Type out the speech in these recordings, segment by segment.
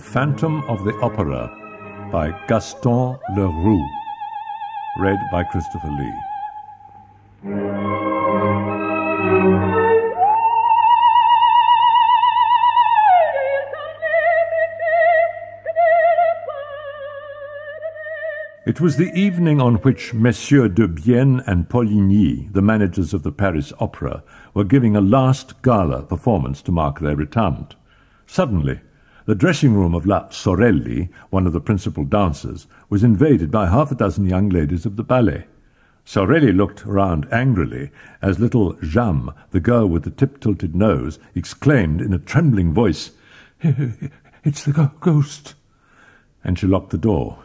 Phantom of the Opera by Gaston Leroux. Read by Christopher Lee. It was the evening on which Messieurs de Bienne and Poligny, the managers of the Paris Opera, were giving a last gala performance to mark their retirement. Suddenly, the dressing-room of La Sorelli, one of the principal dancers, was invaded by half a dozen young ladies of the ballet. Sorelli looked round angrily as little Jam, the girl with the tip-tilted nose, exclaimed in a trembling voice, "It's the ghost!" And she locked the door.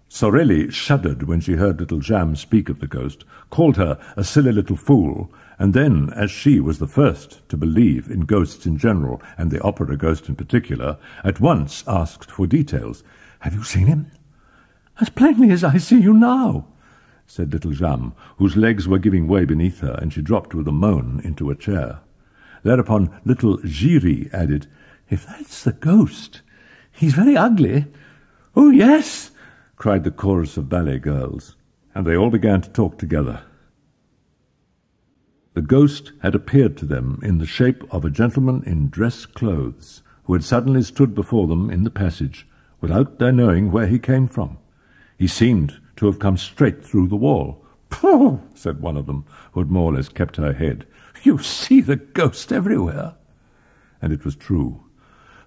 Sorelli shuddered when she heard little Jam speak of the ghost, called her a silly little fool, and then, as she was the first to believe in ghosts in general, and the opera ghost in particular, at once asked for details. "Have you seen him?" "As plainly as I see you now," said little Jam, whose legs were giving way beneath her, and she dropped with a moan into a chair. Thereupon little Giry added, "If that's the ghost, he's very ugly." "Oh, yes," cried the chorus of ballet girls, and they all began to talk together. The ghost had appeared to them in the shape of a gentleman in dress clothes, who had suddenly stood before them in the passage, without their knowing where he came from. He seemed to have come straight through the wall. "Pooh!" said one of them, who had more or less kept her head. "You see the ghost everywhere." And it was true.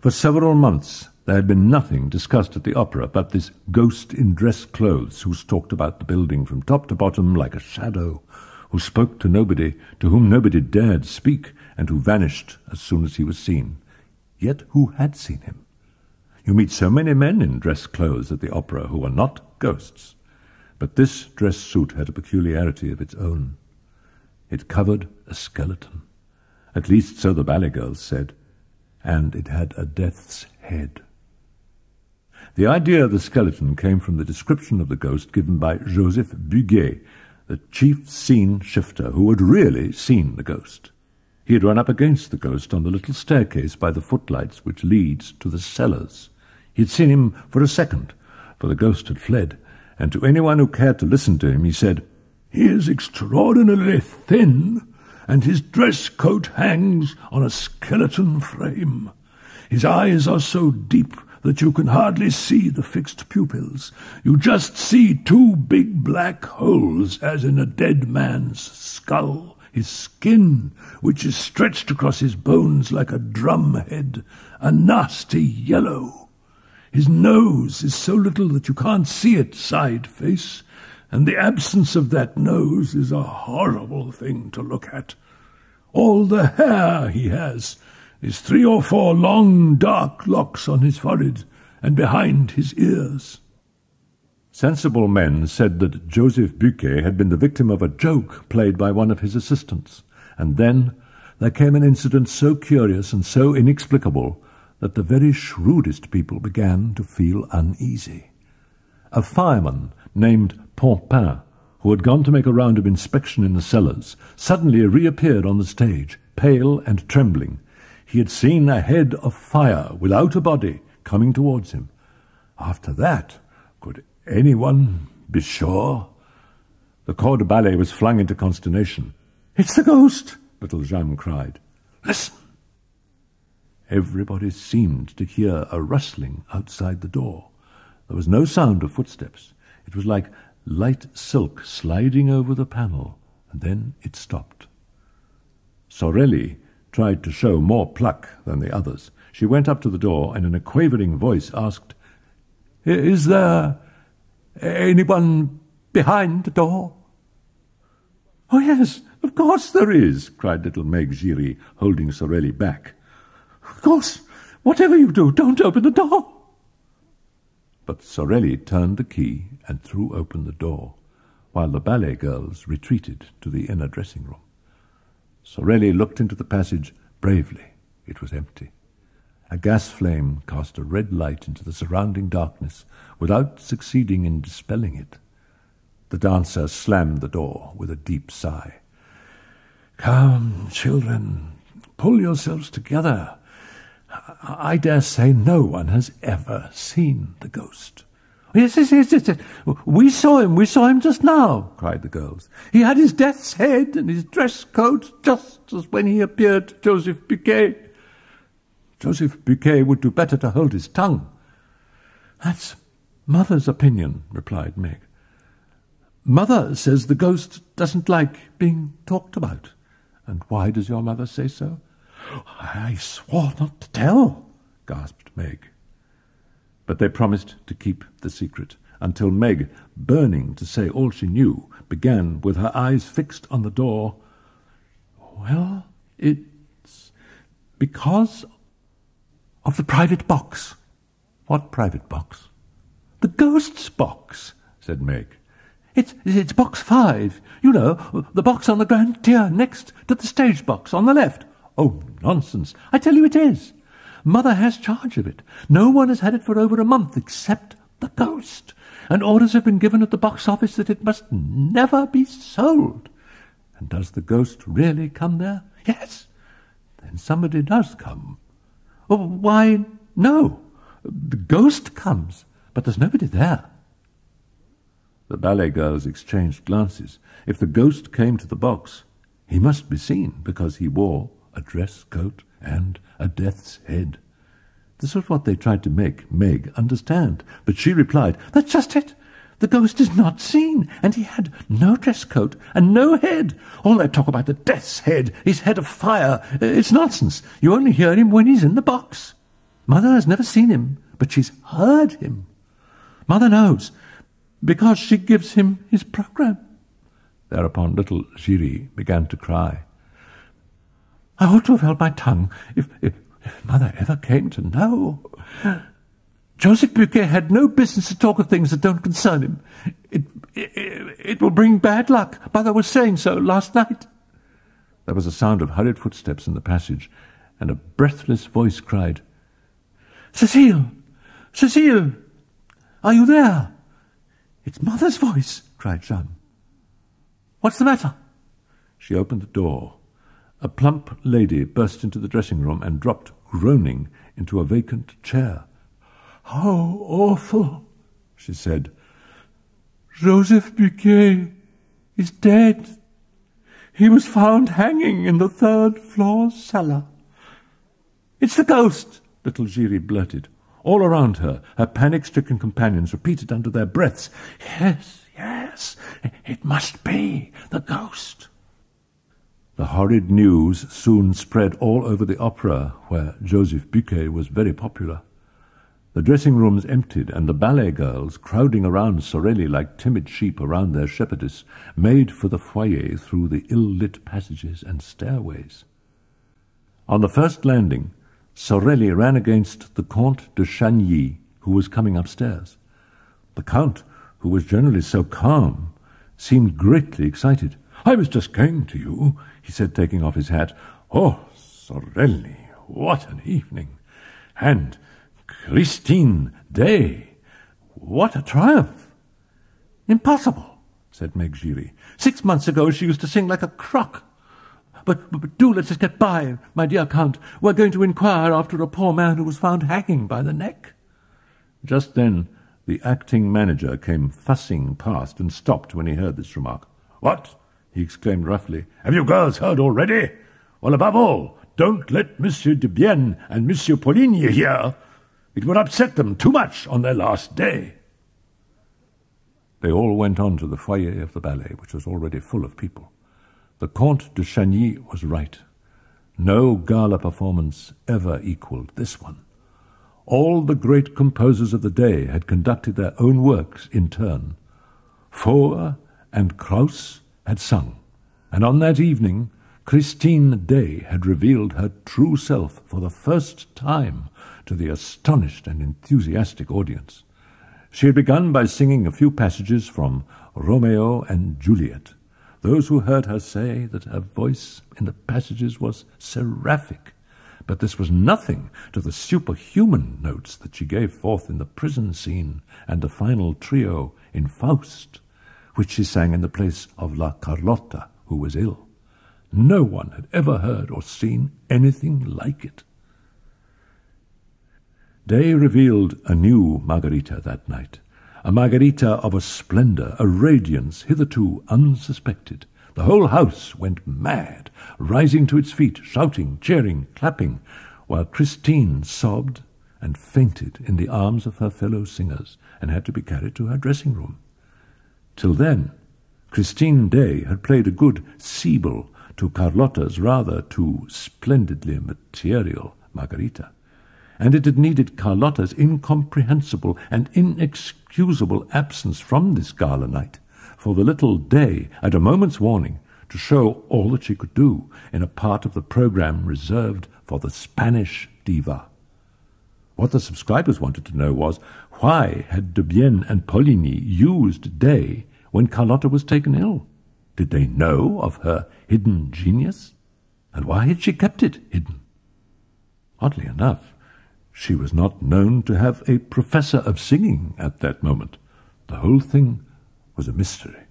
For several months there had been nothing discussed at the opera but this ghost in dress clothes, who stalked about the building from top to bottom like a shadow, who spoke to nobody, to whom nobody dared speak, and who vanished as soon as he was seen. Yet who had seen him? You meet so many men in dress clothes at the opera who are not ghosts. But this dress suit had a peculiarity of its own. It covered a skeleton. At least so the ballet girls said. And it had a death's head. The idea of the skeleton came from the description of the ghost given by Joseph Buguet, the chief scene shifter, who had really seen the ghost. He had run up against the ghost on the little staircase by the footlights which leads to the cellars. He had seen him for a second, for the ghost had fled, and to anyone who cared to listen to him he said, "He is extraordinarily thin, and his dress coat hangs on a skeleton frame. His eyes are so deep that you can hardly see the fixed pupils. You just see two big black holes, as in a dead man's skull. His skin, which is stretched across his bones like a drumhead, a nasty yellow. His nose is so little that you can't see it side face, and the absence of that nose is a horrible thing to look at. All the hair he has is 3 or 4 long dark locks on his forehead and behind his ears." Sensible men said that Joseph Buquet had been the victim of a joke played by one of his assistants, and then there came an incident so curious and so inexplicable that the very shrewdest people began to feel uneasy. A fireman named Pompin, who had gone to make a round of inspection in the cellars, suddenly reappeared on the stage, pale and trembling. He had seen a head of fire without a body coming towards him. After that, could anyone be sure? The corps de ballet was flung into consternation. "It's the ghost!" little Jeanne cried. "Listen!" Everybody seemed to hear a rustling outside the door. There was no sound of footsteps. It was like light silk sliding over the panel, and then it stopped. Sorelli tried to show more pluck than the others. She went up to the door and in a quavering voice asked, "Is there anyone behind the door?" "Oh, yes, of course there is," cried little Meg Giry, holding Sorelli back. "Of course, whatever you do, don't open the door." But Sorelli turned the key and threw open the door, while the ballet girls retreated to the inner dressing-room. Sorelli looked into the passage bravely. It was empty. A gas flame cast a red light into the surrounding darkness without succeeding in dispelling it. The dancer slammed the door with a deep sigh. "Come, children, pull yourselves together. I dare say no one has ever seen the ghost. Yes. We saw him just now, cried the girls. He had his death's head and his dress coat just as when he appeared to Joseph Buquet. Joseph Buquet would do better to hold his tongue. That's Mother's opinion, replied Meg. Mother says the ghost doesn't like being talked about. And why does your mother say so? I swore not to tell, gasped Meg. But they promised to keep the secret, until Meg, burning to say all she knew, began with her eyes fixed on the door. Well, it's because of the private box. What private box? The ghost's box, said Meg. It's box 5, you know, the box on the grand tier next to the stage box on the left. Oh, nonsense. I tell you it is. Mother has charge of it. No one has had it for over a month except the ghost, and orders have been given at the box office that it must never be sold. And does the ghost really come there? Yes. Then somebody does come. Oh, why, no. The ghost comes, but there's nobody there. The ballet girls exchanged glances. If the ghost came to the box, he must be seen, because he wore a dress coat and a death's head. This was what they tried to make Meg understand, but she replied, That's just it. The ghost is not seen, and he had no dress coat and no head. All that talk about the death's head, his head of fire, it's nonsense. You only hear him when he's in the box. Mother has never seen him, but she's heard him. Mother knows, because she gives him his program. Thereupon little Giry began to cry. I ought to have held my tongue if Mother ever came to know. Joseph Buquet had no business to talk of things that don't concern him. It will bring bad luck. Mother was saying so last night. There was a sound of hurried footsteps in the passage, and a breathless voice cried, Cecile! Cecile! Are you there? It's Mother's voice, cried Jeanne. What's the matter? She opened the door. A plump lady burst into the dressing-room and dropped, groaning, into a vacant chair. How awful, she said. Joseph Buquet is dead. He was found hanging in the 3rd floor cellar. It's the ghost, little Giry blurted. All around her, her panic-stricken companions repeated under their breaths, Yes, it must be the ghost. The horrid news soon spread all over the opera, where Joseph Buquet was very popular. The dressing-rooms emptied, and the ballet girls, crowding around Sorelli like timid sheep around their shepherdess, made for the foyer through the ill-lit passages and stairways. On the first landing, Sorelli ran against the Comte de Chagny, who was coming upstairs. The Count, who was generally so calm, seemed greatly excited. I was just going to you, he said, taking off his hat. Oh, Sorelli, what an evening! And Christine Daae, what a triumph! Impossible, said Meg Giry. 6 months ago she used to sing like a crock. But do let us get by, my dear Count. We're going to inquire after a poor man who was found hanging by the neck. Just then the acting manager came fussing past and stopped when he heard this remark. What? He exclaimed roughly. Have you girls heard already? Well, above all, don't let Monsieur de Bienne and Monsieur Poligny hear. It would upset them too much on their last day. They all went on to the foyer of the ballet, which was already full of people. The Comte de Chagny was right. No gala performance ever equaled this one. All the great composers of the day had conducted their own works in turn. Faure and Krauss had sung, and on that evening Christine Daae had revealed her true self for the first time to the astonished and enthusiastic audience. She had begun by singing a few passages from Romeo and Juliet. Those who heard her say that her voice in the passages was seraphic, but this was nothing to the superhuman notes that she gave forth in the prison scene and the final trio in Faust, which she sang in the place of La Carlotta, who was ill. No one had ever heard or seen anything like it. Day revealed a new Margarita that night, a Margarita of a splendour, a radiance hitherto unsuspected. The whole house went mad, rising to its feet, shouting, cheering, clapping, while Christine sobbed and fainted in the arms of her fellow singers and had to be carried to her dressing-room. Till then, Christine Daae had played a good Siebel to Carlotta's rather too splendidly material Margarita, and it had needed Carlotta's incomprehensible and inexcusable absence from this gala night for the little Daae, at a moment's warning, to show all that she could do in a part of the programme reserved for the Spanish diva. What the subscribers wanted to know was, why had De Bienne and Poligny used Daae when Carlotta was taken ill? Did they know of her hidden genius? And why had she kept it hidden? Oddly enough, she was not known to have a professor of singing at that moment. The whole thing was a mystery.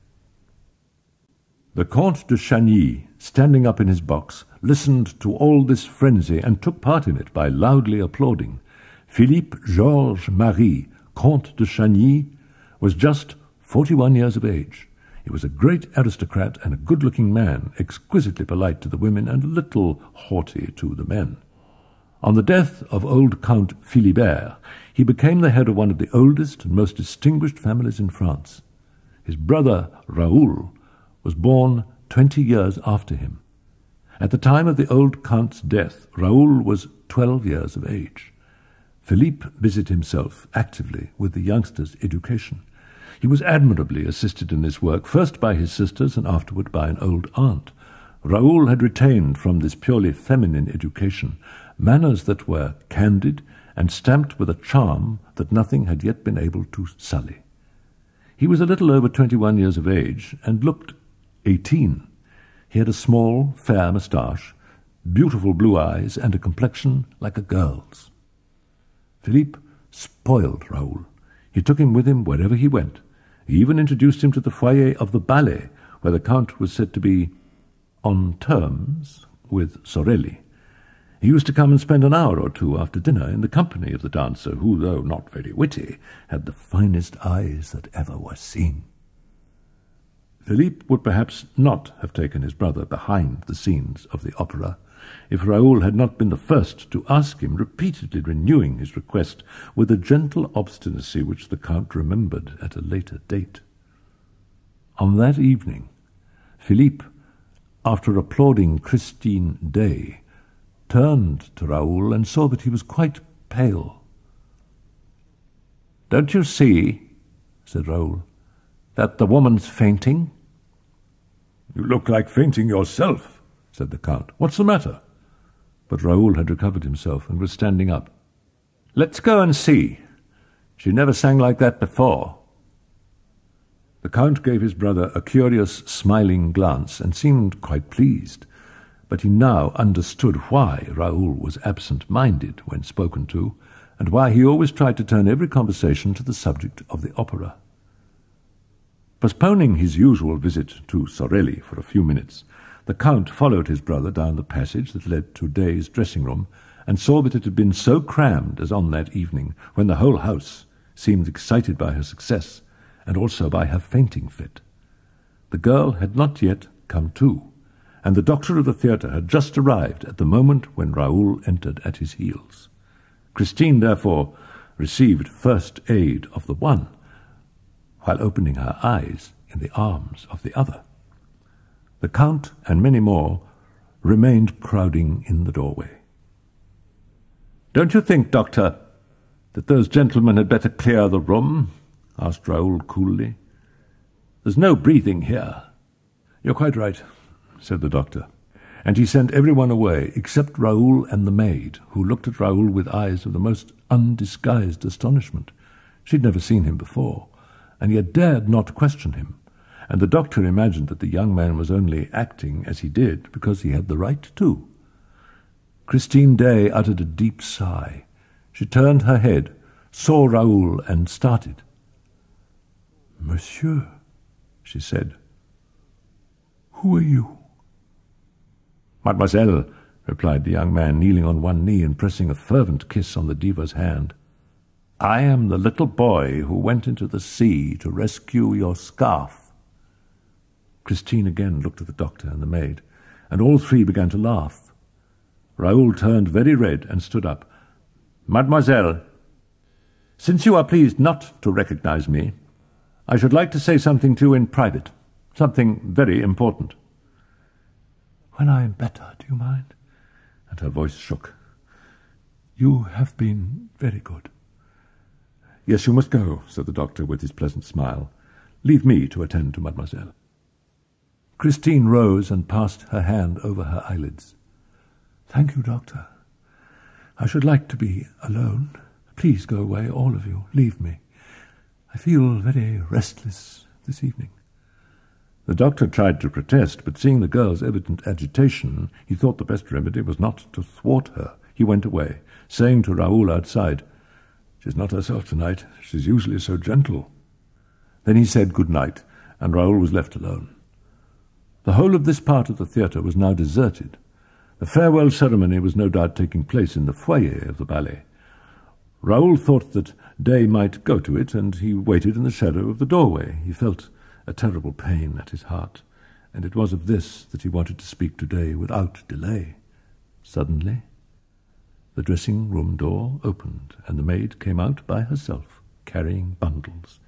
The Comte de Chagny, standing up in his box, listened to all this frenzy and took part in it by loudly applauding. Philippe Georges Marie, Comte de Chagny, was just 41 years of age. He was a great aristocrat and a good-looking man, exquisitely polite to the women and a little haughty to the men. On the death of old Count Philibert, he became the head of one of the oldest and most distinguished families in France. His brother, Raoul, was born 20 years after him. At the time of the old Count's death, Raoul was 12 years of age. Philippe busied himself actively with the youngster's education. He was admirably assisted in this work, first by his sisters and afterward by an old aunt. Raoul had retained from this purely feminine education manners that were candid and stamped with a charm that nothing had yet been able to sully. He was a little over 21 years of age and looked 18. He had a small, fair moustache, beautiful blue eyes, and a complexion like a girl's. Philippe spoiled Raoul. He took him with him wherever he went. He even introduced him to the foyer of the ballet, where the Count was said to be on terms with Sorelli. He used to come and spend an hour or two after dinner in the company of the dancer, who, though not very witty, had the finest eyes that ever were seen. Philippe would perhaps not have taken his brother behind the scenes of the opera if Raoul had not been the first to ask him, repeatedly renewing his request with a gentle obstinacy which the Count remembered at a later date. On that evening, Philippe, after applauding Christine Daae, turned to Raoul and saw that he was quite pale. "Don't you see," said Raoul, "that the woman's fainting?" "You look like fainting yourself," said the Count. "What's the matter?" But Raoul had recovered himself and was standing up. "Let's go and see. She never sang like that before." The Count gave his brother a curious, smiling glance and seemed quite pleased, but he now understood why Raoul was absent-minded when spoken to, and why he always tried to turn every conversation to the subject of the opera. Postponing his usual visit to Sorelli for a few minutes, the Count followed his brother down the passage that led to Daae's dressing-room and saw that it had been so crammed as on that evening, when the whole house seemed excited by her success and also by her fainting fit. The girl had not yet come to, and the doctor of the theatre had just arrived at the moment when Raoul entered at his heels. Christine, therefore, received first aid of the one, while opening her eyes in the arms of the other. The Count and many more remained crowding in the doorway. "Don't you think, Doctor, that those gentlemen had better clear the room?" asked Raoul coolly. "There's no breathing here." "You're quite right," said the doctor, and he sent everyone away except Raoul and the maid, who looked at Raoul with eyes of the most undisguised astonishment. She'd never seen him before, and yet dared not question him, and the doctor imagined that the young man was only acting as he did because he had the right to. Christine Daae uttered a deep sigh. She turned her head, saw Raoul, and started. "Monsieur," she said, "who are you?" "Mademoiselle," replied the young man, kneeling on one knee and pressing a fervent kiss on the diva's hand, I am the little boy who went into the sea to rescue your scarf." Christine again looked at the doctor and the maid, and all three began to laugh. Raoul turned very red and stood up. "Mademoiselle, since you are pleased not to recognize me, I should like to say something to you in private, something very important." "When I am better, do you mind?" And her voice shook. "You have been very good." "Yes, you must go," said the doctor with his pleasant smile. "Leave me to attend to mademoiselle." Christine rose and passed her hand over her eyelids. "Thank you, doctor. I should like to be alone. Please go away, all of you. Leave me. I feel very restless this evening." The doctor tried to protest, but seeing the girl's evident agitation, he thought the best remedy was not to thwart her. He went away, saying to Raoul outside, "She's not herself tonight. She's usually so gentle." Then he said good night, and Raoul was left alone. The whole of this part of the theatre was now deserted. The farewell ceremony was no doubt taking place in the foyer of the ballet. Raoul thought that Daae might go to it, and he waited in the shadow of the doorway. He felt a terrible pain at his heart, and it was of this that he wanted to speak to Daae without delay. Suddenly, the dressing-room door opened, and the maid came out by herself, carrying bundles.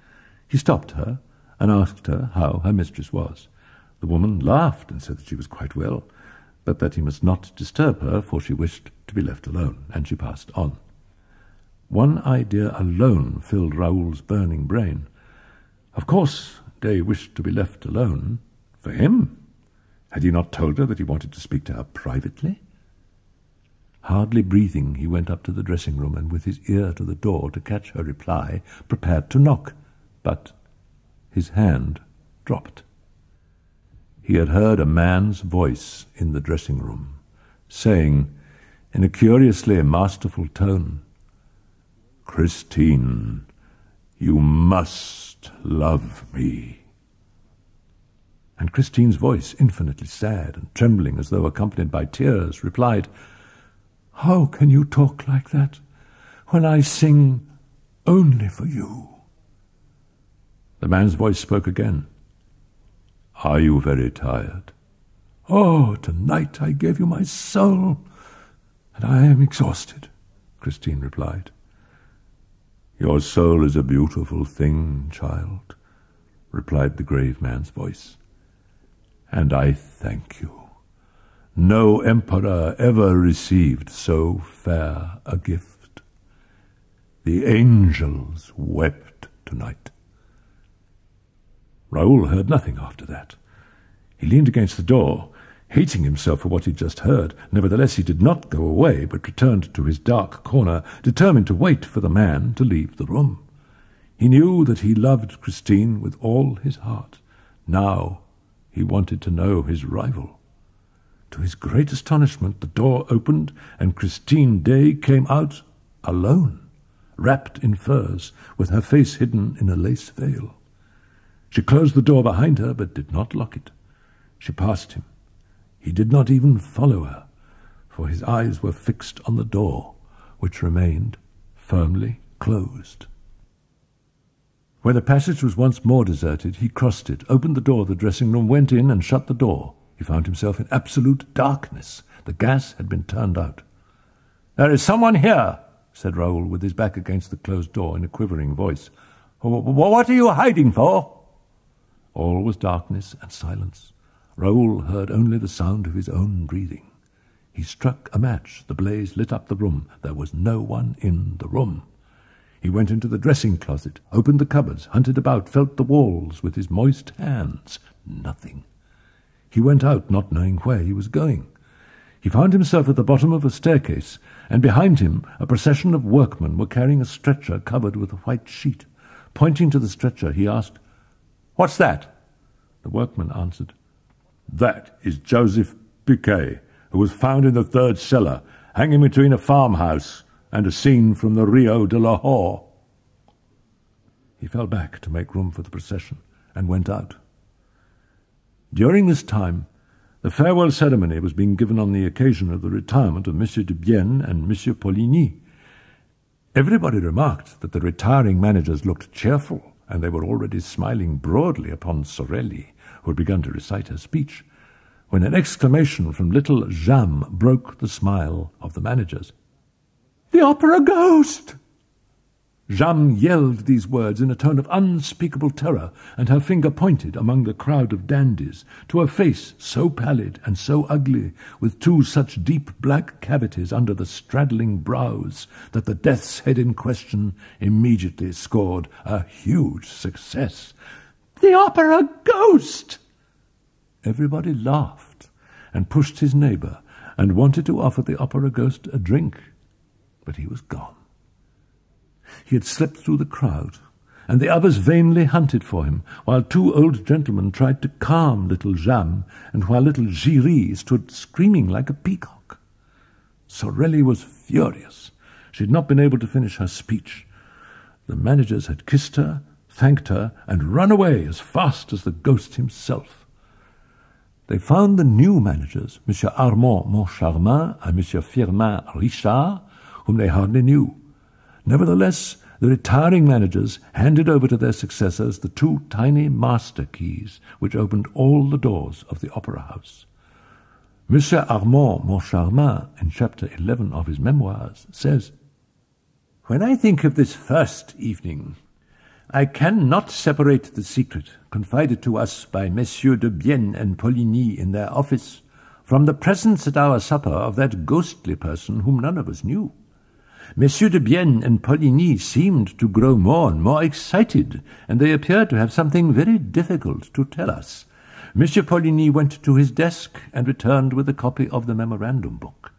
He stopped her and asked her how her mistress was. The woman laughed and said that she was quite well, but that he must not disturb her, for she wished to be left alone, and she passed on. One idea alone filled Raoul's burning brain. Of course, Daae wished to be left alone. For him? Had he not told her that he wanted to speak to her privately? Hardly breathing, he went up to the dressing-room and, with his ear to the door to catch her reply, prepared to knock. But his hand dropped. He had heard a man's voice in the dressing-room, saying, in a curiously masterful tone, "Christine, you must love me." And Christine's voice, infinitely sad and trembling as though accompanied by tears, replied, "How can you talk like that when I sing only for you?" The man's voice spoke again. "Are you very tired?" "Oh, tonight I gave you my soul, and I am exhausted," Christine replied. "Your soul is a beautiful thing, child," replied the grave man's voice, "and I thank you. No emperor ever received so fair a gift. The angels wept tonight." Raoul heard nothing after that. He leaned against the door, hating himself for what he'd just heard. Nevertheless, he did not go away, but returned to his dark corner, determined to wait for the man to leave the room. He knew that he loved Christine with all his heart. Now he wanted to know his rival. To his great astonishment, the door opened, and Christine Daae came out alone, wrapped in furs, with her face hidden in a lace veil. She closed the door behind her, but did not lock it. She passed him. He did not even follow her, for his eyes were fixed on the door, which remained firmly closed. Where the passage was once more deserted, he crossed it, opened the door of the dressing-room, went in and shut the door. He found himself in absolute darkness. The gas had been turned out. "There is someone here," said Raoul, with his back against the closed door, in a quivering voice. "What are you hiding for?" All was darkness and silence. Raoul heard only the sound of his own breathing. He struck a match. The blaze lit up the room. There was no one in the room. He went into the dressing-closet, opened the cupboards, hunted about, felt the walls with his moist hands. Nothing. He went out, not knowing where he was going. He found himself at the bottom of a staircase, and behind him a procession of workmen were carrying a stretcher covered with a white sheet. Pointing to the stretcher, he asked, "What's that?" The workman answered, "That is Joseph Piquet, who was found in the third cellar, hanging between a farmhouse and a scene from the Rio de Lahore." He fell back to make room for the procession and went out. During this time, the farewell ceremony was being given on the occasion of the retirement of M. de Bienne and M. Poligny. Everybody remarked that the retiring managers looked cheerful, and they were already smiling broadly upon Sorelli, who had begun to recite her speech, when an exclamation from little Jeanne broke the smile of the managers. "The opera ghost!" Jeanne yelled these words in a tone of unspeakable terror, and her finger pointed among the crowd of dandies to a face so pallid and so ugly, with two such deep black cavities under the straddling brows, that the death's head in question immediately scored a huge success. "The opera ghost!" Everybody laughed and pushed his neighbour and wanted to offer the opera ghost a drink, but he was gone. He had slipped through the crowd, and the others vainly hunted for him, while two old gentlemen tried to calm little Jeanne, and while little Giry stood screaming like a peacock. Sorelli was furious. She had not been able to finish her speech. The managers had kissed her, thanked her, and run away as fast as the ghost himself. They found the new managers, M. Armand Moncharmin and M. Firmin Richard, whom they hardly knew. Nevertheless, the retiring managers handed over to their successors the two tiny master keys which opened all the doors of the opera house. Monsieur Armand Moncharmin, in chapter 11 of his memoirs, says, "When I think of this first evening, I cannot separate the secret confided to us by Messieurs de Bienne and Poligny in their office from the presence at our supper of that ghostly person whom none of us knew. Messieurs de Bienne and Poligny seemed to grow more and more excited, and they appeared to have something very difficult to tell us. Monsieur Poligny went to his desk and returned with a copy of the memorandum book.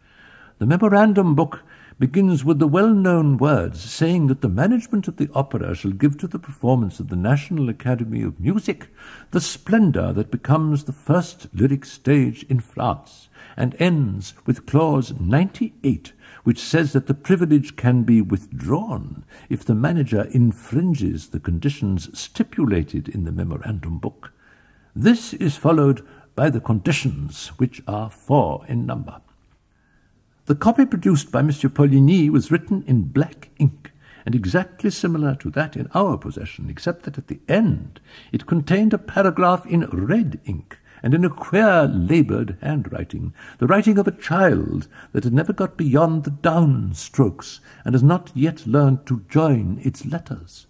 The memorandum book begins with the well-known words saying that the management of the opera shall give to the performance of the National Academy of Music the splendour that becomes the first lyric stage in France, and ends with clause 98, which says that the privilege can be withdrawn if the manager infringes the conditions stipulated in the memorandum book. This is followed by the conditions, which are 4 in number. The copy produced by M. Poligny was written in black ink, and exactly similar to that in our possession, except that at the end it contained a paragraph in red ink, and in a queer laboured handwriting, the writing of a child that had never got beyond the down strokes, and has not yet learned to join its letters.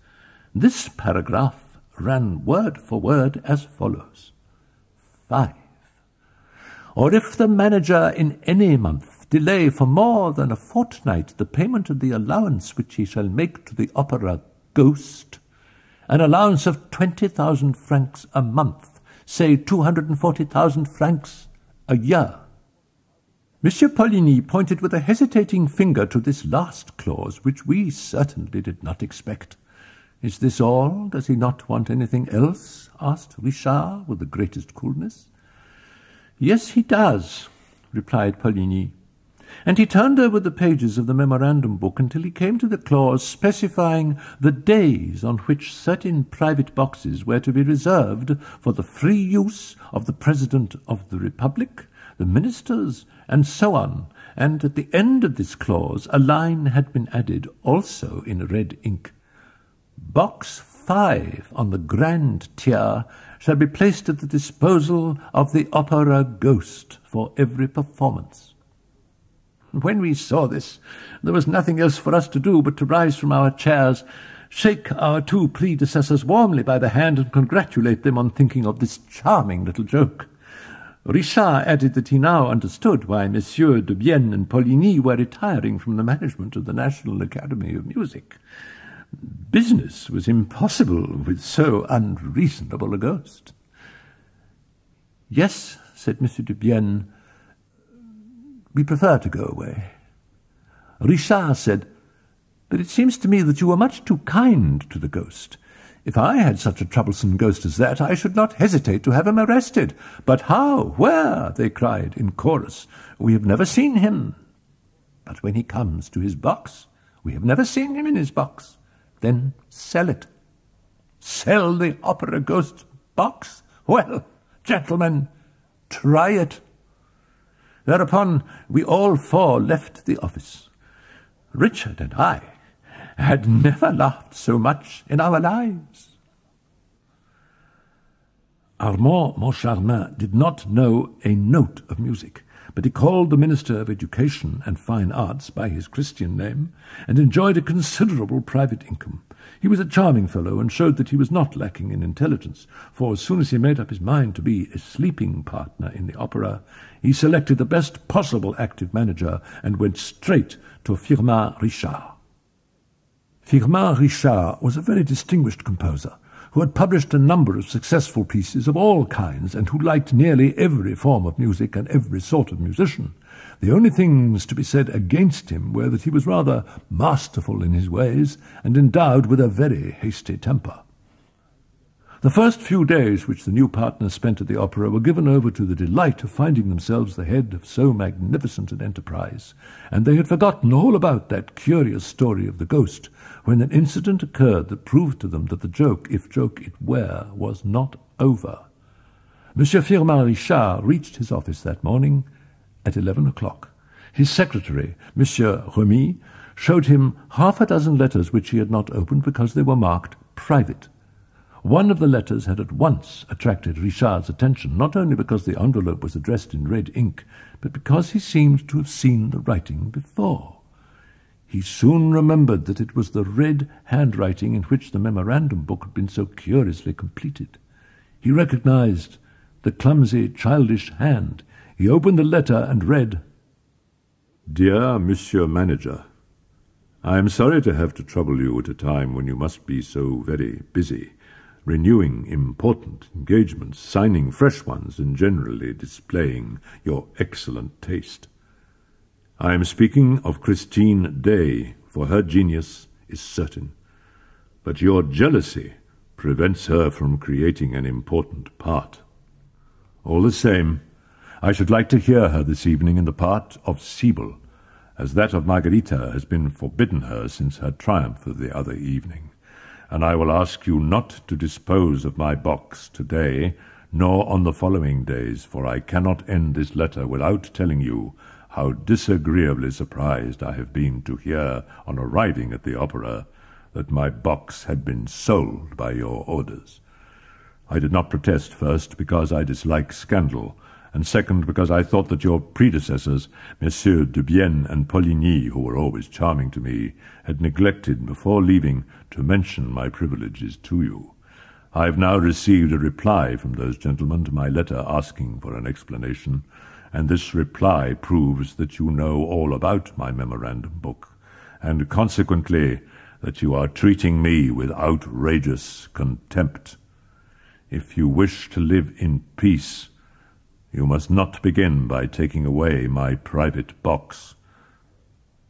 This paragraph ran word for word as follows. 5. Or if the manager in any month delay for more than a fortnight the payment of the allowance which he shall make to the opera ghost, an allowance of 20,000 francs a month, say 240,000 francs a year. Monsieur Poligny pointed with a hesitating finger to this last clause, which we certainly did not expect. Is this all? Does he not want anything else? Asked Richard with the greatest coolness. Yes, he does, replied Poligny, and he turned over the pages of the memorandum book until he came to the clause specifying the days on which certain private boxes were to be reserved for the free use of the President of the Republic, the ministers, and so on, and at the end of this clause a line had been added, also in red ink. Box 5 on the grand tier shall be placed at the disposal of the opera ghost for every performance. When we saw this, there was nothing else for us to do but to rise from our chairs, shake our two predecessors warmly by the hand, and congratulate them on thinking of this charming little joke. Richard added that he now understood why Messieurs de Bienne and Poligny were retiring from the management of the National Academy of Music. Business was impossible with so unreasonable a ghost. Yes, said Monsieur de Bienne, we prefer to go away. Richard said, but it seems to me that you were much too kind to the ghost. If I had such a troublesome ghost as that, I should not hesitate to have him arrested. But how? Where? They cried in chorus. We have never seen him. But when he comes to his box, we have never seen him in his box. Then sell it. Sell the opera ghost box? Well, gentlemen, try it. Thereupon we all four left the office. Richard and I had never laughed so much in our lives. Armand Moncharmin did not know a note of music, but he called the Minister of Education and Fine Arts by his Christian name, and enjoyed a considerable private income. He was a charming fellow, and showed that he was not lacking in intelligence, for as soon as he made up his mind to be a sleeping partner in the opera, he selected the best possible active manager, and went straight to Firmin Richard. Firmin Richard was a very distinguished composer, who had published a number of successful pieces of all kinds, and who liked nearly every form of music and every sort of musician. The only things to be said against him were that he was rather masterful in his ways, and endowed with a very hasty temper. The first few days which the new partners spent at the opera were given over to the delight of finding themselves the head of so magnificent an enterprise, and they had forgotten all about that curious story of the ghost, when an incident occurred that proved to them that the joke, if joke it were, was not over. Monsieur Firmin Richard reached his office that morning at 11 o'clock. His secretary, Monsieur Remy, showed him half a dozen letters which he had not opened because they were marked private. One of the letters had at once attracted Richard's attention, not only because the envelope was addressed in red ink, but because he seemed to have seen the writing before. He soon remembered that it was the red handwriting in which the memorandum book had been so curiously completed. He recognized the clumsy, childish hand. He opened the letter and read, "Dear Monsieur Manager, I am sorry to have to trouble you at a time when you must be so very busy, renewing important engagements, signing fresh ones, and generally displaying your excellent taste. I am speaking of Christine Daae, for her genius is certain, but your jealousy prevents her from creating an important part. All the same, I should like to hear her this evening in the part of Sibyl, as that of Margarita has been forbidden her since her triumph of the other evening, and I will ask you not to dispose of my box today, nor on the following days, for I cannot end this letter without telling you how disagreeably surprised I have been to hear, on arriving at the opera, that my box had been sold by your orders. I did not protest, first, because I dislike scandal, and second, because I thought that your predecessors, Messieurs de Bienne and Poligny, who were always charming to me, had neglected, before leaving, to mention my privileges to you. I have now received a reply from those gentlemen to my letter asking for an explanation, and this reply proves that you know all about my memorandum book, and consequently that you are treating me with outrageous contempt. If you wish to live in peace, you must not begin by taking away my private box.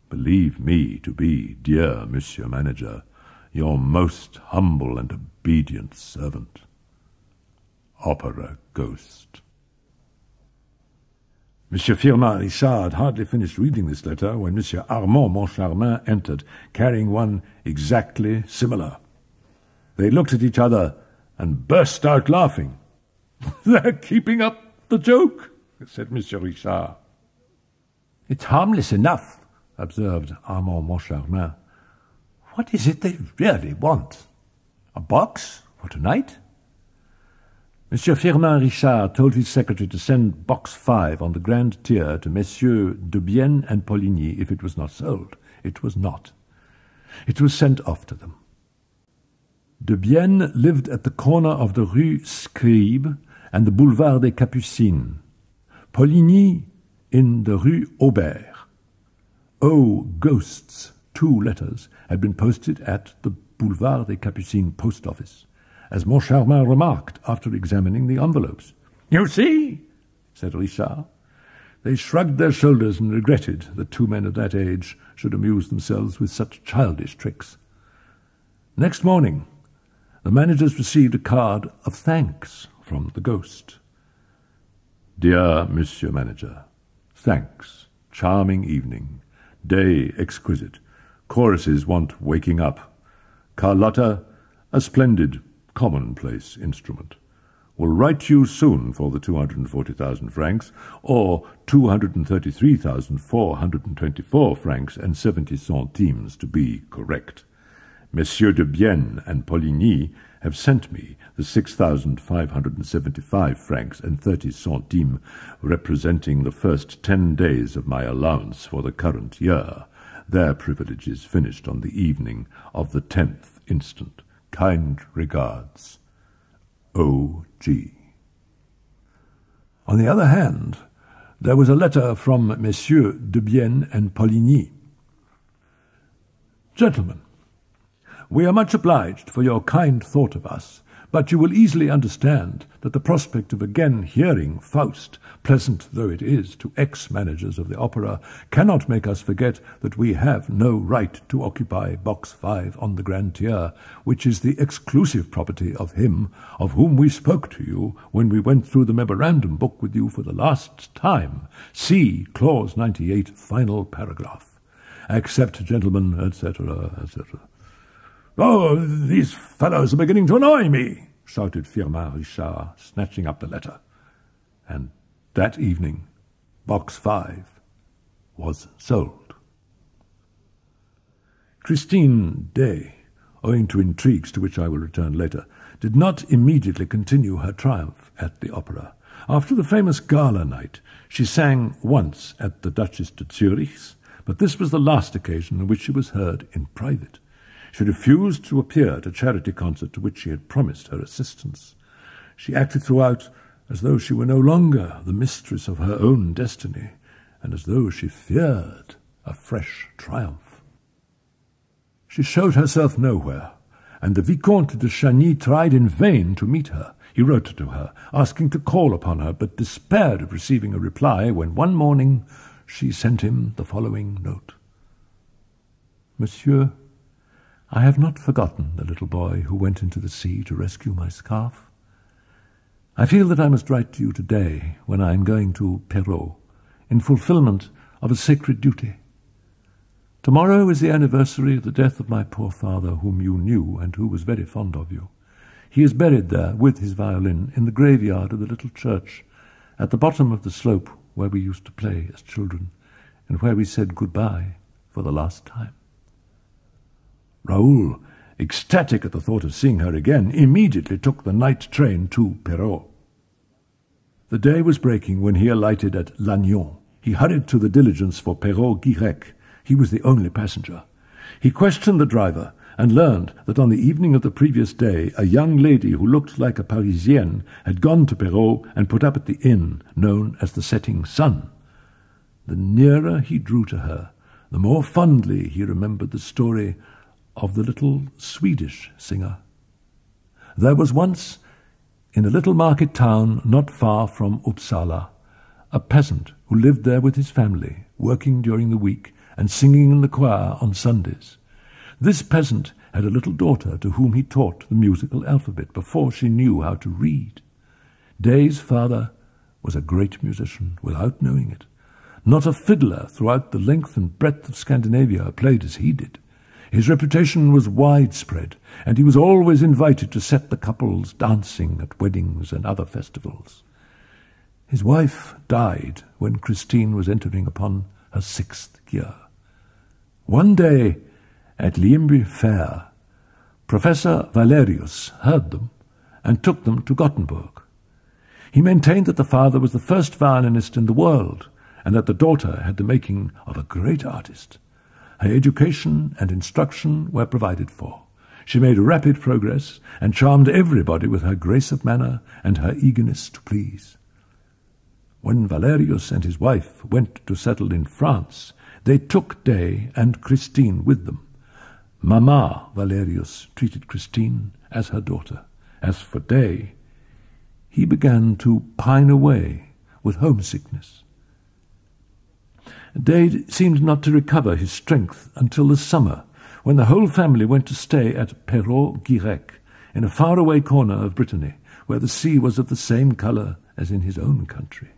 Believe me to be, dear Monsieur Manager, your most humble and obedient servant, Opera Ghost." Monsieur Firmin Richard had hardly finished reading this letter when Monsieur Armand Moncharmin entered, carrying one exactly similar. They looked at each other and burst out laughing. "They're keeping up the joke," said Monsieur Richard. "It's harmless enough," observed Armand Moncharmin. "What is it they really want? A box for tonight?" Monsieur Firmin Richard told his secretary to send box 5 on the grand tier to Messieurs de Bienne and Poligny if it was not sold. It was not. It was sent off to them. De Bienne lived at the corner of the Rue Scribe and the Boulevard des Capucines. Poligny in the Rue Aubert. "Oh, ghosts," 2 letters, had been posted at the Boulevard des Capucines post office, as Moncharmin remarked after examining the envelopes. "You see," said Richard. They shrugged their shoulders and regretted that 2 men of that age should amuse themselves with such childish tricks. Next morning, the managers received a card of thanks from the ghost. "Dear Monsieur Manager, thanks. Charming evening. Day exquisite. Choruses want waking up. Carlotta, a splendid, commonplace instrument. Will write you soon for the 240,000 francs, or 233,424 francs and 70 centimes to be correct. Messieurs de Bienne and Poligny have sent me the 6,575 francs and 30 centimes, representing the first 10 days of my allowance for the current year. Their privileges finished on the evening of the 10th instant. Kind regards, O.G. On the other hand, there was a letter from Messieurs de Bienne and Poligny. Gentlemen, we are much obliged for your kind thought of us, but you will easily understand that the prospect of again hearing Faust, pleasant though it is to ex-managers of the opera, cannot make us forget that we have no right to occupy Box 5 on the Grand Tier, which is the exclusive property of him of whom we spoke to you when we went through the memorandum book with you for the last time. See Clause 98, final paragraph. Accept, gentlemen, etc., etc. "Oh, these fellows are beginning to annoy me," shouted Firmin Richard, snatching up the letter. And that evening, Box 5 was sold. Christine Daae, owing to intrigues to which I will return later, did not immediately continue her triumph at the opera. After the famous gala night, she sang once at the Duchess de Zurich's, but this was the last occasion on which she was heard in private. She refused to appear at a charity concert to which she had promised her assistance. She acted throughout as though she were no longer the mistress of her own destiny, and as though she feared a fresh triumph. She showed herself nowhere, and the Vicomte de Chagny tried in vain to meet her. He wrote to her, asking to call upon her, but despaired of receiving a reply when one morning she sent him the following note. "Monsieur, I have not forgotten the little boy who went into the sea to rescue my scarf. I feel that I must write to you today when I am going to Perrault, in fulfillment of a sacred duty. Tomorrow is the anniversary of the death of my poor father, whom you knew and who was very fond of you. He is buried there with his violin in the graveyard of the little church at the bottom of the slope where we used to play as children and where we said goodbye for the last time." Raoul, ecstatic at the thought of seeing her again, immediately took the night train to Perrault. The day was breaking when he alighted at Lannion. He hurried to the diligence for Perrault-Guirec. He was the only passenger. He questioned the driver and learned that on the evening of the previous day a young lady who looked like a Parisienne had gone to Perrault and put up at the inn known as the Setting Sun. The nearer he drew to her, the more fondly he remembered the story of the little Swedish singer. There was once, in a little market town not far from Uppsala, a peasant who lived there with his family, working during the week and singing in the choir on Sundays. This peasant had a little daughter to whom he taught the musical alphabet before she knew how to read. Daae's father was a great musician without knowing it. Not a fiddler throughout the length and breadth of Scandinavia played as he did. His reputation was widespread, and he was always invited to set the couples dancing at weddings and other festivals. His wife died when Christine was entering upon her 6th year. One day, at Liemby Fair, Professor Valerius heard them and took them to Gothenburg. He maintained that the father was the first violinist in the world, and that the daughter had the making of a great artist. Her education and instruction were provided for. She made rapid progress and charmed everybody with her grace of manner and her eagerness to please. When Valerius and his wife went to settle in France, they took Daae and Christine with them. Mamma Valerius treated Christine as her daughter. As for Daae, he began to pine away with homesickness. Daae seemed not to recover his strength until the summer, when the whole family went to stay at Perrault-Guirec, in a faraway corner of Brittany, where the sea was of the same colour as in his own country.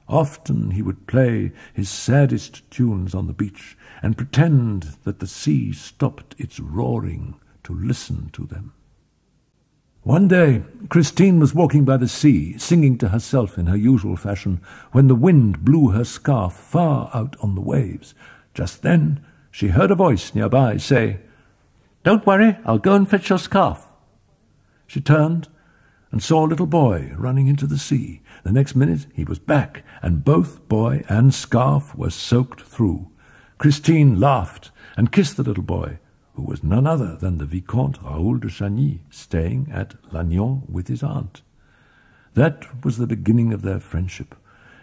Often he would play his saddest tunes on the beach and pretend that the sea stopped its roaring to listen to them. One day, Christine was walking by the sea, singing to herself in her usual fashion, when the wind blew her scarf far out on the waves. Just then she heard a voice nearby say, Don't worry, I'll go and fetch your scarf. She turned and saw a little boy running into the sea. The next minute he was back, and both boy and scarf were soaked through. Christine laughed and kissed the little boy, who was none other than the Vicomte Raoul de Chagny, staying at Lannion with his aunt. That was the beginning of their friendship,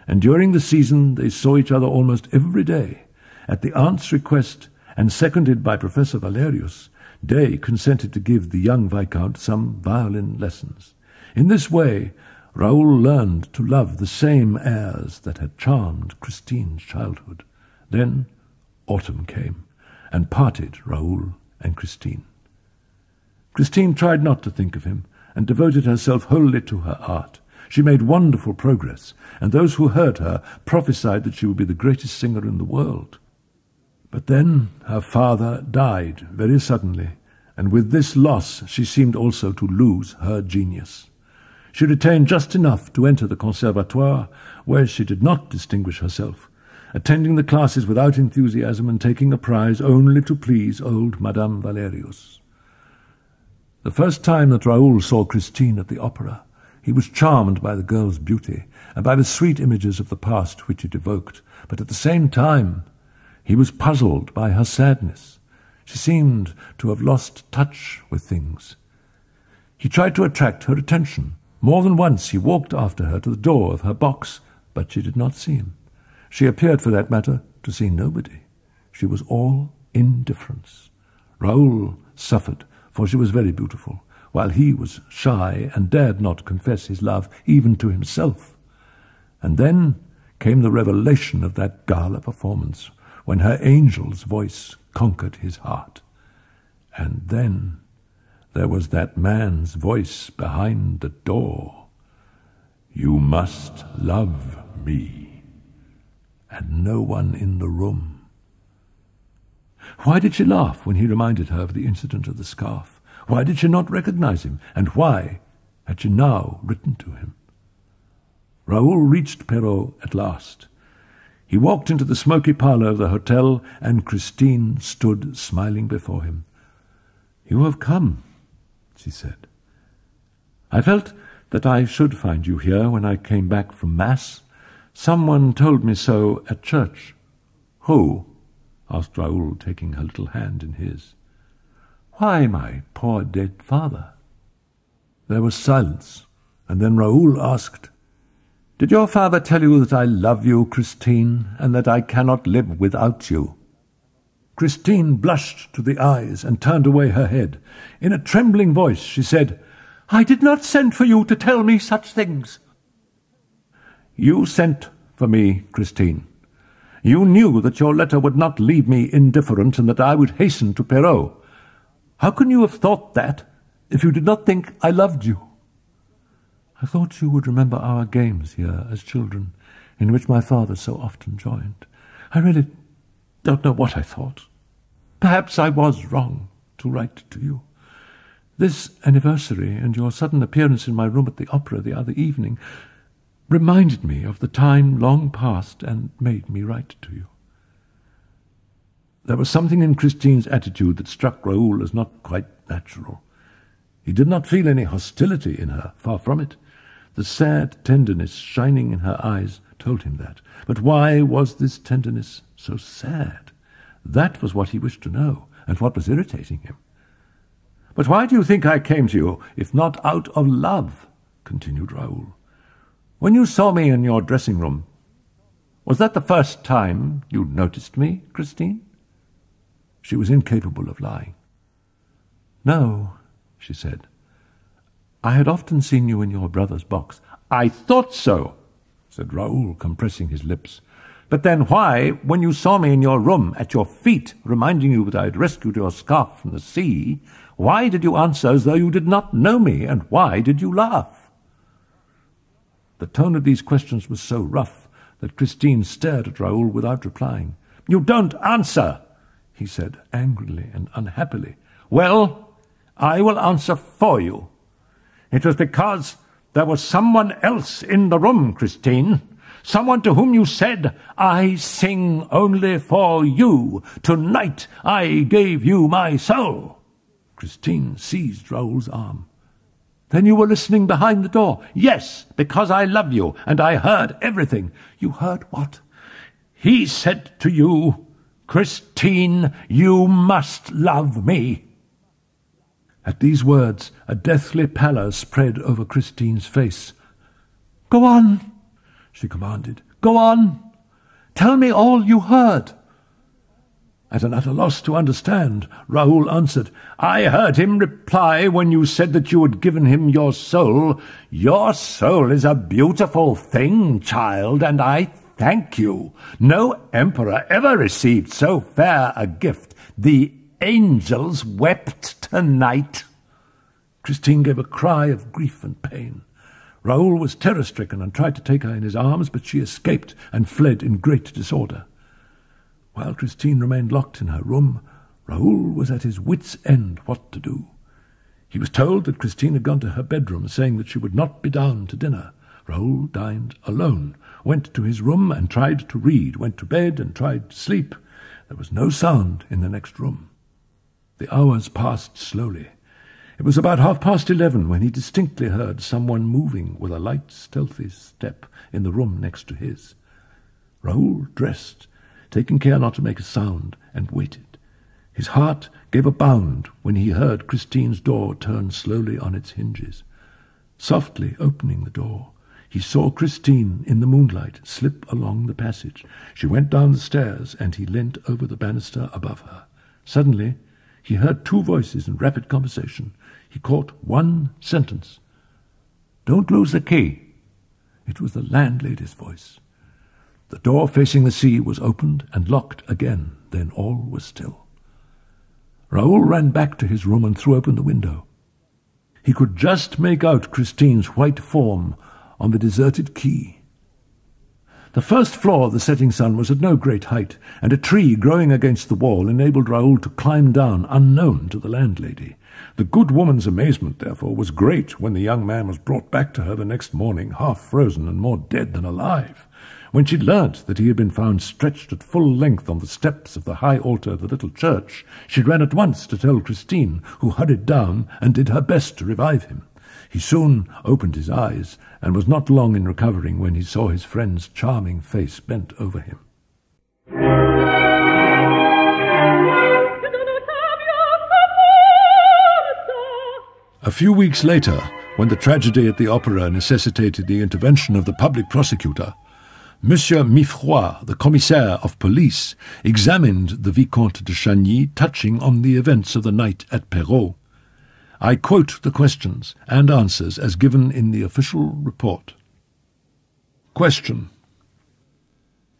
and during the season they saw each other almost every day. At the aunt's request, and seconded by Professor Valerius, Daae consented to give the young Viscount some violin lessons. In this way, Raoul learned to love the same airs that had charmed Christine's childhood. Then autumn came, and parted Raoul and Christine. Christine tried not to think of him, and devoted herself wholly to her art. She made wonderful progress, and those who heard her prophesied that she would be the greatest singer in the world. But then her father died very suddenly, and with this loss she seemed also to lose her genius. She retained just enough to enter the Conservatoire, where she did not distinguish herself, attending the classes without enthusiasm and taking a prize only to please old Madame Valerius. The first time that Raoul saw Christine at the opera, he was charmed by the girl's beauty and by the sweet images of the past which it evoked, but at the same time he was puzzled by her sadness. She seemed to have lost touch with things. He tried to attract her attention. More than once he walked after her to the door of her box, but she did not see him. She appeared, for that matter, to see nobody. She was all indifference. Raoul suffered, for she was very beautiful, while he was shy and dared not confess his love even to himself. And then came the revelation of that gala performance, when her angel's voice conquered his heart. And then there was that man's voice behind the door. "You must love me." And no one in the room. Why did she laugh when he reminded her of the incident of the scarf? Why did she not recognize him? And why had she now written to him? Raoul reached Perrault at last. He walked into the smoky parlour of the hotel, and Christine stood smiling before him. "You have come," she said. "I felt that I should find you here when I came back from Mass. Someone told me so at church." "Who?" asked Raoul, taking her little hand in his. "Why, my poor dead father." There was silence, and then Raoul asked, "Did your father tell you that I love you, Christine, and that I cannot live without you?" Christine blushed to the eyes and turned away her head. In a trembling voice she said, "I did not send for you to tell me such things." "You sent for me, Christine. You knew that your letter would not leave me indifferent and that I would hasten to Perrault. How can you have thought that if you did not think I loved you?" "I thought you would remember our games here as children, in which my father so often joined. I really don't know what I thought. Perhaps I was wrong to write to you. This anniversary and your sudden appearance in my room at the opera the other evening reminded me of the time long past and made me write to you." There was something in Christine's attitude that struck Raoul as not quite natural. He did not feel any hostility in her, far from it. The sad tenderness shining in her eyes told him that. But why was this tenderness so sad? That was what he wished to know, and what was irritating him. "But why do you think I came to you, if not out of love?" continued Raoul. "When you saw me in your dressing-room, was that the first time you noticed me, Christine?" She was incapable of lying. "No," she said. "I had often seen you in your brother's box." "I thought so," said Raoul, compressing his lips. "But then why, when you saw me in your room, at your feet, reminding you that I had rescued your scarf from the sea, why did you answer as though you did not know me, and why did you laugh?" The tone of these questions was so rough that Christine stared at Raoul without replying. "You don't answer," he said, angrily and unhappily. "Well, I will answer for you. It was because there was someone else in the room, Christine. Someone to whom you said, 'I sing only for you. Tonight I gave you my soul.'" Christine seized Raoul's arm. "Then you were listening behind the door?" "Yes, because I love you, and I heard everything." "You heard what?" "He said to you, 'Christine, you must love me.'" At these words, a deathly pallor spread over Christine's face. "Go on," she commanded. "Go on. Tell me all you heard." At an utter loss to understand, Raoul answered, "I heard him reply when you said that you had given him your soul. 'Your soul is a beautiful thing, child, and I thank you. No emperor ever received so fair a gift. The angels wept tonight.'" Christine gave a cry of grief and pain. Raoul was terror-stricken and tried to take her in his arms, but she escaped and fled in great disorder. While Christine remained locked in her room, Raoul was at his wits' end what to do. He was told that Christine had gone to her bedroom, saying that she would not be down to dinner. Raoul dined alone, went to his room and tried to read, went to bed and tried to sleep. There was no sound in the next room. The hours passed slowly. It was about 11:30 when he distinctly heard someone moving with a light, stealthy step in the room next to his. Raoul dressed, taking care not to make a sound, and waited. His heart gave a bound when he heard Christine's door turn slowly on its hinges. Softly opening the door, he saw Christine in the moonlight slip along the passage. She went down the stairs, and he leant over the banister above her. Suddenly, he heard two voices in rapid conversation. He caught one sentence. "Don't lose the key." It was the landlady's voice. The door facing the sea was opened and locked again. Then all was still. Raoul ran back to his room and threw open the window. He could just make out Christine's white form on the deserted quay. The first floor of the setting sun was at no great height, and a tree growing against the wall enabled Raoul to climb down unknown to the landlady. The good woman's amazement, therefore, was great when the young man was brought back to her the next morning, half frozen and more dead than alive. When she learnt that he had been found stretched at full length on the steps of the high altar of the little church, she ran at once to tell Christine, who hurried down and did her best to revive him. He soon opened his eyes, and was not long in recovering when he saw his friend's charming face bent over him. A few weeks later, when the tragedy at the opera necessitated the intervention of the public prosecutor, Monsieur Mifroid, the commissaire of police, examined the Vicomte de Chagny touching on the events of the night at Perrault. I quote the questions and answers as given in the official report. Question.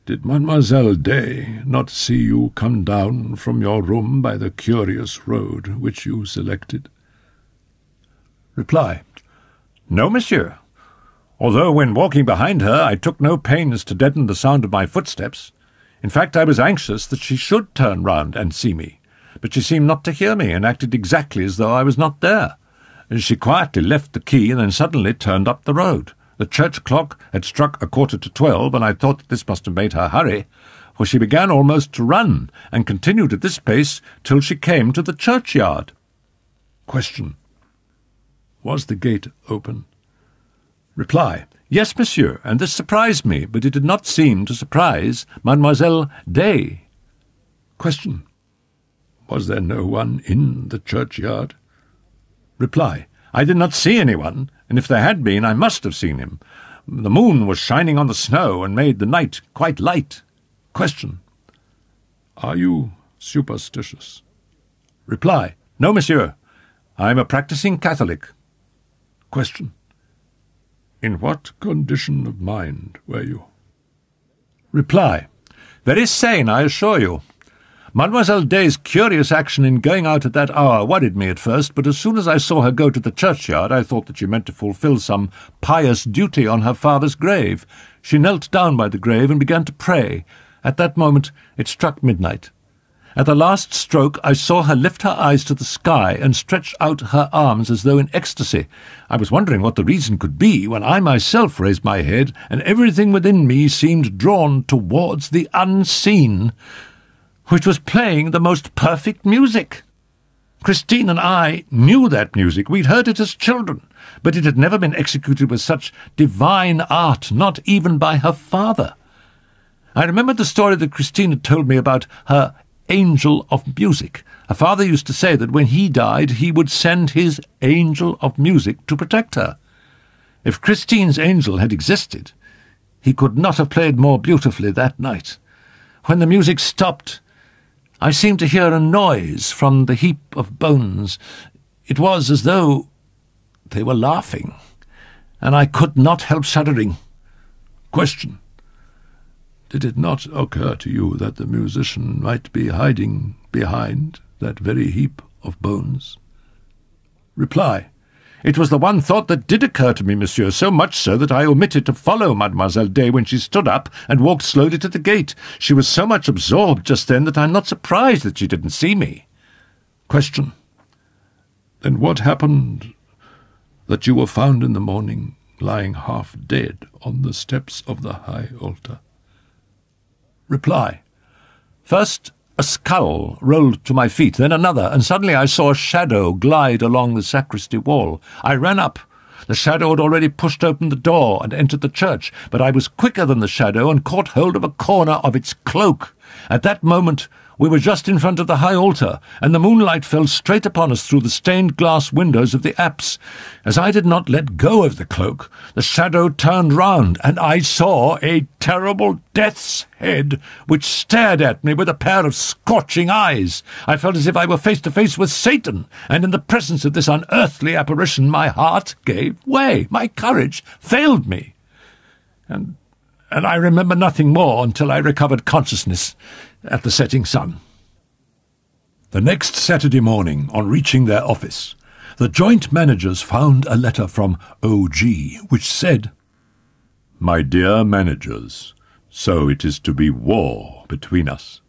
Did Mademoiselle Daae not see you come down from your room by the curious road which you selected? Reply. No, monsieur. Although when walking behind her I took no pains to deaden the sound of my footsteps. In fact, I was anxious that she should turn round and see me. But she seemed not to hear me, and acted exactly as though I was not there. She quietly left the quay, and then suddenly turned up the road. The church clock had struck 11:45, and I thought that this must have made her hurry, for she began almost to run, and continued at this pace till she came to the churchyard. Question. Was the gate open? Reply. Yes, monsieur, and this surprised me, but it did not seem to surprise Mademoiselle Daae. Question. Was there no one in the churchyard? Reply. I did not see anyone, and if there had been, I must have seen him. The moon was shining on the snow and made the night quite light. Question. Are you superstitious? Reply. No, monsieur. I am a practising Catholic. Question. In what condition of mind were you? Reply. Very sane, I assure you. Mademoiselle Daae's curious action in going out at that hour worried me at first, but as soon as I saw her go to the churchyard, I thought that she meant to fulfil some pious duty on her father's grave. She knelt down by the grave and began to pray. At that moment it struck midnight. At the last stroke I saw her lift her eyes to the sky and stretch out her arms as though in ecstasy. I was wondering what the reason could be when I myself raised my head, and everything within me seemed drawn towards the unseen, which was playing the most perfect music. Christine and I knew that music. We'd heard it as children, but it had never been executed with such divine art, not even by her father. I remembered the story that Christine had told me about her angel of music. Her father used to say that when he died, he would send his angel of music to protect her. If Christine's angel had existed, he could not have played more beautifully that night. When the music stopped, I seemed to hear a noise from the heap of bones. It was as though they were laughing, and I could not help shuddering. Question: did it not occur to you that the musician might be hiding behind that very heap of bones? Reply: it was the one thought that did occur to me, monsieur, so much so that I omitted to follow Mademoiselle Daae when she stood up and walked slowly to the gate. She was so much absorbed just then that I'm not surprised that she didn't see me. Question: then what happened that you were found in the morning lying half dead on the steps of the high altar? Reply: first a skull rolled to my feet, then another, and suddenly I saw a shadow glide along the sacristy wall. I ran up. The shadow had already pushed open the door and entered the church, but I was quicker than the shadow and caught hold of a corner of its cloak. At that moment we were just in front of the high altar, and the moonlight fell straight upon us through the stained glass windows of the apse. As I did not let go of the cloak, the shadow turned round, and I saw a terrible death's head which stared at me with a pair of scorching eyes. I felt as if I were face to face with Satan, and in the presence of this unearthly apparition my heart gave way. My courage failed me, and I remember nothing more until I recovered consciousness at the setting sun. The next Saturday morning, on reaching their office, the joint managers found a letter from O.G., which said, "My dear managers, so it is to be war between us.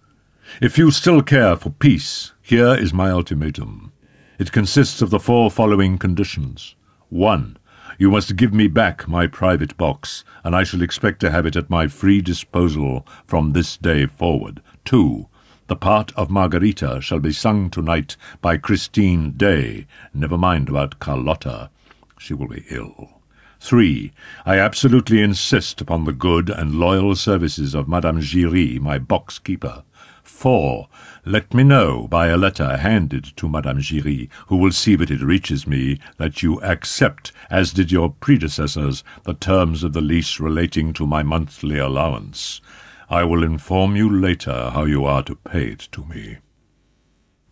If you still care for peace, here is my ultimatum. It consists of the 4 following conditions. 1. You must give me back my private box, and I shall expect to have it at my free disposal from this day forward. 2. The part of Margarita shall be sung tonight by Christine Daae. Never mind about Carlotta. She will be ill. 3. I absolutely insist upon the good and loyal services of Madame Giry, my box-keeper. 4. Let me know by a letter handed to Madame Giry, who will see that it reaches me, that you accept, as did your predecessors, the terms of the lease relating to my monthly allowance. I will inform you later how you are to pay it to me.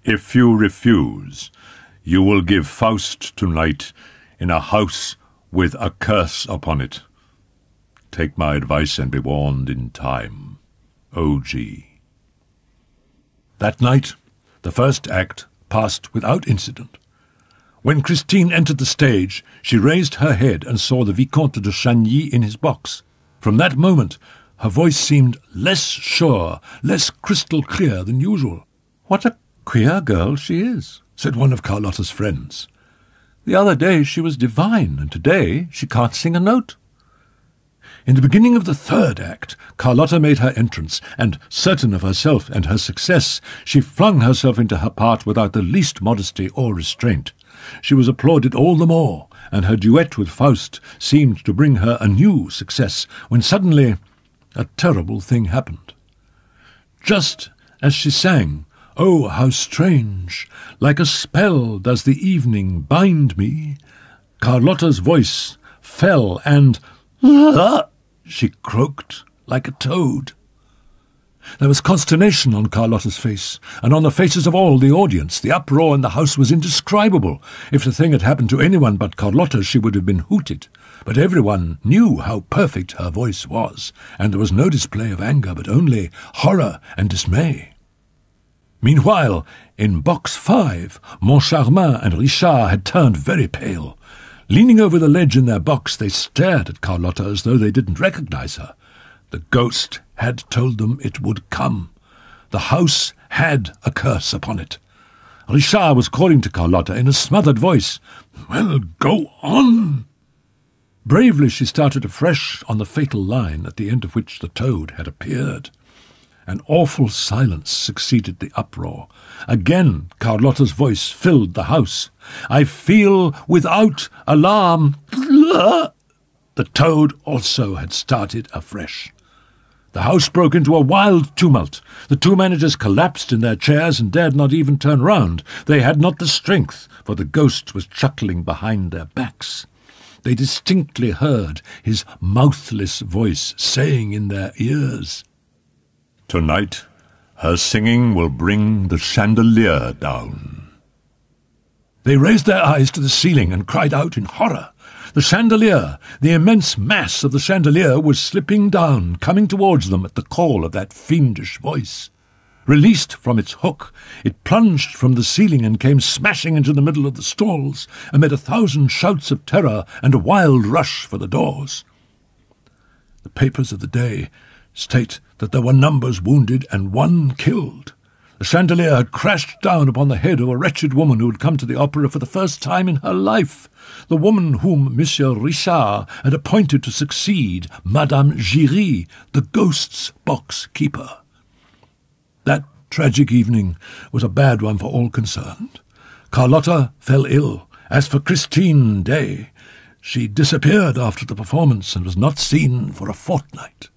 If you refuse, you will give Faust tonight in a house with a curse upon it. Take my advice and be warned in time. O.G." That night, the first act passed without incident. When Christine entered the stage, she raised her head and saw the Vicomte de Chagny in his box. From that moment, her voice seemed less sure, less crystal clear than usual. "What a queer girl she is," said one of Carlotta's friends. "The other day she was divine, and today she can't sing a note." In the beginning of the third act, Carlotta made her entrance, and, certain of herself and her success, she flung herself into her part without the least modesty or restraint. She was applauded all the more, and her duet with Faust seemed to bring her a new success, when suddenly a terrible thing happened. Just as she sang, "Oh, how strange, like a spell does the evening bind me," Carlotta's voice fell, and she croaked like a toad. There was consternation on Carlotta's face, and on the faces of all the audience. The uproar in the house was indescribable. If the thing had happened to anyone but Carlotta, she would have been hooted. But everyone knew how perfect her voice was, and there was no display of anger, but only horror and dismay. Meanwhile, in box 5, Moncharmin and Richard had turned very pale. Leaning over the ledge in their box, they stared at Carlotta as though they didn't recognize her. The ghost had told them it would come. The house had a curse upon it. Richard was calling to Carlotta in a smothered voice. "Well, go on!" Bravely she started afresh on the fatal line, at the end of which the toad had appeared. An awful silence succeeded the uproar. Again Carlotta's voice filled the house. "I feel without alarm." The toad also had started afresh. The house broke into a wild tumult. The two managers collapsed in their chairs and dared not even turn round. They had not the strength, for the ghost was chuckling behind their backs. They distinctly heard his mouthless voice saying in their ears, "Tonight her singing will bring the chandelier down." They raised their eyes to the ceiling and cried out in horror. The chandelier, the immense mass of the chandelier, was slipping down, coming towards them at the call of that fiendish voice. Released from its hook, it plunged from the ceiling and came smashing into the middle of the stalls, amid 1,000 shouts of terror and a wild rush for the doors. The papers of the day state that there were numbers wounded and 1 killed. The chandelier had crashed down upon the head of a wretched woman who had come to the opera for the first time in her life, the woman whom Monsieur Richard had appointed to succeed Madame Giry, the ghost's box keeper. That tragic evening was a bad one for all concerned. Carlotta fell ill. As for Christine Daae, she disappeared after the performance and was not seen for a fortnight.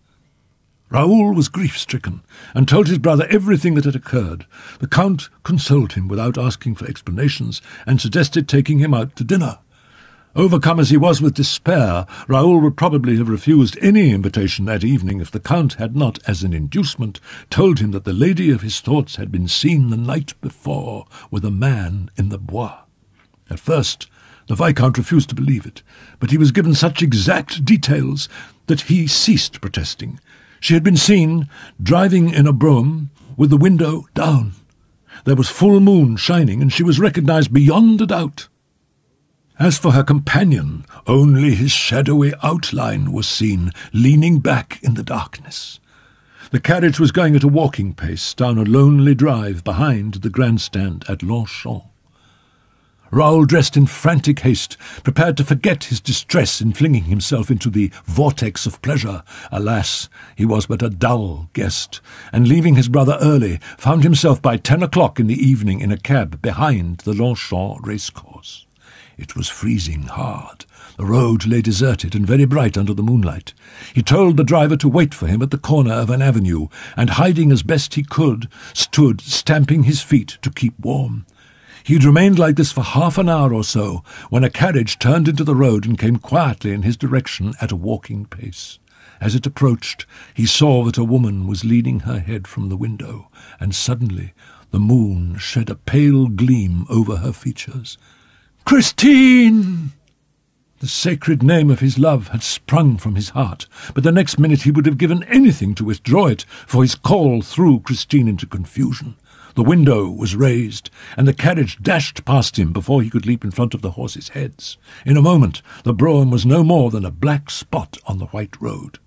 Raoul was grief-stricken and told his brother everything that had occurred. The Count consoled him without asking for explanations and suggested taking him out to dinner. Overcome as he was with despair, Raoul would probably have refused any invitation that evening if the Count had not, as an inducement, told him that the lady of his thoughts had been seen the night before with a man in the Bois. At first, the Viscount refused to believe it, but he was given such exact details that he ceased protesting. She had been seen driving in a brougham with the window down. There was full moon shining, and she was recognized beyond a doubt. As for her companion, only his shadowy outline was seen, leaning back in the darkness. The carriage was going at a walking pace down a lonely drive behind the grandstand at Longchamp. Raoul dressed in frantic haste, prepared to forget his distress in flinging himself into the vortex of pleasure. Alas, he was but a dull guest, and leaving his brother early, found himself by 10 o'clock in the evening in a cab behind the Longchamp racecourse. It was freezing hard. The road lay deserted and very bright under the moonlight. He told the driver to wait for him at the corner of an avenue, and hiding as best he could, stood stamping his feet to keep warm. He had remained like this for half an hour or so, when a carriage turned into the road and came quietly in his direction at a walking pace. As it approached, he saw that a woman was leaning her head from the window, and suddenly the moon shed a pale gleam over her features. "Christine!" The sacred name of his love had sprung from his heart, but the next minute he would have given anything to withdraw it, for his call threw Christine into confusion. The window was raised, and the carriage dashed past him before he could leap in front of the horses' heads. In a moment the brougham was no more than a black spot on the white road.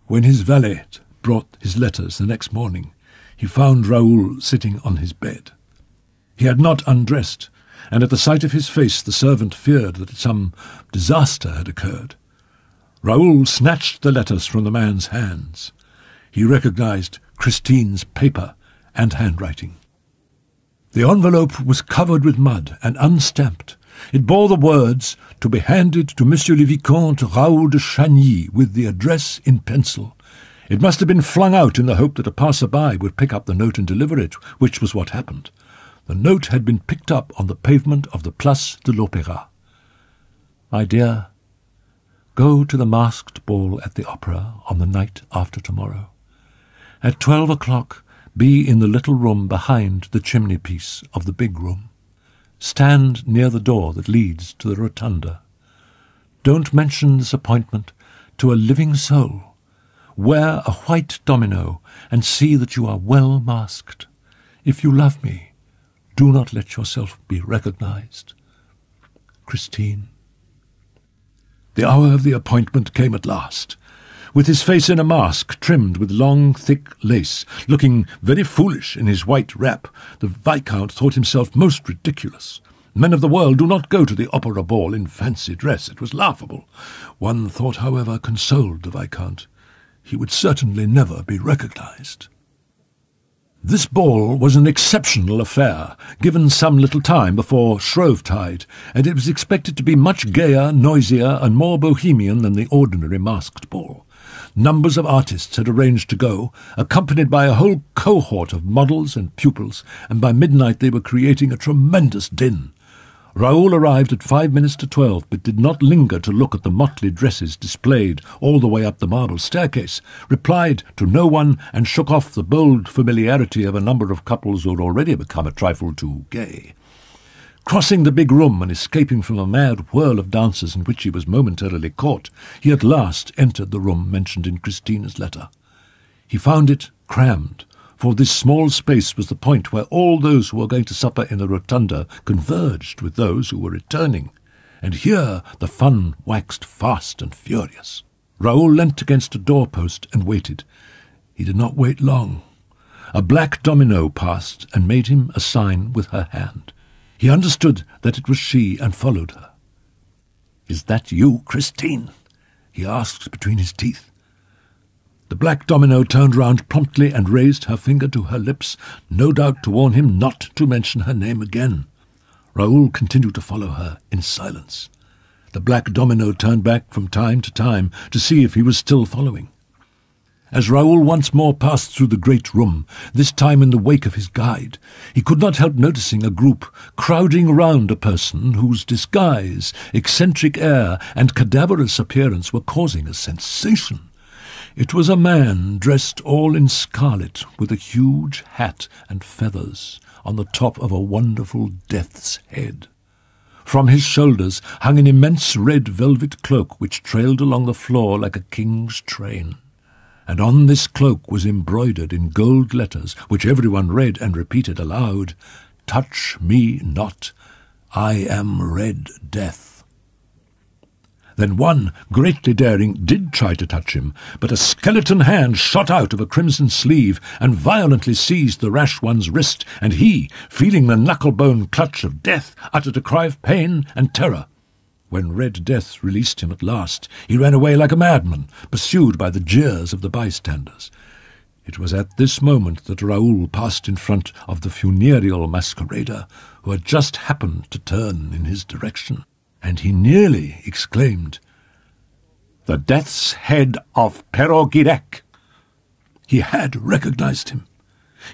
When his valet brought his letters the next morning, he found Raoul sitting on his bed. He had not undressed, and at the sight of his face the servant feared that some disaster had occurred. Raoul snatched the letters from the man's hands. He recognized Christine's paper and handwriting. The envelope was covered with mud and unstamped. It bore the words, "To be handed to Monsieur le Vicomte Raoul de Chagny," with the address in pencil. It must have been flung out in the hope that a passer-by would pick up the note and deliver it, which was what happened. The note had been picked up on the pavement of the Place de l'Opéra. "My dear, go to the masked ball at the opera on the night after tomorrow. At 12 o'clock, be in the little room behind the chimney-piece of the big room. Stand near the door that leads to the rotunda. Don't mention this appointment to a living soul. Wear a white domino and see that you are well masked. If you love me, do not let yourself be recognized. Christine." The hour of the appointment came at last. With his face in a mask trimmed with long, thick lace, looking very foolish in his white wrap, the Viscount thought himself most ridiculous. Men of the world do not go to the opera ball in fancy dress. It was laughable. One thought, however, consoled the Viscount. he would certainly never be recognized. This ball was an exceptional affair, given some little time before Shrovetide, and it was expected to be much gayer, noisier, and more bohemian than the ordinary masked ball. Numbers of artists had arranged to go, accompanied by a whole cohort of models and pupils, and by midnight they were creating a tremendous din. Raoul arrived at 5 minutes to 12, but did not linger to look at the motley dresses displayed all the way up the marble staircase, replied to no one, and shook off the bold familiarity of a number of couples who had already become a trifle too gay. Crossing the big room and escaping from a mad whirl of dancers in which he was momentarily caught, he at last entered the room mentioned in Christina's letter. He found it crammed, for this small space was the point where all those who were going to supper in the rotunda converged with those who were returning, and here the fun waxed fast and furious. Raoul leant against a doorpost and waited. He did not wait long. A black domino passed and made him a sign with her hand. He understood that it was she and followed her. "Is that you, Christine?" he asked between his teeth. The black domino turned round promptly and raised her finger to her lips, no doubt to warn him not to mention her name again. Raoul continued to follow her in silence. The black domino turned back from time to time to see if he was still following. As Raoul once more passed through the great room, this time in the wake of his guide, he could not help noticing a group crowding round a person whose disguise, eccentric air, and cadaverous appearance were causing a sensation. It was a man dressed all in scarlet, with a huge hat and feathers on the top of a wonderful death's head. From his shoulders hung an immense red velvet cloak which trailed along the floor like a king's train, and on this cloak was embroidered in gold letters, which everyone read and repeated aloud, "Touch me not, I am Red Death." Then one, greatly daring, did try to touch him, but a skeleton hand shot out of a crimson sleeve and violently seized the rash one's wrist, and he, feeling the knuckle-bone clutch of death, uttered a cry of pain and terror. When Red Death released him at last, he ran away like a madman, pursued by the jeers of the bystanders. It was at this moment that Raoul passed in front of the funereal masquerader, who had just happened to turn in his direction, and he nearly exclaimed, "The death's head of Perogirec!" He had recognized him.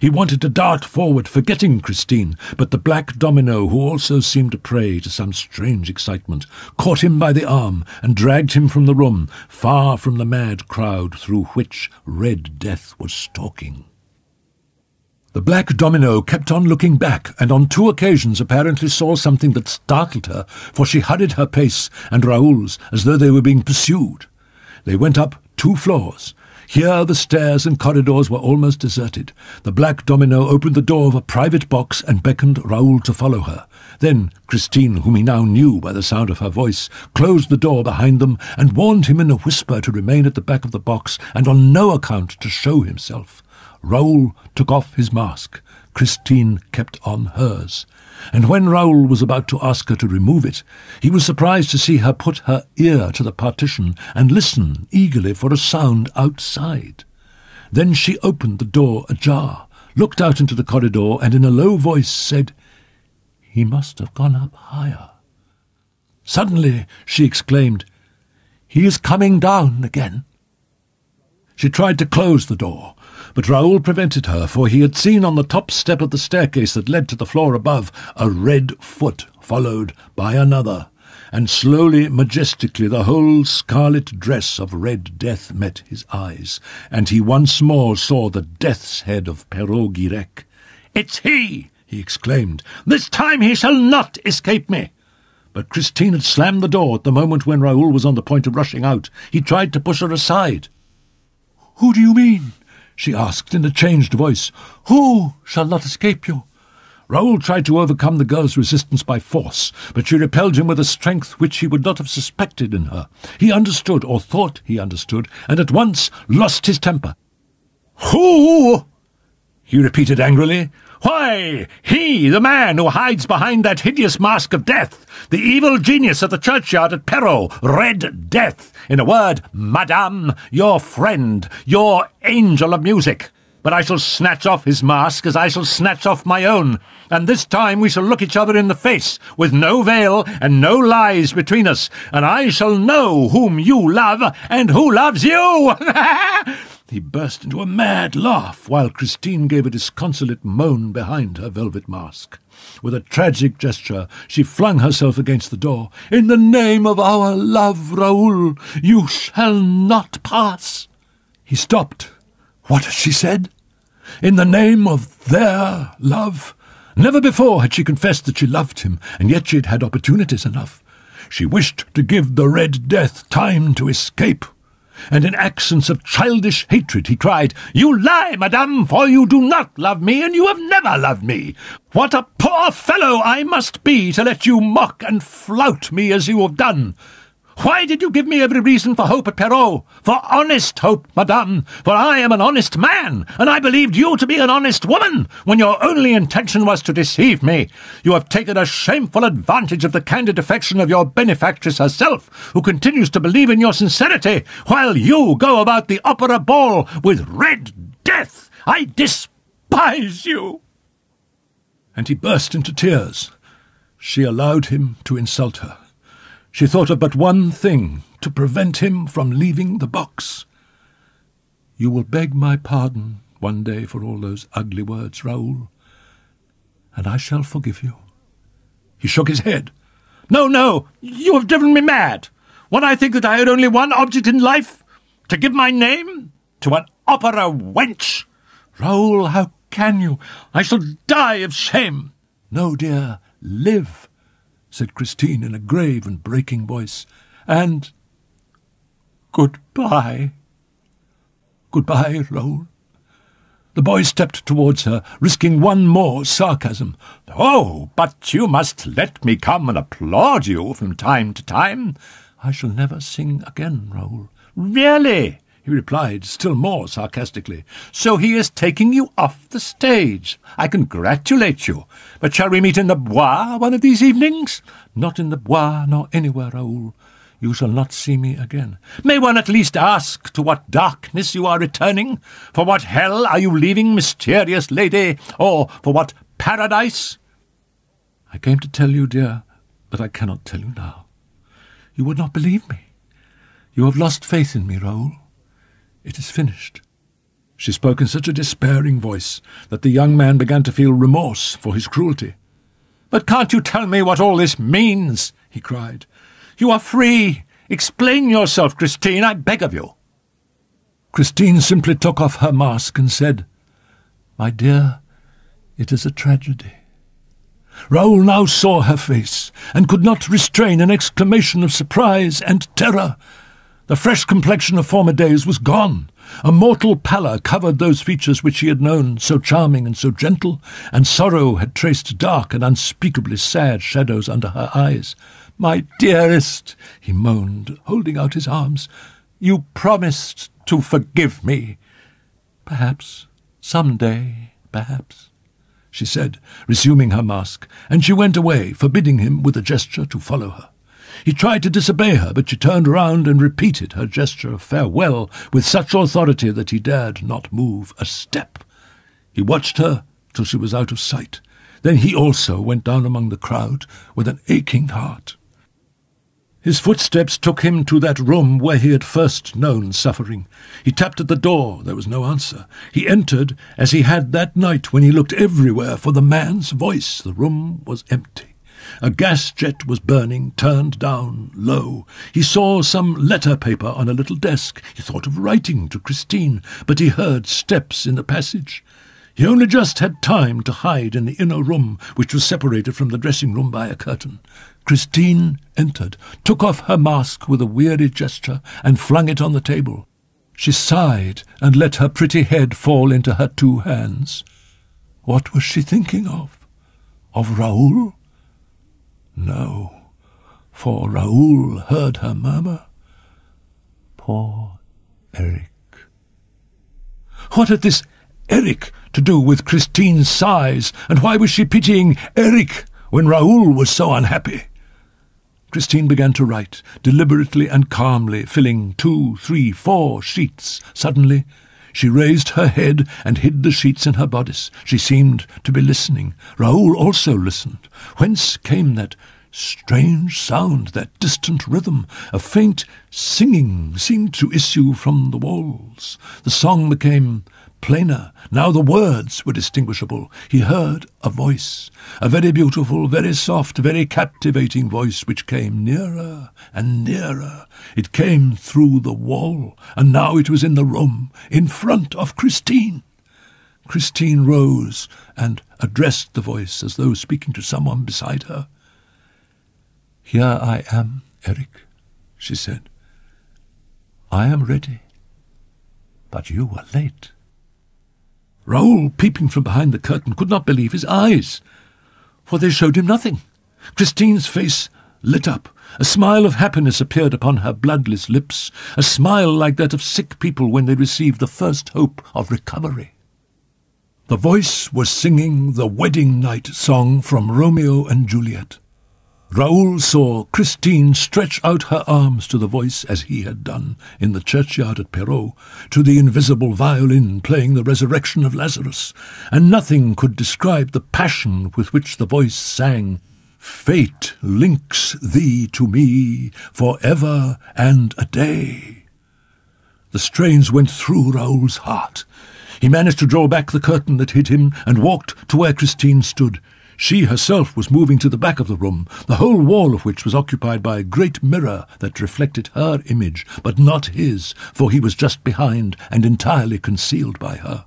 He wanted to dart forward, forgetting Christine, but the black domino, who also seemed a prey to some strange excitement, caught him by the arm and dragged him from the room, far from the mad crowd through which Red Death was stalking. The black domino kept on looking back, and on 2 occasions apparently saw something that startled her, for she hurried her pace and Raoul's as though they were being pursued. They went up 2 floors. Here the stairs and corridors were almost deserted. The black domino opened the door of a private box and beckoned Raoul to follow her. Then Christine, whom he now knew by the sound of her voice, closed the door behind them and warned him in a whisper to remain at the back of the box and on no account to show himself. Raoul took off his mask. Christine kept on hers. And when Raoul was about to ask her to remove it, he was surprised to see her put her ear to the partition and listen eagerly for a sound outside. Then she opened the door ajar, looked out into the corridor, and in a low voice said, "He must have gone up higher." Suddenly she exclaimed, "He is coming down again." She tried to close the door, but Raoul prevented her, for he had seen on the top step of the staircase that led to the floor above a red foot, followed by another, and slowly, majestically, the whole scarlet dress of Red Death met his eyes, and he once more saw the death's head of Perogirec. "It's he!" he exclaimed. "This time he shall not escape me!" But Christine had slammed the door at the moment when Raoul was on the point of rushing out. He tried to push her aside. "Who do you mean?" she asked in a changed voice. "Who shall not escape you?" Raoul tried to overcome the girl's resistance by force, but she repelled him with a strength which he would not have suspected in her. He understood, or thought he understood, and at once lost his temper. "Who?" he repeated angrily. "Why, he, the man who hides behind that hideous mask of death, the evil genius of the churchyard at Perros, Red Death. In a word, Madame, your friend, your angel of music. But I shall snatch off his mask as I shall snatch off my own, and this time we shall look each other in the face, with no veil and no lies between us, and I shall know whom you love and who loves you!" He burst into a mad laugh, while Christine gave a disconsolate moan behind her velvet mask. With a tragic gesture, she flung herself against the door. "In the name of our love, Raoul, you shall not pass." He stopped. What had she said? In the name of their love? Never before had she confessed that she loved him, and yet she had had opportunities enough. She wished to give the Red Death time to escape, and in accents of childish hatred he cried, "You lie, madame, for you do not love me, and you have never loved me. What a poor fellow I must be to let you mock and flout me as you have done. Why did you give me every reason for hope at Perros? For honest hope, madame, for I am an honest man, and I believed you to be an honest woman, when your only intention was to deceive me. You have taken a shameful advantage of the candid affection of your benefactress herself, who continues to believe in your sincerity, while you go about the opera ball with Red Death. I despise you." And he burst into tears. She allowed him to insult her. She thought of but one thing to prevent him from leaving the box. "You will beg my pardon one day for all those ugly words, Raoul, and I shall forgive you." He shook his head. "No, no, you have driven me mad. When I think that I had only one object in life, to give my name to an opera wench. Raoul, how can you? I shall die of shame." "No, dear, live," said Christine in a grave and breaking voice, "and goodbye." "Goodbye, Raoul." The boy stepped towards her, risking one more sarcasm. "Oh, but you must let me come and applaud you from time to time." "I shall never sing again, Raoul." "Really?" he replied, still more sarcastically. "So he is taking you off the stage. I congratulate you. But shall we meet in the Bois one of these evenings?" "Not in the Bois, nor anywhere, Raoul. You shall not see me again." "May one at least ask to what darkness you are returning? For what hell are you leaving, mysterious lady? Or for what paradise?" "I came to tell you, dear, but I cannot tell you now. You would not believe me. You have lost faith in me, Raoul. It is finished." She spoke in such a despairing voice that the young man began to feel remorse for his cruelty. "But can't you tell me what all this means?" he cried. "You are free. Explain yourself, Christine, I beg of you." Christine simply took off her mask and said, "My dear, it is a tragedy." Raoul now saw her face, and could not restrain an exclamation of surprise and terror. The fresh complexion of former days was gone. A mortal pallor covered those features which he had known so charming and so gentle, and sorrow had traced dark and unspeakably sad shadows under her eyes. "My dearest," he moaned, holding out his arms, "you promised to forgive me." "Perhaps, some day, perhaps," she said, resuming her mask, and she went away, forbidding him with a gesture to follow her. He tried to disobey her, but she turned round and repeated her gesture of farewell with such authority that he dared not move a step. He watched her till she was out of sight. Then he also went down among the crowd with an aching heart. His footsteps took him to that room where he had first known suffering. He tapped at the door. There was no answer. He entered, as he had that night when he looked everywhere for the man's voice. The room was empty. A gas jet was burning, turned down, low. He saw some letter paper on a little desk. He thought of writing to Christine, but he heard steps in the passage. He only just had time to hide in the inner room, which was separated from the dressing-room by a curtain. Christine entered, took off her mask with a weary gesture, and flung it on the table. She sighed and let her pretty head fall into her two hands. What was she thinking of? Of Raoul? No, for Raoul heard her murmur, "Poor Eric." What had this Eric to do with Christine's sighs, and why was she pitying Eric when Raoul was so unhappy? Christine began to write, deliberately and calmly, filling 2, 3, 4 sheets. Suddenly, she raised her head and hid the sheets in her bodice. She seemed to be listening. Raoul also listened. Whence came that strange sound, that distant rhythm? A faint singing seemed to issue from the walls. The song became plainer. Now the words were distinguishable. He heard a voice, a very beautiful, very soft, very captivating voice, which came nearer and nearer. It came through the wall, and now it was in the room, in front of Christine. Christine rose and addressed the voice as though speaking to someone beside her. "Here I am, Eric," she said. "I am ready, but you are late." Raoul, peeping from behind the curtain, could not believe his eyes, for they showed him nothing. Christine's face lit up. A smile of happiness appeared upon her bloodless lips, a smile like that of sick people when they receive the first hope of recovery. The voice was singing the wedding night song from Romeo and Juliet. Raoul saw Christine stretch out her arms to the voice, as he had done in the churchyard at Perrault, to the invisible violin playing the resurrection of Lazarus, and nothing could describe the passion with which the voice sang, "Fate links thee to me for ever and a day." The strains went through Raoul's heart. He managed to draw back the curtain that hid him and walked to where Christine stood. She herself was moving to the back of the room, the whole wall of which was occupied by a great mirror that reflected her image, but not his, for he was just behind and entirely concealed by her.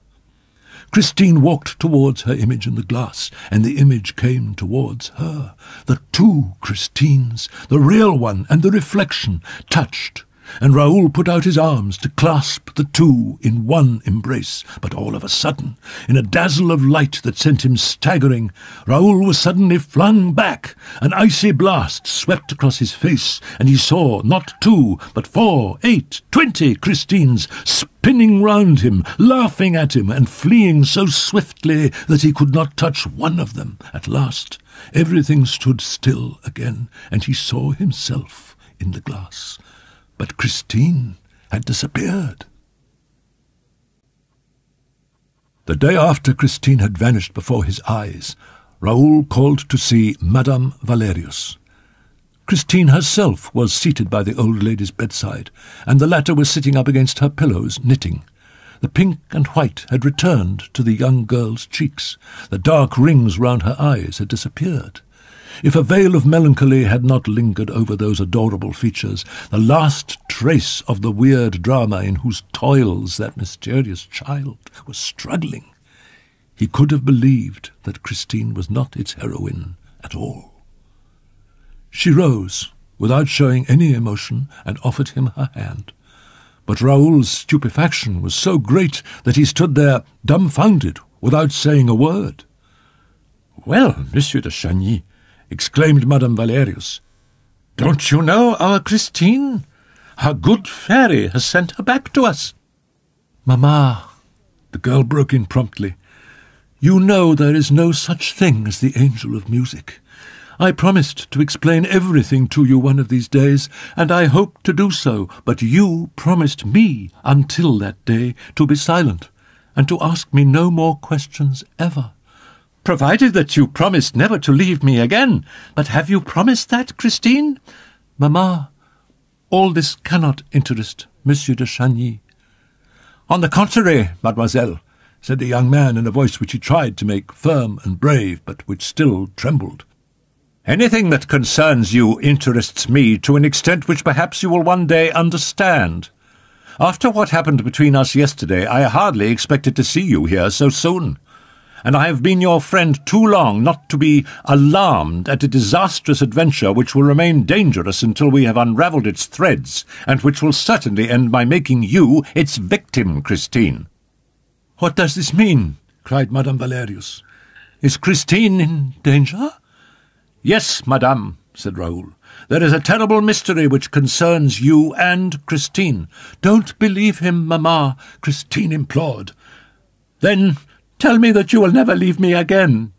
Christine walked towards her image in the glass, and the image came towards her. The two Christines, the real one and the reflection, touched, and Raoul put out his arms to clasp the two in one embrace. But all of a sudden, in a dazzle of light that sent him staggering, Raoul was suddenly flung back. An icy blast swept across his face, and he saw not 2, but 4, 8, 20 Christines spinning round him, laughing at him, and fleeing so swiftly that he could not touch one of them. At last, everything stood still again, and he saw himself in the glass. But Christine had disappeared. The day after Christine had vanished before his eyes, Raoul called to see Madame Valerius. Christine herself was seated by the old lady's bedside, and the latter was sitting up against her pillows, knitting. The pink and white had returned to the young girl's cheeks. The dark rings round her eyes had disappeared. If a veil of melancholy had not lingered over those adorable features, the last trace of the weird drama in whose toils that mysterious child was struggling, he could have believed that Christine was not its heroine at all. She rose, without showing any emotion, and offered him her hand. But Raoul's stupefaction was so great that he stood there dumbfounded, without saying a word. "Well, Monsieur de Chagny," exclaimed Madame Valerius, "don't you know our Christine? Our good fairy has sent her back to us." "Mamma," the girl broke in promptly, "you know there is no such thing as the angel of music. I promised to explain everything to you one of these days, and I hope to do so, but you promised me, until that day, to be silent, and to ask me no more questions ever." "Provided that you promised never to leave me again. But have you promised that, Christine?" "Mamma, all this cannot interest Monsieur de Chagny." "On the contrary, mademoiselle," said the young man in a voice which he tried to make firm and brave, but which still trembled. "Anything that concerns you interests me to an extent which perhaps you will one day understand. After what happened between us yesterday, I hardly expected to see you here so soon, and I have been your friend too long not to be alarmed at a disastrous adventure which will remain dangerous until we have unravelled its threads, and which will certainly end by making you its victim, Christine." "What does this mean?" cried Madame Valerius. "Is Christine in danger?" "Yes, madame," said Raoul. "There is a terrible mystery which concerns you and Christine." "Don't believe him, mamma," Christine implored. "Then Tell me that you will never leave me again,"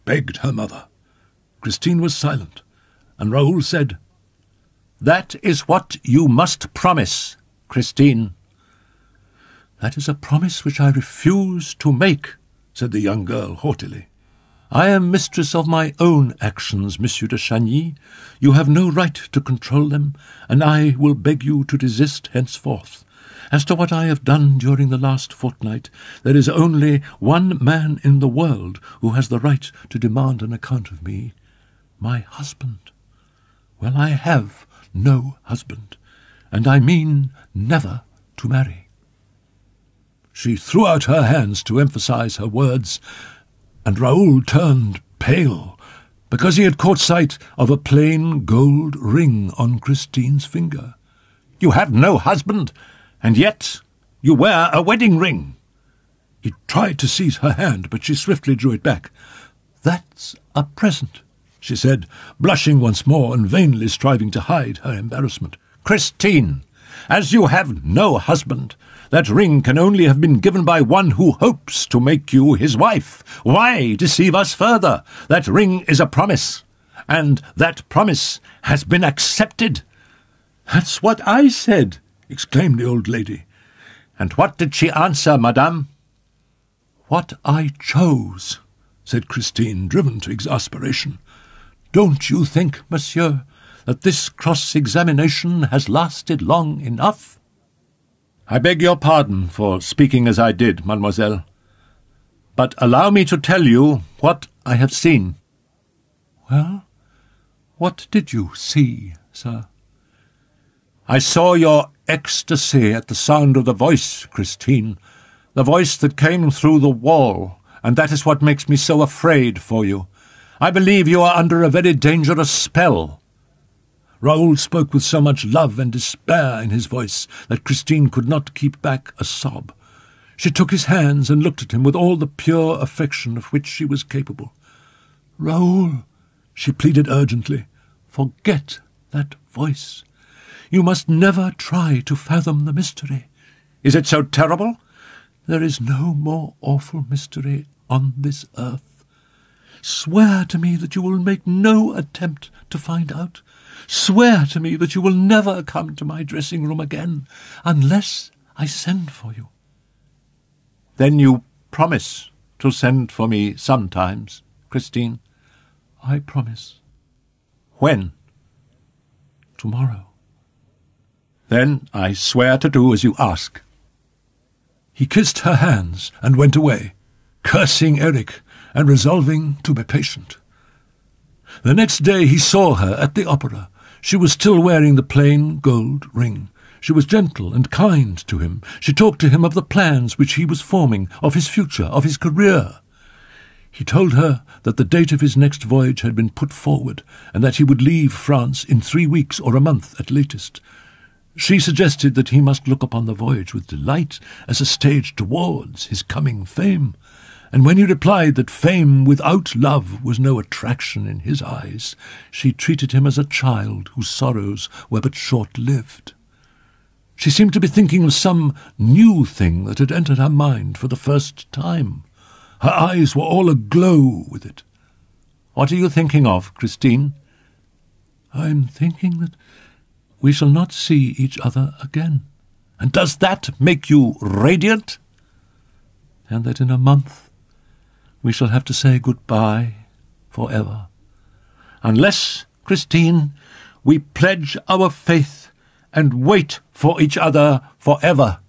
begged her mother. Christine was silent, and Raoul said, "That is what you must promise, Christine." "That is a promise which I refuse to make," said the young girl haughtily. "I am mistress of my own actions, Monsieur de Chagny. You have no right to control them, and I will beg you to desist henceforth. As to what I have done during the last fortnight, there is only one man in the world who has the right to demand an account of me, my husband. Well, I have no husband, and I mean never to marry." She threw out her hands to emphasize her words, and Raoul turned pale, because he had caught sight of a plain gold ring on Christine's finger. "You have no husband, and yet you wear a wedding ring." He tried to seize her hand, but she swiftly drew it back. "That's a present," she said, blushing once more and vainly striving to hide her embarrassment. "Christine, as you have no husband, that ring can only have been given by one who hopes to make you his wife. Why deceive us further? That ring is a promise, and that promise has been accepted." "That's what I said," exclaimed the old lady. "And what did she answer, madame?" "What I chose," said Christine, driven to exasperation. "Don't you think, monsieur, that this cross-examination has lasted long enough?" "I beg your pardon for speaking as I did, mademoiselle, but allow me to tell you what I have seen." "Well, what did you see, sir?" "I saw your ecstasy at the sound of the voice, Christine, the voice that came through the wall, and that is what makes me so afraid for you. I believe you are under a very dangerous spell." Raoul spoke with so much love and despair in his voice that Christine could not keep back a sob. She took his hands and looked at him with all the pure affection of which she was capable. "Raoul," she pleaded urgently, "forget that voice. You must never try to fathom the mystery." "Is it so terrible?" "There is no more awful mystery on this earth. Swear to me that you will make no attempt to find out. Swear to me that you will never come to my dressing-room again, unless I send for you." "Then you promise to send for me sometimes, Christine?" "I promise." "When?" "Tomorrow." "Then I swear to do as you ask." He kissed her hands and went away, cursing Eric and resolving to be patient. The next day he saw her at the opera. She was still wearing the plain gold ring. She was gentle and kind to him. She talked to him of the plans which he was forming, of his future, of his career. He told her that the date of his next voyage had been put forward, and that he would leave France in 3 weeks or a month at latest. She suggested that he must look upon the voyage with delight as a stage towards his coming fame, and when he replied that fame without love was no attraction in his eyes, she treated him as a child whose sorrows were but short-lived. She seemed to be thinking of some new thing that had entered her mind for the first time. Her eyes were all aglow with it. "What are you thinking of, Christine?" "I am thinking that we shall not see each other again." "And does that make you radiant?" "And that in a month we shall have to say goodbye forever." "Unless, Christine, we pledge our faith and wait for each other forever."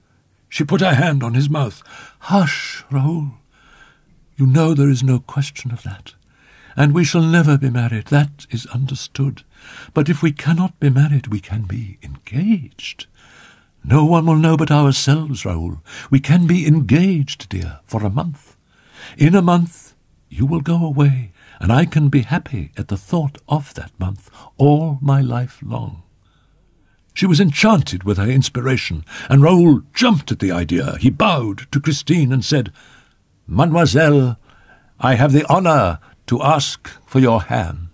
She put her hand on his mouth. "Hush, Raoul. You know there is no question of that. And we shall never be married, that is understood. But if we cannot be married, we can be engaged. No one will know but ourselves, Raoul. We can be engaged, dear, for a month. In a month you will go away, and I can be happy at the thought of that month all my life long." She was enchanted with her inspiration, and Raoul jumped at the idea. He bowed to Christine and said, "Mademoiselle, I have the honour to ask for your hand."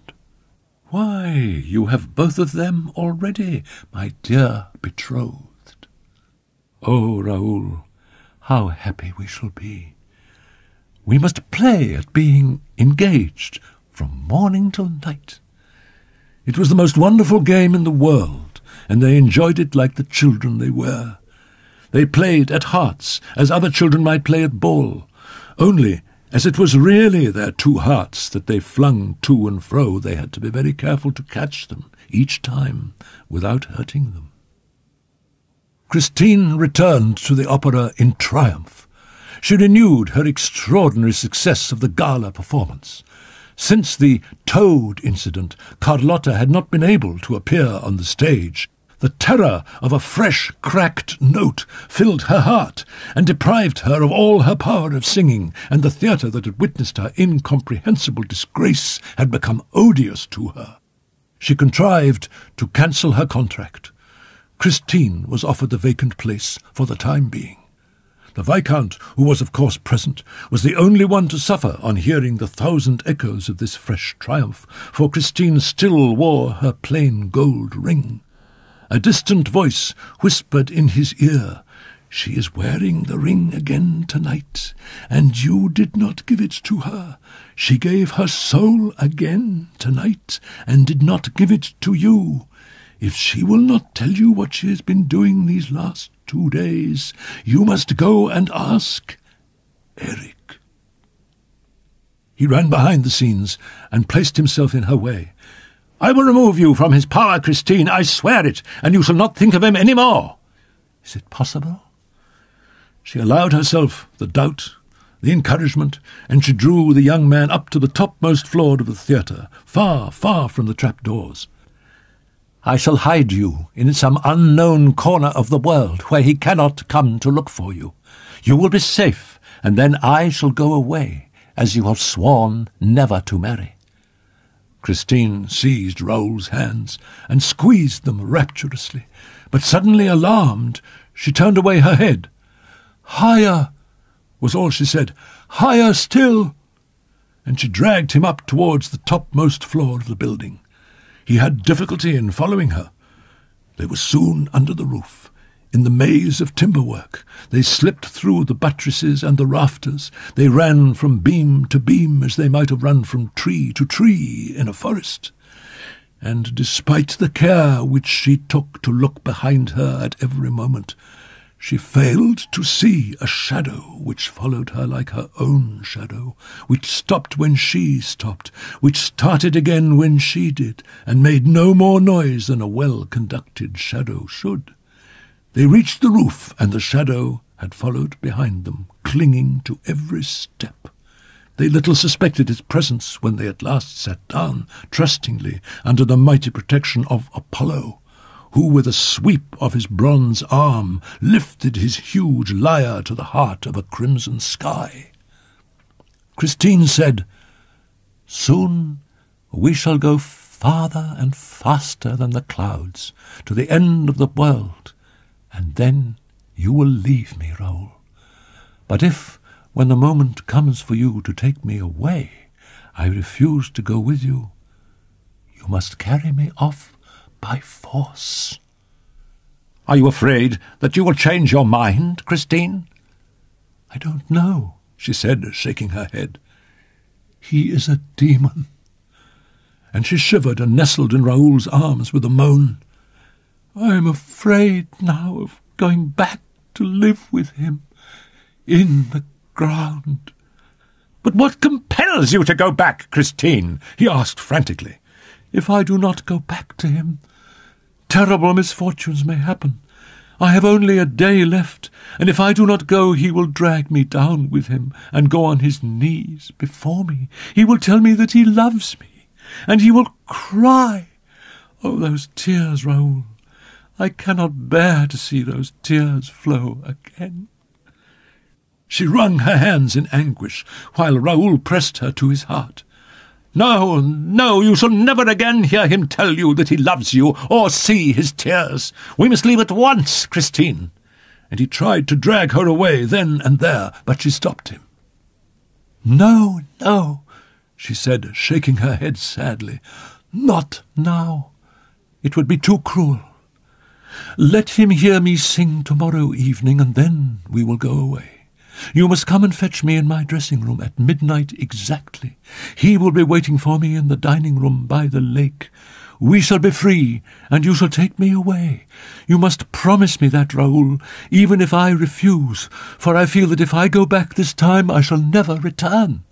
"Why, you have both of them already, my dear betrothed." "Oh, Raoul, how happy we shall be. We must play at being engaged from morning till night. It was the most wonderful game in the world, and they enjoyed it like the children they were. They played at hearts, as other children might play at ball, only, as it was really their two hearts that they flung to and fro, they had to be very careful to catch them each time without hurting them. Christine returned to the opera in triumph. She renewed her extraordinary success of the gala performance. Since the toad incident, Carlotta had not been able to appear on the stage. The terror of a fresh, cracked note filled her heart and deprived her of all her power of singing, and the theatre that had witnessed her incomprehensible disgrace had become odious to her. She contrived to cancel her contract. Christine was offered the vacant place for the time being. The Viscount, who was of course present, was the only one to suffer on hearing the 1,000 echoes of this fresh triumph, for Christine still wore her plain gold ring. A distant voice whispered in his ear, "She is wearing the ring again tonight, and you did not give it to her. She gave her soul again tonight, and did not give it to you. If she will not tell you what she has been doing these last 2 days, you must go and ask Eric." He ran behind the scenes and placed himself in her way. "I will remove you from his power, Christine, I swear it, and you shall not think of him any more." Is it possible? She allowed herself the doubt, the encouragement, and she drew the young man up to the topmost floor of the theatre, far, far from the trapdoors. "I shall hide you in some unknown corner of the world where he cannot come to look for you. You will be safe, and then I shall go away, as you have sworn never to marry." Christine seized Raoul's hands and squeezed them rapturously, but suddenly alarmed, she turned away her head. "Higher," was all she said, "higher still," and she dragged him up towards the topmost floor of the building. He had difficulty in following her. They were soon under the roof. In the maze of timber-work, they slipped through the buttresses and the rafters. They ran from beam to beam as they might have run from tree to tree in a forest. And despite the care which she took to look behind her at every moment, she failed to see a shadow which followed her like her own shadow, which stopped when she stopped, which started again when she did, and made no more noise than a well-conducted shadow should. They reached the roof, and the shadow had followed behind them, clinging to every step. They little suspected its presence when they at last sat down, trustingly, under the mighty protection of Apollo, who with a sweep of his bronze arm lifted his huge lyre to the heart of a crimson sky. Christine said, "Soon we shall go farther and faster than the clouds, to the end of the world, and then you will leave me, Raoul. But if, when the moment comes for you to take me away, I refuse to go with you, you must carry me off by force." "Are you afraid that you will change your mind, Christine?" "I don't know," she said, shaking her head. "He is a demon." And she shivered and nestled in Raoul's arms with a moan. "I am afraid now of going back to live with him in the ground." "But what compels you to go back, Christine?" he asked frantically. "If I do not go back to him, terrible misfortunes may happen. I have only a day left, and if I do not go, he will drag me down with him and go on his knees before me. He will tell me that he loves me, and he will cry. Oh, those tears, Raoul! I cannot bear to see those tears flow again." She wrung her hands in anguish, while Raoul pressed her to his heart. "No, no, you shall never again hear him tell you that he loves you, or see his tears. We must leave at once, Christine." And he tried to drag her away then and there, but she stopped him. "No, no," she said, shaking her head sadly. "Not now. It would be too cruel. Let him hear me sing tomorrow evening, and then we will go away. You must come and fetch me in my dressing-room at midnight exactly. He will be waiting for me in the dining-room by the lake. We shall be free, and you shall take me away. You must promise me that, Raoul, even if I refuse, for I feel that if I go back this time I shall never return."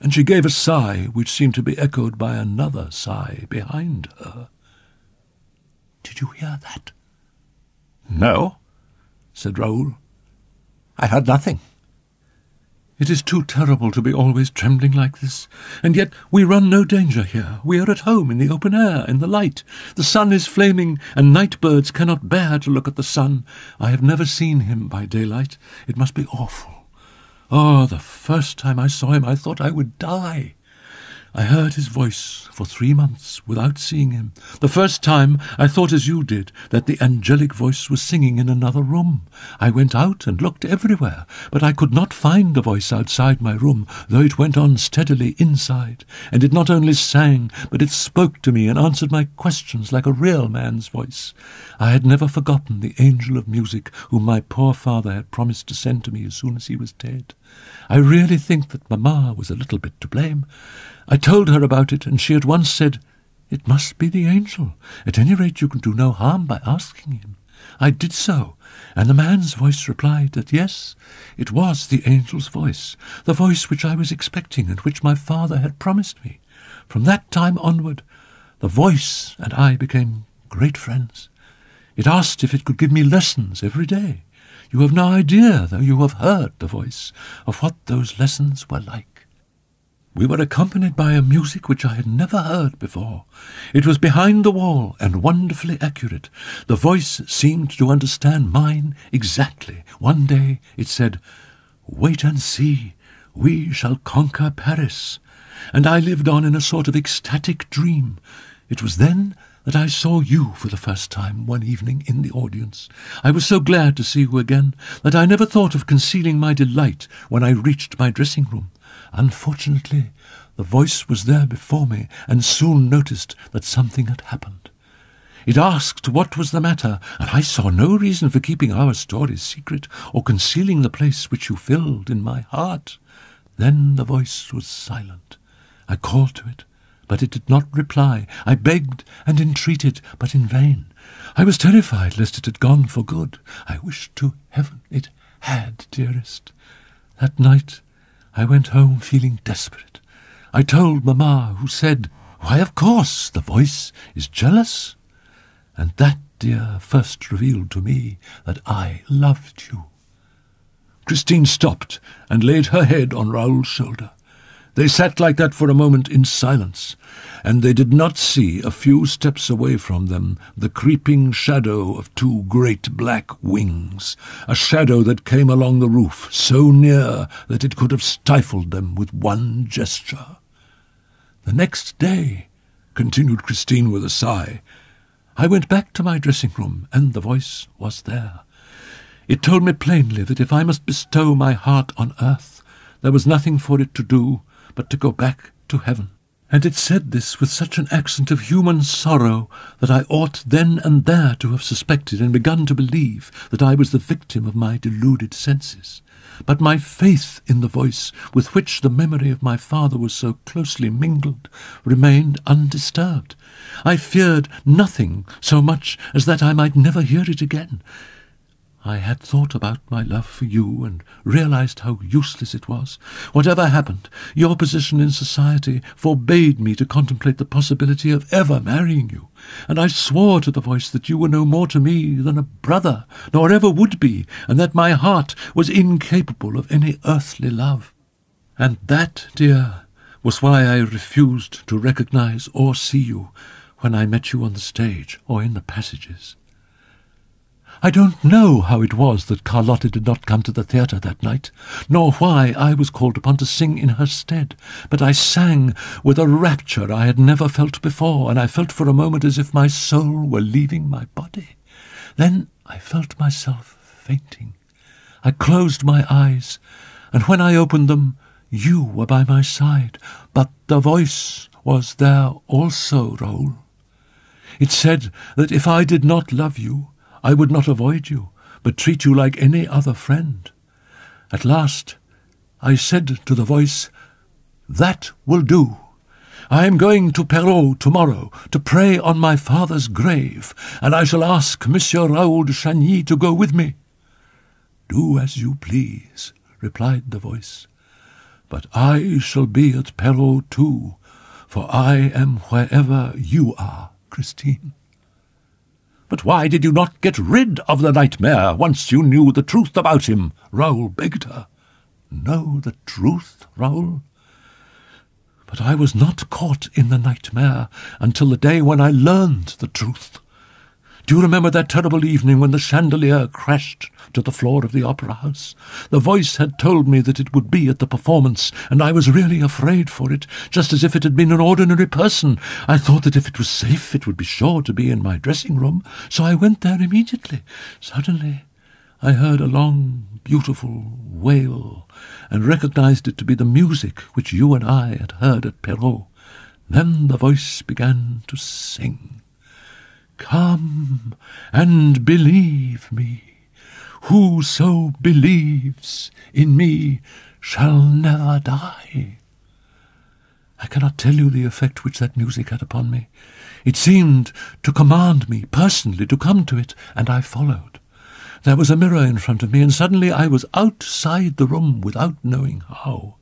And she gave a sigh which seemed to be echoed by another sigh behind her. "Did you hear that?" "No," said Raoul. "I heard nothing." "It is too terrible to be always trembling like this, and yet we run no danger here. We are at home in the open air, in the light. The sun is flaming, and night birds cannot bear to look at the sun. I have never seen him by daylight. It must be awful. Oh, the first time I saw him I thought I would die. I heard his voice for 3 months without seeing him. The first time I thought as you did, that the angelic voice was singing in another room. I went out and looked everywhere, but I could not find the voice outside my room, though it went on steadily inside. And it not only sang, but it spoke to me and answered my questions like a real man's voice. I had never forgotten the angel of music whom my poor father had promised to send to me as soon as he was dead. I really think that Mamma was a little bit to blame. I told her about it, and she at once said, 'It must be the angel. At any rate you can do no harm by asking him.' I did so, and the man's voice replied that yes, it was the angel's voice, the voice which I was expecting and which my father had promised me. From that time onward, the voice and I became great friends. It asked if it could give me lessons every day. You have no idea, though you have heard the voice, of what those lessons were like. We were accompanied by a music which I had never heard before. It was behind the wall and wonderfully accurate. The voice seemed to understand mine exactly. One day it said, 'Wait and see, we shall conquer Paris.' And I lived on in a sort of ecstatic dream. It was then that I saw you for the first time one evening in the audience. I was so glad to see you again that I never thought of concealing my delight when I reached my dressing-room. Unfortunately, the voice was there before me, and soon noticed that something had happened. It asked what was the matter, and I saw no reason for keeping our story secret, or concealing the place which you filled in my heart. Then the voice was silent. I called to it, but it did not reply. I begged and entreated, but in vain. I was terrified lest it had gone for good. I wished to heaven it had, dearest. That night I went home feeling desperate. I told Mamma, who said, 'Why, of course, the voice is jealous.' And that, dear, first revealed to me that I loved you." Christine stopped and laid her head on Raoul's shoulder. They sat like that for a moment in silence, and they did not see, a few steps away from them, the creeping shadow of 2 great black wings, a shadow that came along the roof, so near that it could have stifled them with one gesture. "The next day," continued Christine with a sigh, "I went back to my dressing-room, and the voice was there. It told me plainly that if I must bestow my heart on earth, there was nothing for it to do but to go back to heaven. And it said this with such an accent of human sorrow that I ought then and there to have suspected and begun to believe that I was the victim of my deluded senses. But my faith in the voice, with which the memory of my father was so closely mingled, remained undisturbed. I feared nothing so much as that I might never hear it again. I had thought about my love for you and realized how useless it was. Whatever happened, your position in society forbade me to contemplate the possibility of ever marrying you, and I swore to the voice that you were no more to me than a brother, nor ever would be, and that my heart was incapable of any earthly love. And that, dear, was why I refused to recognize or see you when I met you on the stage or in the passages. I don't know how it was that Carlotta did not come to the theatre that night, nor why I was called upon to sing in her stead, but I sang with a rapture I had never felt before, and I felt for a moment as if my soul were leaving my body. Then I felt myself fainting. I closed my eyes, and when I opened them, you were by my side, but the voice was there also, Raoul. It said that if I did not love you, I would not avoid you, but treat you like any other friend. At last I said to the voice, "That will do. I am going to Perrault tomorrow to pray on my father's grave, and I shall ask Monsieur Raoul de Chagny to go with me." "Do as you please," replied the voice, "but I shall be at Perrault too, for I am wherever you are, Christine." "But why did you not get rid of the nightmare once you knew the truth about him?" Raoul begged her. "Know the truth, Raoul? But I was not caught in the nightmare until the day when I learned the truth. Do you remember that terrible evening when the chandelier crashed to the floor of the opera house? The voice had told me that it would be at the performance, and I was really afraid for it, just as if it had been an ordinary person. I thought that if it was safe, it would be sure to be in my dressing room, so I went there immediately. Suddenly, I heard a long, beautiful wail, and recognized it to be the music which you and I had heard at Perrault. Then the voice began to sing. 'Come and believe me. Whoso believes in me shall never die.' I cannot tell you the effect which that music had upon me. It seemed to command me personally to come to it, and I followed. There was a mirror in front of me, and suddenly I was outside the room without knowing how.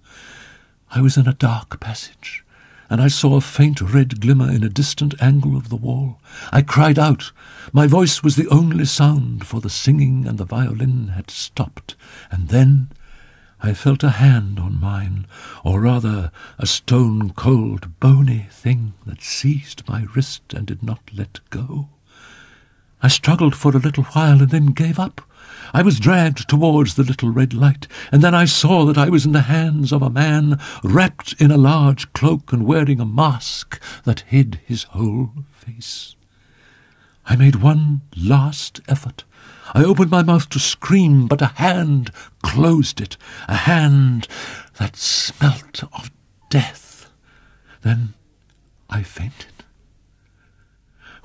I was in a dark passage, and I saw a faint red glimmer in a distant angle of the wall. I cried out. My voice was the only sound, for the singing and the violin had stopped, and then I felt a hand on mine, or rather a stone-cold, bony thing that seized my wrist and did not let go. I struggled for a little while and then gave up. I was dragged towards the little red light, and then I saw that I was in the hands of a man wrapped in a large cloak and wearing a mask that hid his whole face. I made one last effort. I opened my mouth to scream, but a hand closed it, a hand that smelt of death. Then I fainted.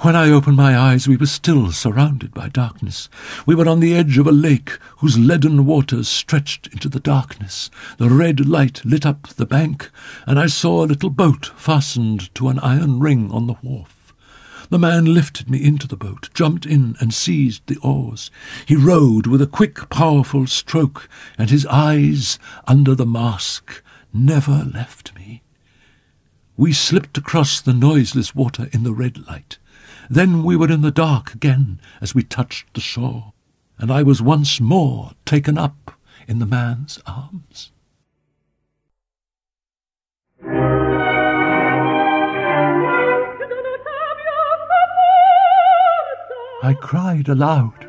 When I opened my eyes, we were still surrounded by darkness. We were on the edge of a lake whose leaden waters stretched into the darkness. The red light lit up the bank, and I saw a little boat fastened to an iron ring on the wharf. The man lifted me into the boat, jumped in, and seized the oars. He rowed with a quick, powerful stroke, and his eyes, under the mask, never left me. We slipped across the noiseless water in the red light. Then we were in the dark again as we touched the shore, and I was once more taken up in the man's arms. I cried aloud.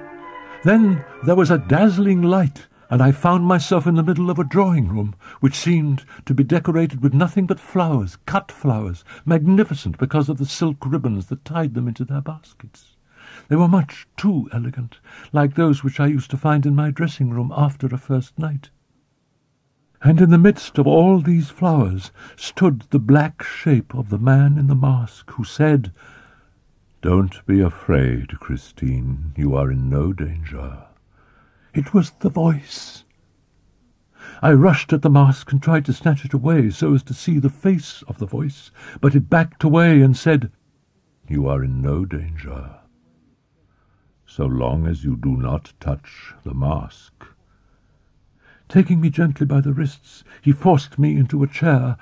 Then there was a dazzling light, and I found myself in the middle of a drawing-room, which seemed to be decorated with nothing but flowers, cut flowers, magnificent because of the silk ribbons that tied them into their baskets. They were much too elegant, like those which I used to find in my dressing-room after a first night. And in the midst of all these flowers stood the black shape of the man in the mask, who said, "Don't be afraid, Christine. You are in no danger." It was the voice. I rushed at the mask and tried to snatch it away so as to see the face of the voice, but it backed away and said, "You are in no danger, so long as you do not touch the mask." Taking me gently by the wrists, he forced me into a chair,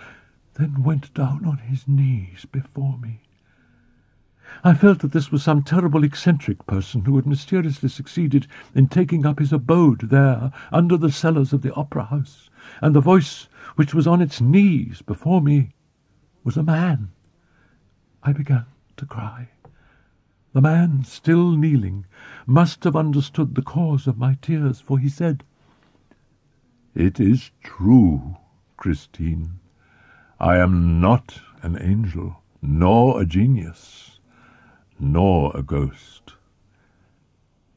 then went down on his knees before me. I felt that this was some terrible eccentric person who had mysteriously succeeded in taking up his abode there under the cellars of the opera house, and the voice which was on its knees before me was a man. I began to cry. The man, still kneeling, must have understood the cause of my tears, for he said, "It is true, Christine. I am not an angel, nor a genius, nor a ghost.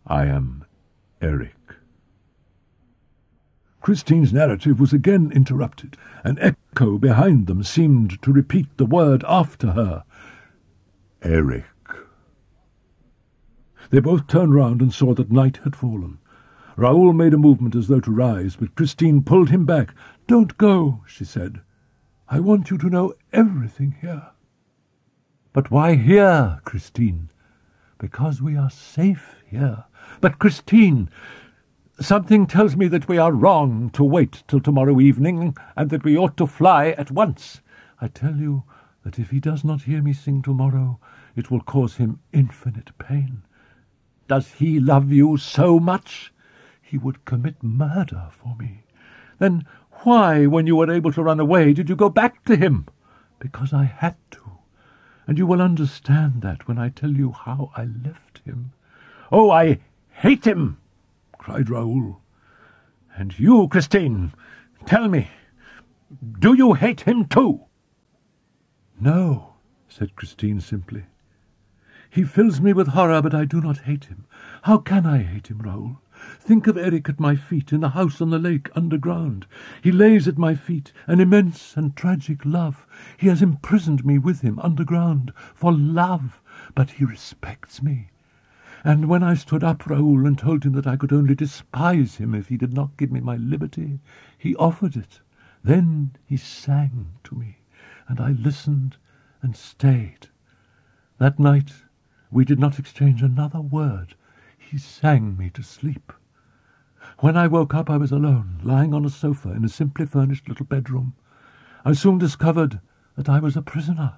I am Eric." Christine's narrative was again interrupted. An echo behind them seemed to repeat the word after her. Eric. They both turned round and saw that night had fallen. Raoul made a movement as though to rise, but Christine pulled him back. "Don't go," she said. "I want you to know everything here." "But why here, Christine?" "Because we are safe here." "But, Christine, something tells me that we are wrong to wait till tomorrow evening, and that we ought to fly at once. I tell you that if he does not hear me sing tomorrow, it will cause him infinite pain. Does he love you so much? He would commit murder for me. Then why, when you were able to run away, did you go back to him?" "Because I had to. And you will understand that when I tell you how I left him." "Oh, I hate him!" cried Raoul. "And you, Christine, tell me, do you hate him too?" "No," said Christine simply. "He fills me with horror, but I do not hate him. How can I hate him, Raoul? Think of Eric at my feet, in the house on the lake, underground. He lays at my feet, an immense and tragic love. He has imprisoned me with him underground, for love, but he respects me. And when I stood up, Raoul, and told him that I could only despise him if he did not give me my liberty, he offered it. Then he sang to me, and I listened and stayed. That night we did not exchange another word. He sang me to sleep. When I woke up, I was alone, lying on a sofa in a simply furnished little bedroom. I soon discovered that I was a prisoner.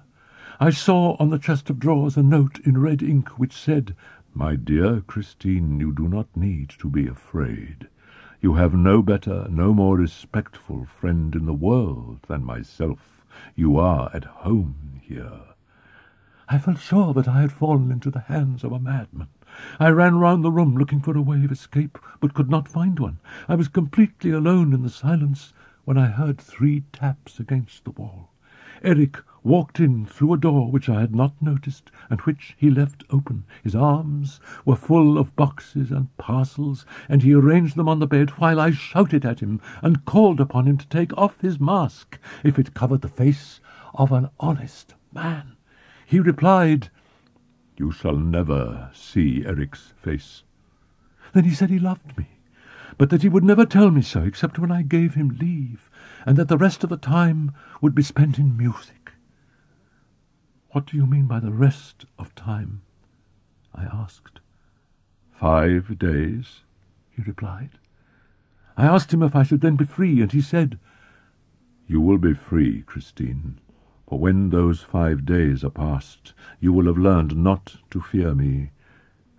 I saw on the chest of drawers a note in red ink which said, "My dear Christine, you do not need to be afraid. You have no better, no more respectful friend in the world than myself. You are at home here." I felt sure that I had fallen into the hands of a madman. I ran round the room looking for a way of escape, but could not find one. I was completely alone in the silence when I heard 3 taps against the wall. Eric walked in through a door which I had not noticed, and which he left open. His arms were full of boxes and parcels, and he arranged them on the bed while I shouted at him and called upon him to take off his mask if it covered the face of an honest man. He replied, "You shall never see Eric's face." Then he said he loved me, but that he would never tell me so except when I gave him leave, and that the rest of the time would be spent in music. "What do you mean by the rest of time?" I asked. 5 days, he replied. I asked him if I should then be free, and he said, "You will be free, Christine. For when those 5 days are past, you will have learned not to fear me,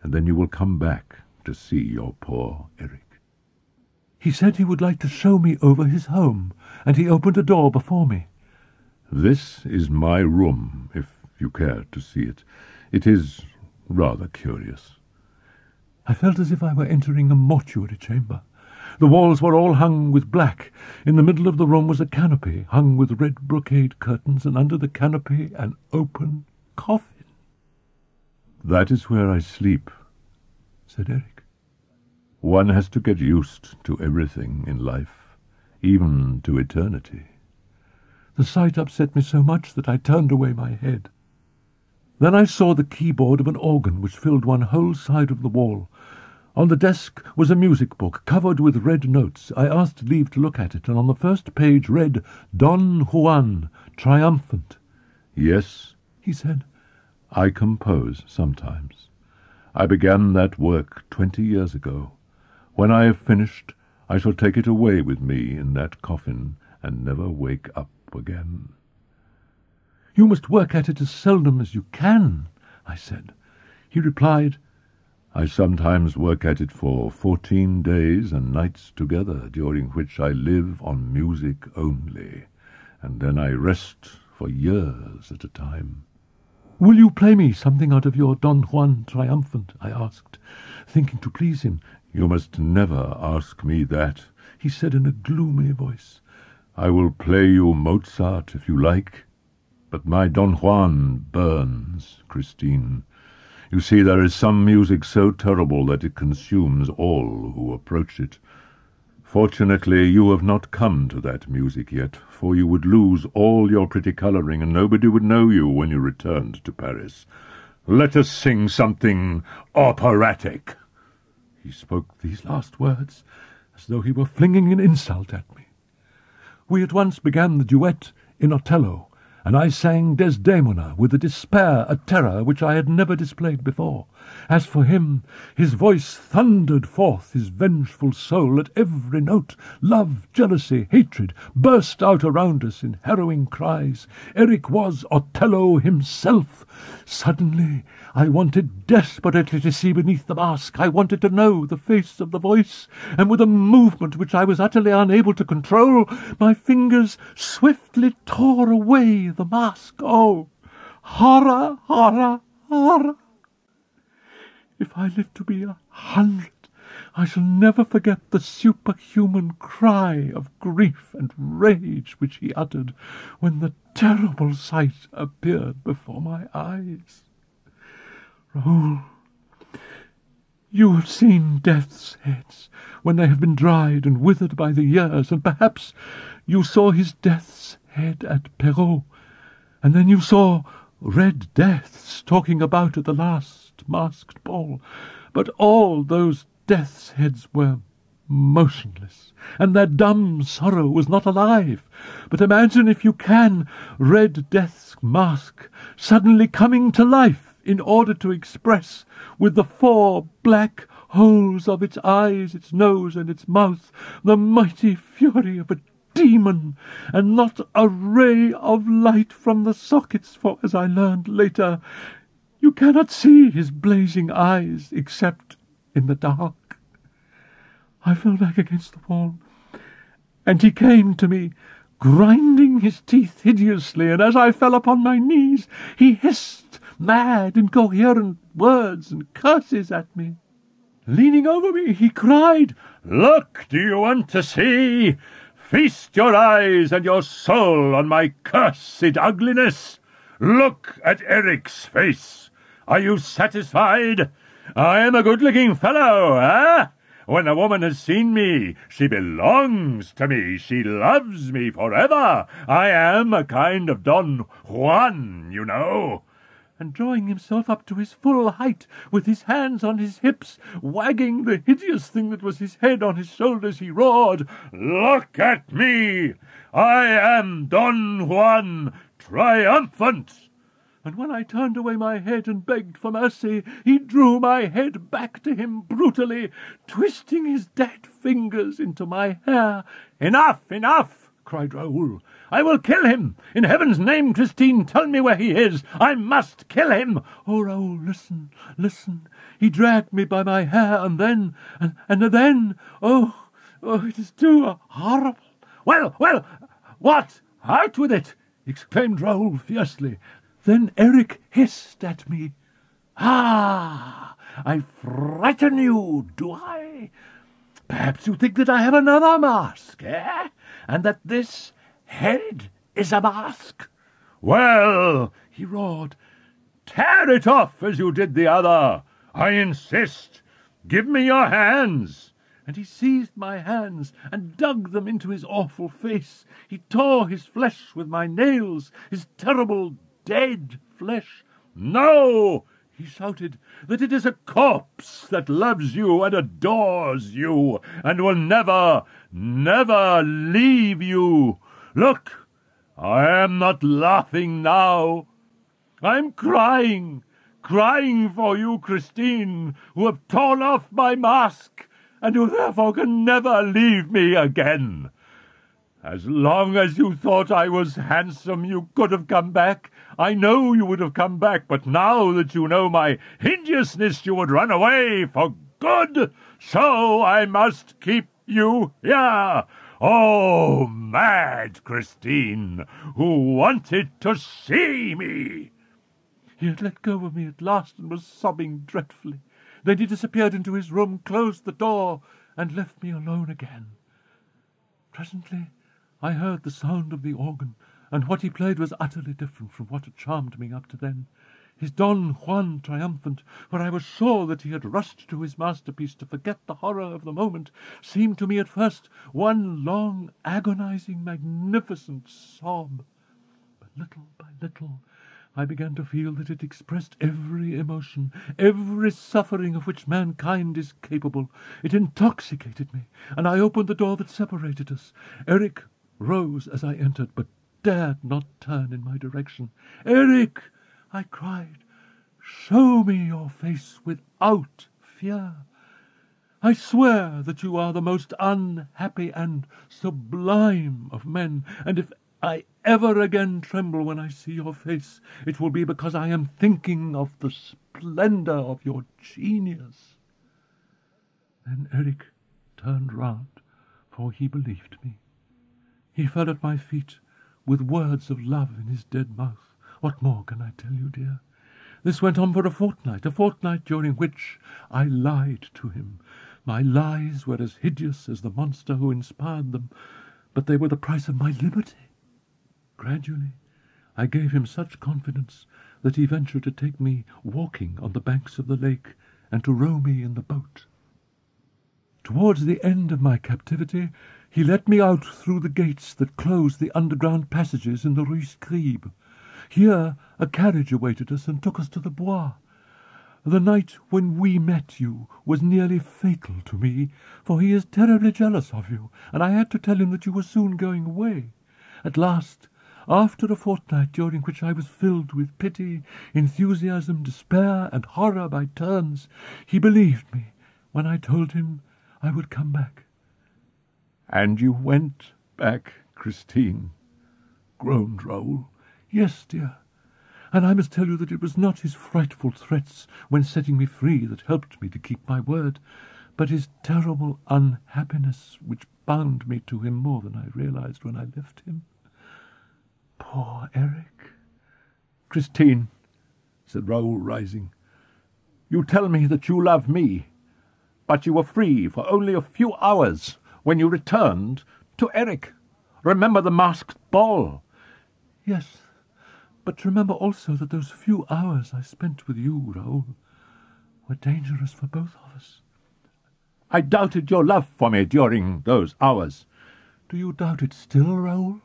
and then you will come back to see your poor Eric." He said he would like to show me over his home, and he opened a door before me. "This is my room, if you care to see it. It is rather curious." I felt as if I were entering a mortuary chamber. The walls were all hung with black. In the middle of the room was a canopy, hung with red brocade curtains, and under the canopy an open coffin. "That is where I sleep," said Eric. "One has to get used to everything in life, even to eternity." The sight upset me so much that I turned away my head. Then I saw the keyboard of an organ which filled one whole side of the wall. On the desk was a music book covered with red notes. I asked leave to look at it, and on the first page read, "Don Juan, triumphant." "Yes," he said, "I compose sometimes. I began that work 20 years ago. When I have finished, I shall take it away with me in that coffin and never wake up again." "You must work at it as seldom as you can," I said. He replied, "I sometimes work at it for 14 days and nights together, during which I live on music only, and then I rest for years at a time." "Will you play me something out of your Don Juan Triumphant?" I asked, thinking to please him. "You must never ask me that," he said in a gloomy voice. "I will play you Mozart if you like, but my Don Juan burns, Christine. You see, there is some music so terrible that it consumes all who approach it. Fortunately, you have not come to that music yet, for you would lose all your pretty colouring, and nobody would know you when you returned to Paris. Let us sing something operatic." He spoke these last words as though he were flinging an insult at me. We at once began the duet in Othello, and I sang Desdemona with a despair, a terror which I had never displayed before. As for him, his voice thundered forth his vengeful soul at every note. Love, jealousy, hatred burst out around us in harrowing cries. Eric was Othello himself. Suddenly I wanted desperately to see beneath the mask. I wanted to know the face of the voice, and with a movement which I was utterly unable to control, my fingers swiftly tore away the mask. Oh, horror, horror, horror! If I live to be 100, I shall never forget the superhuman cry of grief and rage which he uttered when the terrible sight appeared before my eyes. Raoul, you have seen death's heads when they have been dried and withered by the years, and perhaps you saw his death's head at Perrault, and then you saw Red Death stalking about at the last masked ball. But all those death's heads were motionless, and their dumb sorrow was not alive. But imagine, if you can, Red Death's mask suddenly coming to life in order to express, with the 4 black holes of its eyes, its nose, and its mouth, the mighty fury of a demon, and not a ray of light from the sockets, for, as I learned later, you cannot see his blazing eyes except in the dark. I fell back against the wall, and he came to me, grinding his teeth hideously, and as I fell upon my knees, he hissed mad, incoherent words and curses at me. Leaning over me, he cried, "Look, do you want to see? Feast your eyes and your soul on my cursed ugliness. Look at Eric's face. Are you satisfied? I am a good-looking fellow, eh? When a woman has seen me, she belongs to me. She loves me forever. I am a kind of Don Juan, you know." And drawing himself up to his full height, with his hands on his hips, wagging the hideous thing that was his head on his shoulders, he roared, "Look at me! I am Don Juan, triumphant!" And when I turned away my head and begged for mercy, he drew my head back to him brutally, twisting his dead fingers into my hair. "Enough, enough!" cried Raoul. "I will kill him! In heaven's name, Christine, tell me where he is! I must kill him!" "Oh, Raoul, listen, listen! He dragged me by my hair, and then, oh, it is too horrible!" Well, what? Out with it!" exclaimed Raoul fiercely. Then Eric hissed at me. "Ah, I frighten you, do I? Perhaps you think that I have another mask, eh? And that this head is a mask? Well," he roared, "tear it off as you did the other. I insist. Give me your hands." And he seized my hands and dug them into his awful face. He tore his flesh with my nails, his terrible dead flesh. "No," he shouted, "that it is a corpse that loves you and adores you, and will never, never leave you. Look, I am not laughing now. I am crying for you, Christine, who have torn off my mask, and who therefore can never leave me again. As long as you thought I was handsome, you could have come back. I know you would have come back, but now that you know my hideousness, you would run away for good. So I must keep you here. Oh, mad Christine, who wanted to see me!" He had let go of me at last and was sobbing dreadfully. Then he disappeared into his room, closed the door, and left me alone again. Presently I heard the sound of the organ, and what he played was utterly different from what had charmed me up to then. His Don Juan triumphant, for I was sure that he had rushed to his masterpiece to forget the horror of the moment, seemed to me at first one long, agonizing, magnificent sob. But little by little I began to feel that it expressed every emotion, every suffering of which mankind is capable. It intoxicated me, and I opened the door that separated us. Eric rose as I entered, but dared not turn in my direction. "Eric!" I cried. "Show me your face without fear. I swear that you are the most unhappy and sublime of men, and if I ever again tremble when I see your face, it will be because I am thinking of the splendor of your genius." Then Eric turned round, for he believed me. He fell at my feet with words of love in his dead mouth. What more can I tell you, dear? This went on for a fortnight during which I lied to him. My lies were as hideous as the monster who inspired them, but they were the price of my liberty. Gradually, I gave him such confidence that he ventured to take me walking on the banks of the lake and to row me in the boat. Towards the end of my captivity, he let me out through the gates that closed the underground passages in the Rue Scribe. Here a carriage awaited us and took us to the Bois. The night when we met you was nearly fatal to me, for he is terribly jealous of you, and I had to tell him that you were soon going away. At last, after a fortnight during which I was filled with pity, enthusiasm, despair, and horror by turns, he believed me when I told him I would come back. "And you went back, Christine?" groaned Raoul. "Yes, dear. And I must tell you that it was not his frightful threats when setting me free that helped me to keep my word, but his terrible unhappiness which bound me to him more than I realized when I left him. Poor Eric." "Christine," said Raoul, rising, "you tell me that you love me, but you were free for only a few hours when you returned to Eric. Remember the masked ball." "Yes, but remember also that those few hours I spent with you, Raoul, were dangerous for both of us." "I doubted your love for me during those hours." "Do you doubt it still, Raoul?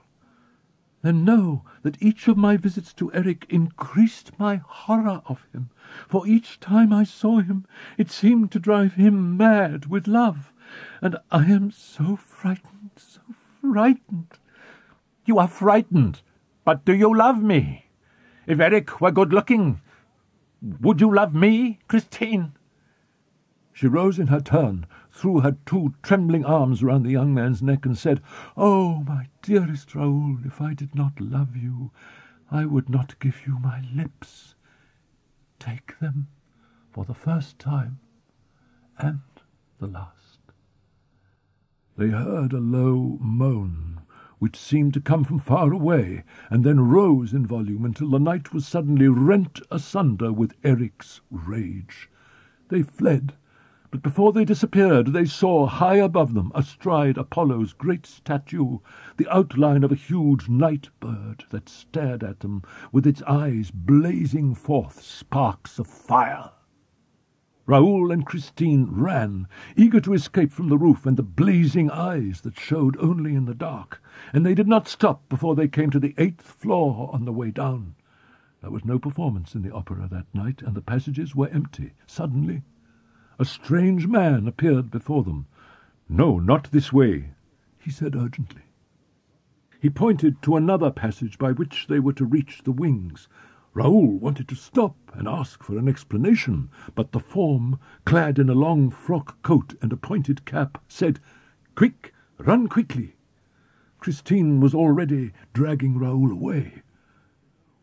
Then know that each of my visits to Eric increased my horror of him, for each time I saw him it seemed to drive him mad with love, and I am so frightened, so frightened." "You are frightened, but do you love me? If Eric were good-looking, would you love me, Christine?" She rose in her turn, threw her two trembling arms round the young man's neck, and said, "Oh, my dearest Raoul, if I did not love you, I would not give you my lips. Take them for the first time and the last." They heard a low moan, which seemed to come from far away, and then rose in volume until the night was suddenly rent asunder with Eric's rage. They fled, but before they disappeared they saw high above them, astride Apollo's great statue, the outline of a huge night-bird that stared at them with its eyes blazing forth sparks of fire. Raoul and Christine ran, eager to escape from the roof and the blazing eyes that showed only in the dark, and they did not stop before they came to the 8th floor on the way down. There was no performance in the opera that night, and the passages were empty. Suddenly, a strange man appeared before them. "No, not this way," he said urgently. He pointed to another passage by which they were to reach the wings. Raoul wanted to stop and ask for an explanation, but the form, clad in a long frock coat and a pointed cap, said, "Quick, run quickly." Christine was already dragging Raoul away.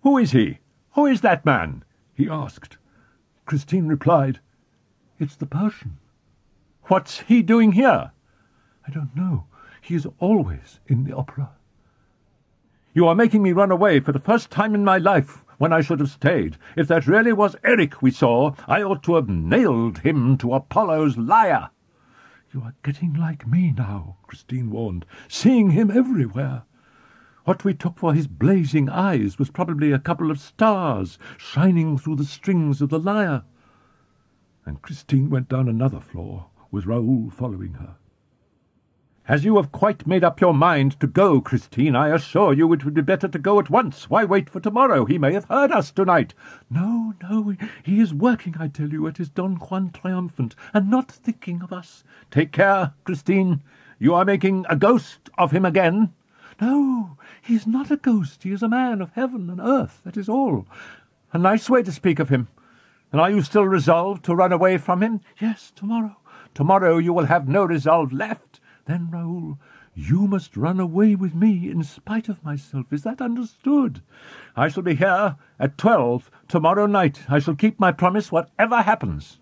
"Who is he? Who is that man?" he asked. Christine replied, "It's the Persian." "What's he doing here?" "I don't know. He is always in the opera." "You are making me run away for the first time in my life, when I should have stayed. If that really was Eric we saw, I ought to have nailed him to Apollo's lyre." "You are getting like me now," Christine warned, "seeing him everywhere. What we took for his blazing eyes was probably a couple of stars shining through the strings of the lyre." And Christine went down another floor, with Raoul following her. As you have quite made up your mind to go, Christine, I assure you it would be better to go at once. Why wait for tomorrow? He may have heard us tonight. No, he is working, I tell you, at his Don Juan triumphant, and not thinking of us. Take care, Christine. You are making a ghost of him again. No, he is not a ghost. He is a man of heaven and earth, that is all. A nice way to speak of him. And are you still resolved to run away from him? Yes, tomorrow. Tomorrow you will have no resolve left. Then, Raoul, you must run away with me in spite of myself. Is that understood? I shall be here at 12 tomorrow night. I shall keep my promise, whatever happens.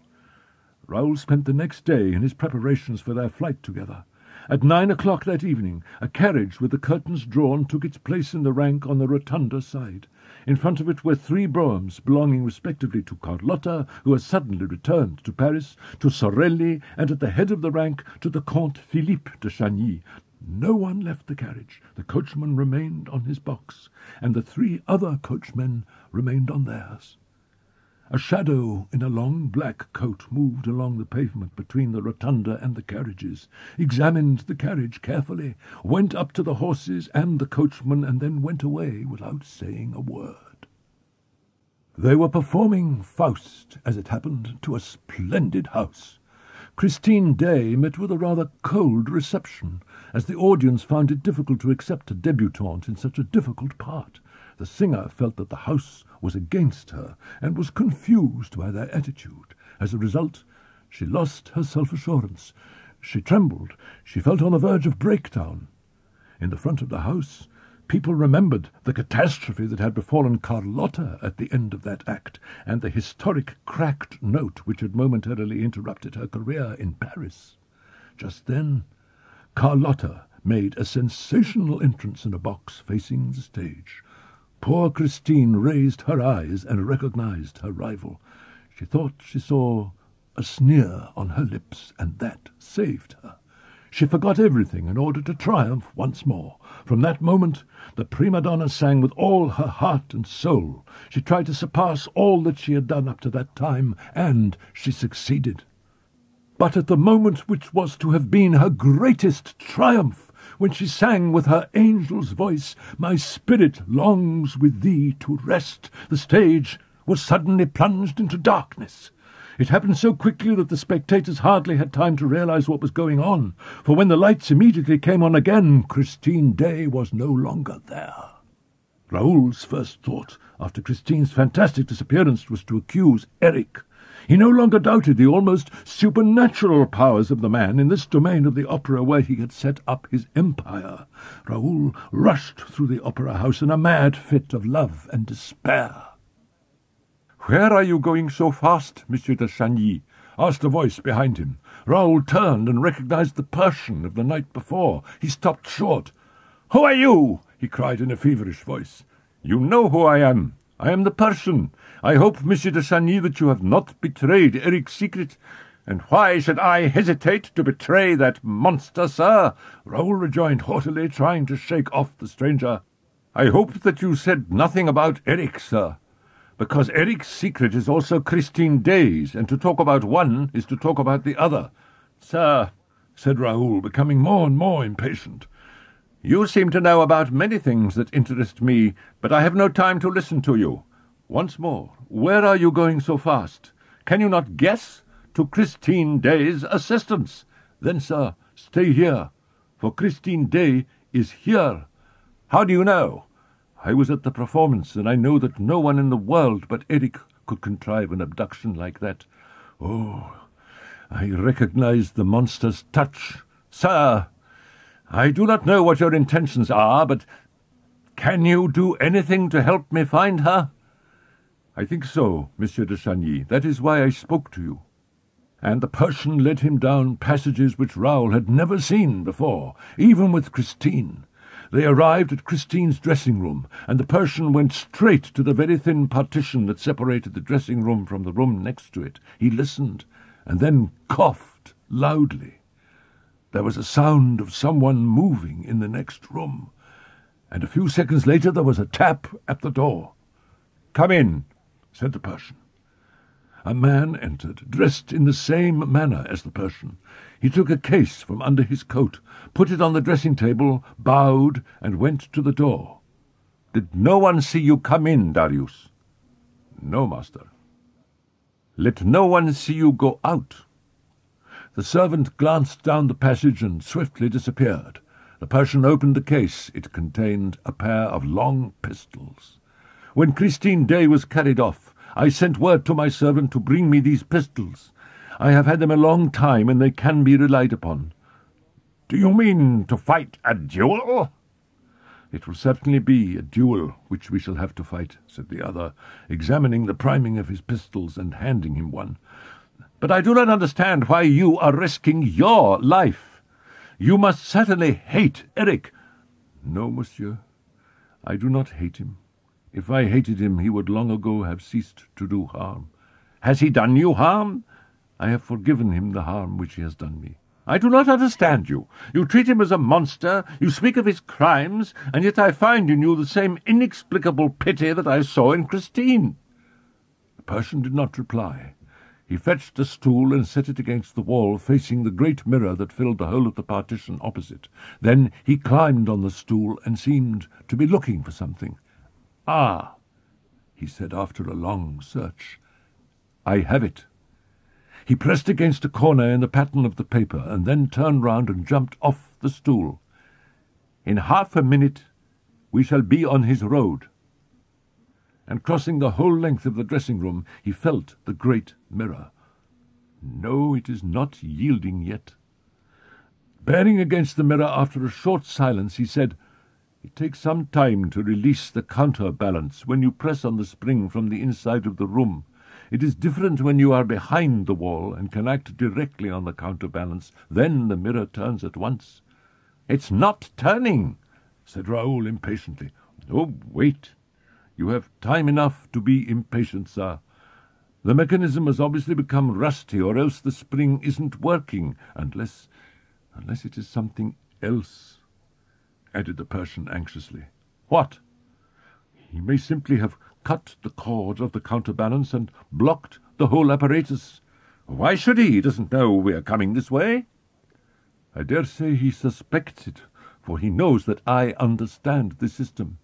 Raoul spent the next day in his preparations for their flight together. At 9 o'clock that evening, a carriage with the curtains drawn took its place in the rank on the rotunda side. In front of it were 3 broughams, belonging respectively to Carlotta, who had suddenly returned to Paris, to Sorelli, and at the head of the rank to the Comte Philippe de Chagny. No one left the carriage. The coachman remained on his box, and the 3 other coachmen remained on theirs. A shadow in a long black coat moved along the pavement between the rotunda and the carriages, examined the carriage carefully, went up to the horses and the coachman, and then went away without saying a word. They were performing Faust, as it happened, to a splendid house. Christine Daae met with a rather cold reception, as the audience found it difficult to accept a debutante in such a difficult part. The singer felt that the house was against her, and was confused by their attitude. As a result, she lost her self-assurance. She trembled. She felt on the verge of breakdown. In the front of the house, people remembered the catastrophe that had befallen Carlotta at the end of that act, and the historic cracked note which had momentarily interrupted her career in Paris. Just then, Carlotta made a sensational entrance in a box facing the stage. Poor Christine raised her eyes and recognized her rival. She thought she saw a sneer on her lips, and that saved her. She forgot everything in order to triumph once more. From that moment, the prima donna sang with all her heart and soul. She tried to surpass all that she had done up to that time, and she succeeded. But at the moment which was to have been her greatest triumph, when she sang with her angel's voice, "My spirit longs with thee to rest," the stage was suddenly plunged into darkness. It happened so quickly that the spectators hardly had time to realize what was going on, for when the lights immediately came on again, Christine Daae was no longer there. Raoul's first thought, after Christine's fantastic disappearance, was to accuse Eric. He no longer doubted the almost supernatural powers of the man in this domain of the opera where he had set up his empire. Raoul rushed through the opera house in a mad fit of love and despair. "Where are you going so fast, Monsieur de Chagny?" asked a voice behind him. Raoul turned and recognized the Persian of the night before. He stopped short. "Who are you?" he cried in a feverish voice. "You know who I am. I am the Persian. I hope, Monsieur de Chagny, that you have not betrayed Eric's secret." "And why should I hesitate to betray that monster, sir?" Raoul rejoined haughtily, trying to shake off the stranger. "I hope that you said nothing about Eric, sir, because Eric's secret is also Christine Daae's, and to talk about one is to talk about the other." "Sir," said Raoul, becoming more and more impatient, "you seem to know about many things that interest me, but I have no time to listen to you. Once more, where are you going so fast? Can you not guess? To Christine Daae's assistance. Then, sir, stay here, for Christine Daae is here." "How do you know?" "I was at the performance, and I know that no one in the world but Eric could contrive an abduction like that. Oh, I recognize the monster's touch. Sir, I do not know what your intentions are, but can you do anything to help me find her?" "I think so, Monsieur de Chagny. That is why I spoke to you." And the Persian led him down passages which Raoul had never seen before, even with Christine. They arrived at Christine's dressing-room, and the Persian went straight to the very thin partition that separated the dressing-room from the room next to it. He listened, and then coughed loudly. There was a sound of someone moving in the next room, and a few seconds later there was a tap at the door. "Come in," said the Persian. A man entered, dressed in the same manner as the Persian. He took a case from under his coat, put it on the dressing-table, bowed, and went to the door. "Did no one see you come in, Darius?" "No, master." "Let no one see you go out." The servant glanced down the passage and swiftly disappeared. The Persian opened the case. It contained a pair of long pistols. "When Christine Daae was carried off, I sent word to my servant to bring me these pistols. I have had them a long time, and they can be relied upon." "Do you mean to fight a duel?" "It will certainly be a duel which we shall have to fight," said the other, examining the priming of his pistols and handing him one. "But I do not understand why you are risking your life. You must certainly hate Eric." "No, monsieur, I do not hate him. If I hated him, he would long ago have ceased to do harm." "Has he done you harm?" "I have forgiven him the harm which he has done me." "I do not understand you. You treat him as a monster, you speak of his crimes, and yet I find in you the same inexplicable pity that I saw in Christine." The Persian did not reply. He fetched a stool and set it against the wall, facing the great mirror that filled the whole of the partition opposite. Then he climbed on the stool and seemed to be looking for something. "Ah," he said after a long search, "I have it." He pressed against a corner in the pattern of the paper, and then turned round and jumped off the stool. "In half a minute we shall be on his road." And crossing the whole length of the dressing-room, he felt the great mirror. No, it is not yielding yet. Bearing against the mirror after a short silence, he said, "It takes some time to release the counterbalance when you press on the spring from the inside of the room. It is different when you are behind the wall and can act directly on the counterbalance. Then the mirror turns at once." "It's not turning," said Raoul impatiently. "Oh, wait. You have time enough to be impatient, sir. The mechanism has obviously become rusty, or else the spring isn't working, unless it is something else," added the Persian anxiously. "What?" "He may simply have cut the cord of the counterbalance and blocked the whole apparatus." "Why should he? He doesn't know we are coming this way." "I dare say he suspects it, for he knows that I understand the system."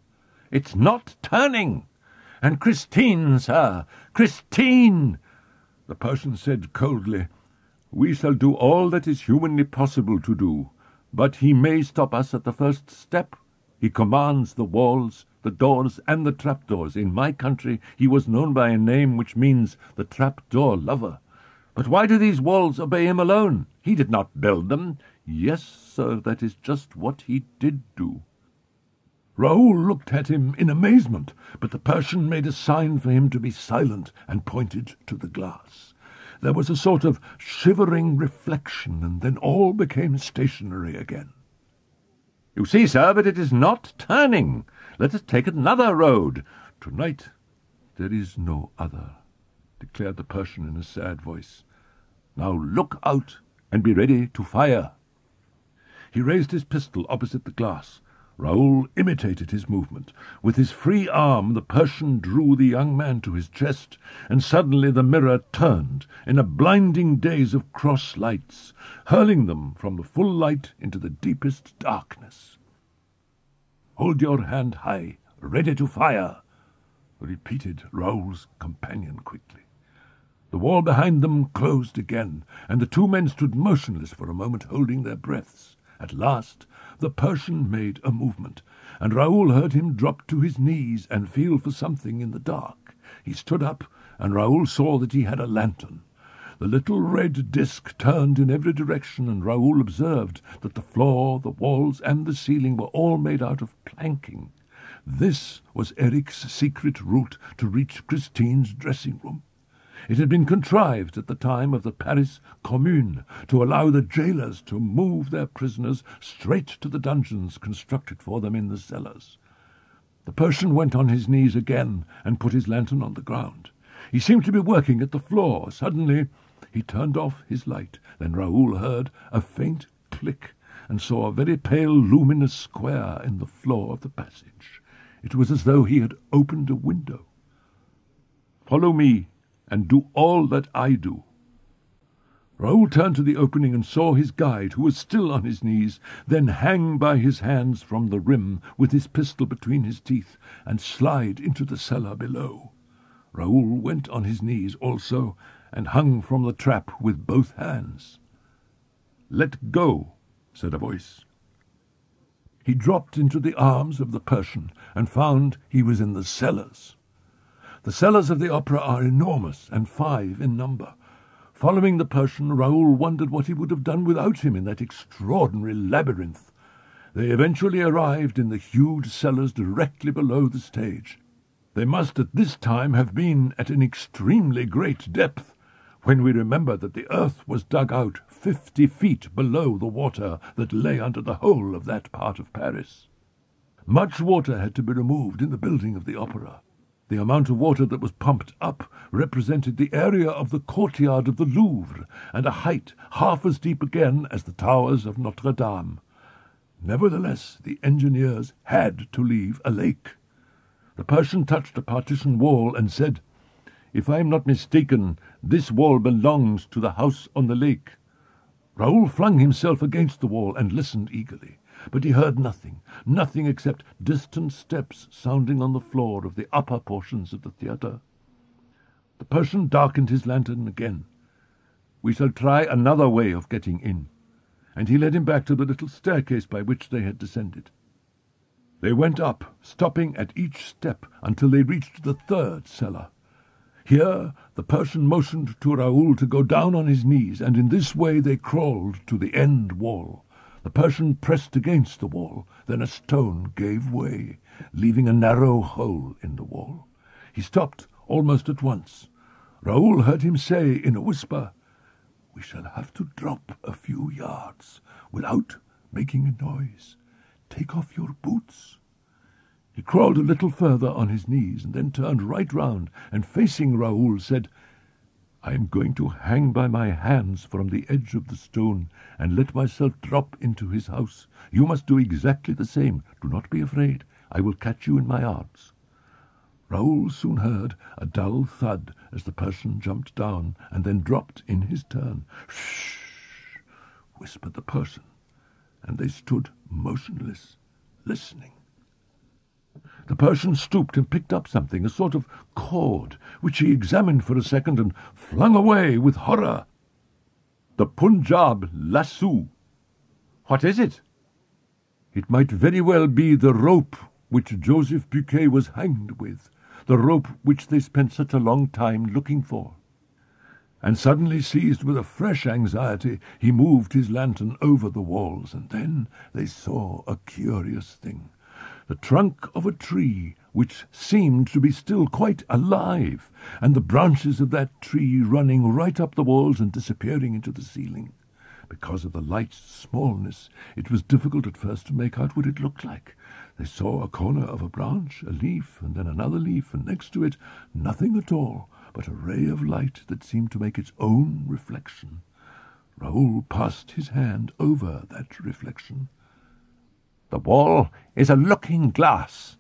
"It's not turning. And Christine, sir, Christine!" The Persian said coldly, "We shall do all that is humanly possible to do, but he may stop us at the first step. He commands the walls, the doors, and the trapdoors. In my country he was known by a name which means the trapdoor lover." "But why do these walls obey him alone? He did not build them." "Yes, sir, that is just what he did do." Raoul looked at him in amazement, but the Persian made a sign for him to be silent and pointed to the glass. There was a sort of shivering reflection, and then all became stationary again. "You see, sir, but it is not turning. Let us take another road." "Tonight there is no other," declared the Persian in a sad voice. "Now look out and be ready to fire." He raised his pistol opposite the glass. Raoul imitated his movement. With his free arm the Persian drew the young man to his chest, and suddenly the mirror turned in a blinding daze of cross lights, hurling them from the full light into the deepest darkness. "Hold your hand high, ready to fire," repeated Raoul's companion quickly. The wall behind them closed again, and the two men stood motionless for a moment, holding their breaths. At last the Persian made a movement, and Raoul heard him drop to his knees and feel for something in the dark. He stood up, and Raoul saw that he had a lantern. The little red disc turned in every direction, and Raoul observed that the floor, the walls, and the ceiling were all made out of planking. This was Eric's secret route to reach Christine's dressing-room. It had been contrived at the time of the Paris Commune to allow the jailers to move their prisoners straight to the dungeons constructed for them in the cellars. The Persian went on his knees again and put his lantern on the ground. He seemed to be working at the floor. Suddenly he turned off his light. Then Raoul heard a faint click and saw a very pale luminous square in the floor of the passage. It was as though he had opened a window. "Follow me, and do all that I do." Raoul turned to the opening and saw his guide, who was still on his knees, then hang by his hands from the rim with his pistol between his teeth and slide into the cellar below. Raoul went on his knees also and hung from the trap with both hands. "Let go," said a voice. He dropped into the arms of the Persian and found he was in the cellars. The cellars of the opera are enormous and 5 in number. Following the Persian, Raoul wondered what he would have done without him in that extraordinary labyrinth. They eventually arrived in the huge cellars directly below the stage. They must at this time have been at an extremely great depth, when we remember that the earth was dug out 50 feet below the water that lay under the whole of that part of Paris. Much water had to be removed in the building of the opera. The amount of water that was pumped up represented the area of the courtyard of the Louvre, and a height half as deep again as the towers of Notre Dame. Nevertheless, the engineers had to leave a lake. The Persian touched a partition wall and said, "If I am not mistaken, this wall belongs to the house on the lake." Raoul flung himself against the wall and listened eagerly. But he heard nothing except distant steps sounding on the floor of the upper portions of the theatre. The Persian darkened his lantern again. "We shall try another way of getting in," and he led him back to the little staircase by which they had descended. They went up, stopping at each step until they reached the 3rd cellar. Here the Persian motioned to Raoul to go down on his knees, and in this way they crawled to the end wall. The Persian pressed against the wall. Then a stone gave way, leaving a narrow hole in the wall. He stopped almost at once. Raoul heard him say in a whisper, "We shall have to drop a few yards without making a noise. Take off your boots." He crawled a little further on his knees and then turned right round and, facing Raoul, said, "I am going to hang by my hands from the edge of the stone and let myself drop into his house. You must do exactly the same. Do not be afraid. I will catch you in my arms." Raoul soon heard a dull thud as the Persian jumped down and then dropped in his turn. "Shh!" whispered the Persian, and they stood motionless, listening. The Persian stooped and picked up something, a sort of cord, which he examined for a second and flung away with horror. "The Punjab lasso." "What is it?" "It might very well be the rope which Joseph Buquet was hanged with, the rope which they spent such a long time looking for." And suddenly, seized with a fresh anxiety, he moved his lantern over the walls, and then they saw a curious thing. The trunk of a tree which seemed to be still quite alive, and the branches of that tree running right up the walls and disappearing into the ceiling. Because of the light's smallness, it was difficult at first to make out what it looked like. They saw a corner of a branch, a leaf, and then another leaf, and next to it nothing at all but a ray of light that seemed to make its own reflection. Raoul passed his hand over that reflection. "The wall is a looking-glass."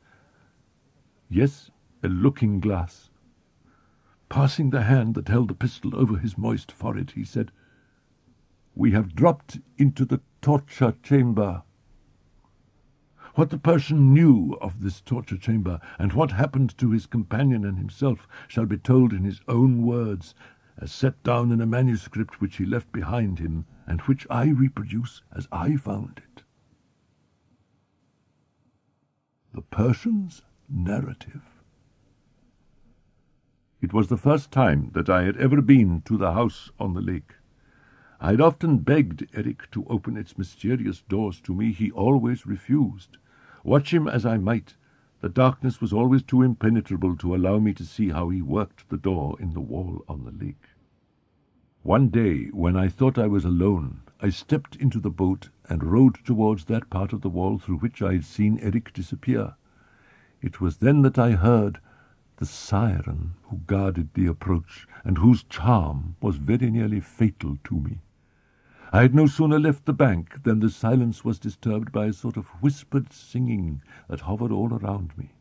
"Yes, a looking-glass." Passing the hand that held the pistol over his moist forehead, he said, "We have dropped into the torture chamber." What the Persian knew of this torture chamber, and what happened to his companion and himself, shall be told in his own words, as set down in a manuscript which he left behind him, and which I reproduce as I found it. The Persian's Narrative. It was the first time that I had ever been to the house on the lake. I had often begged Eric to open its mysterious doors to me. He always refused. Watch him as I might, the darkness was always too impenetrable to allow me to see how he worked the door in the wall on the lake. One day, when I thought I was alone, I stepped into the boat and rowed towards that part of the wall through which I had seen Eric disappear. It was then that I heard the siren who guarded the approach, and whose charm was very nearly fatal to me. I had no sooner left the bank than the silence was disturbed by a sort of whispered singing that hovered all around me.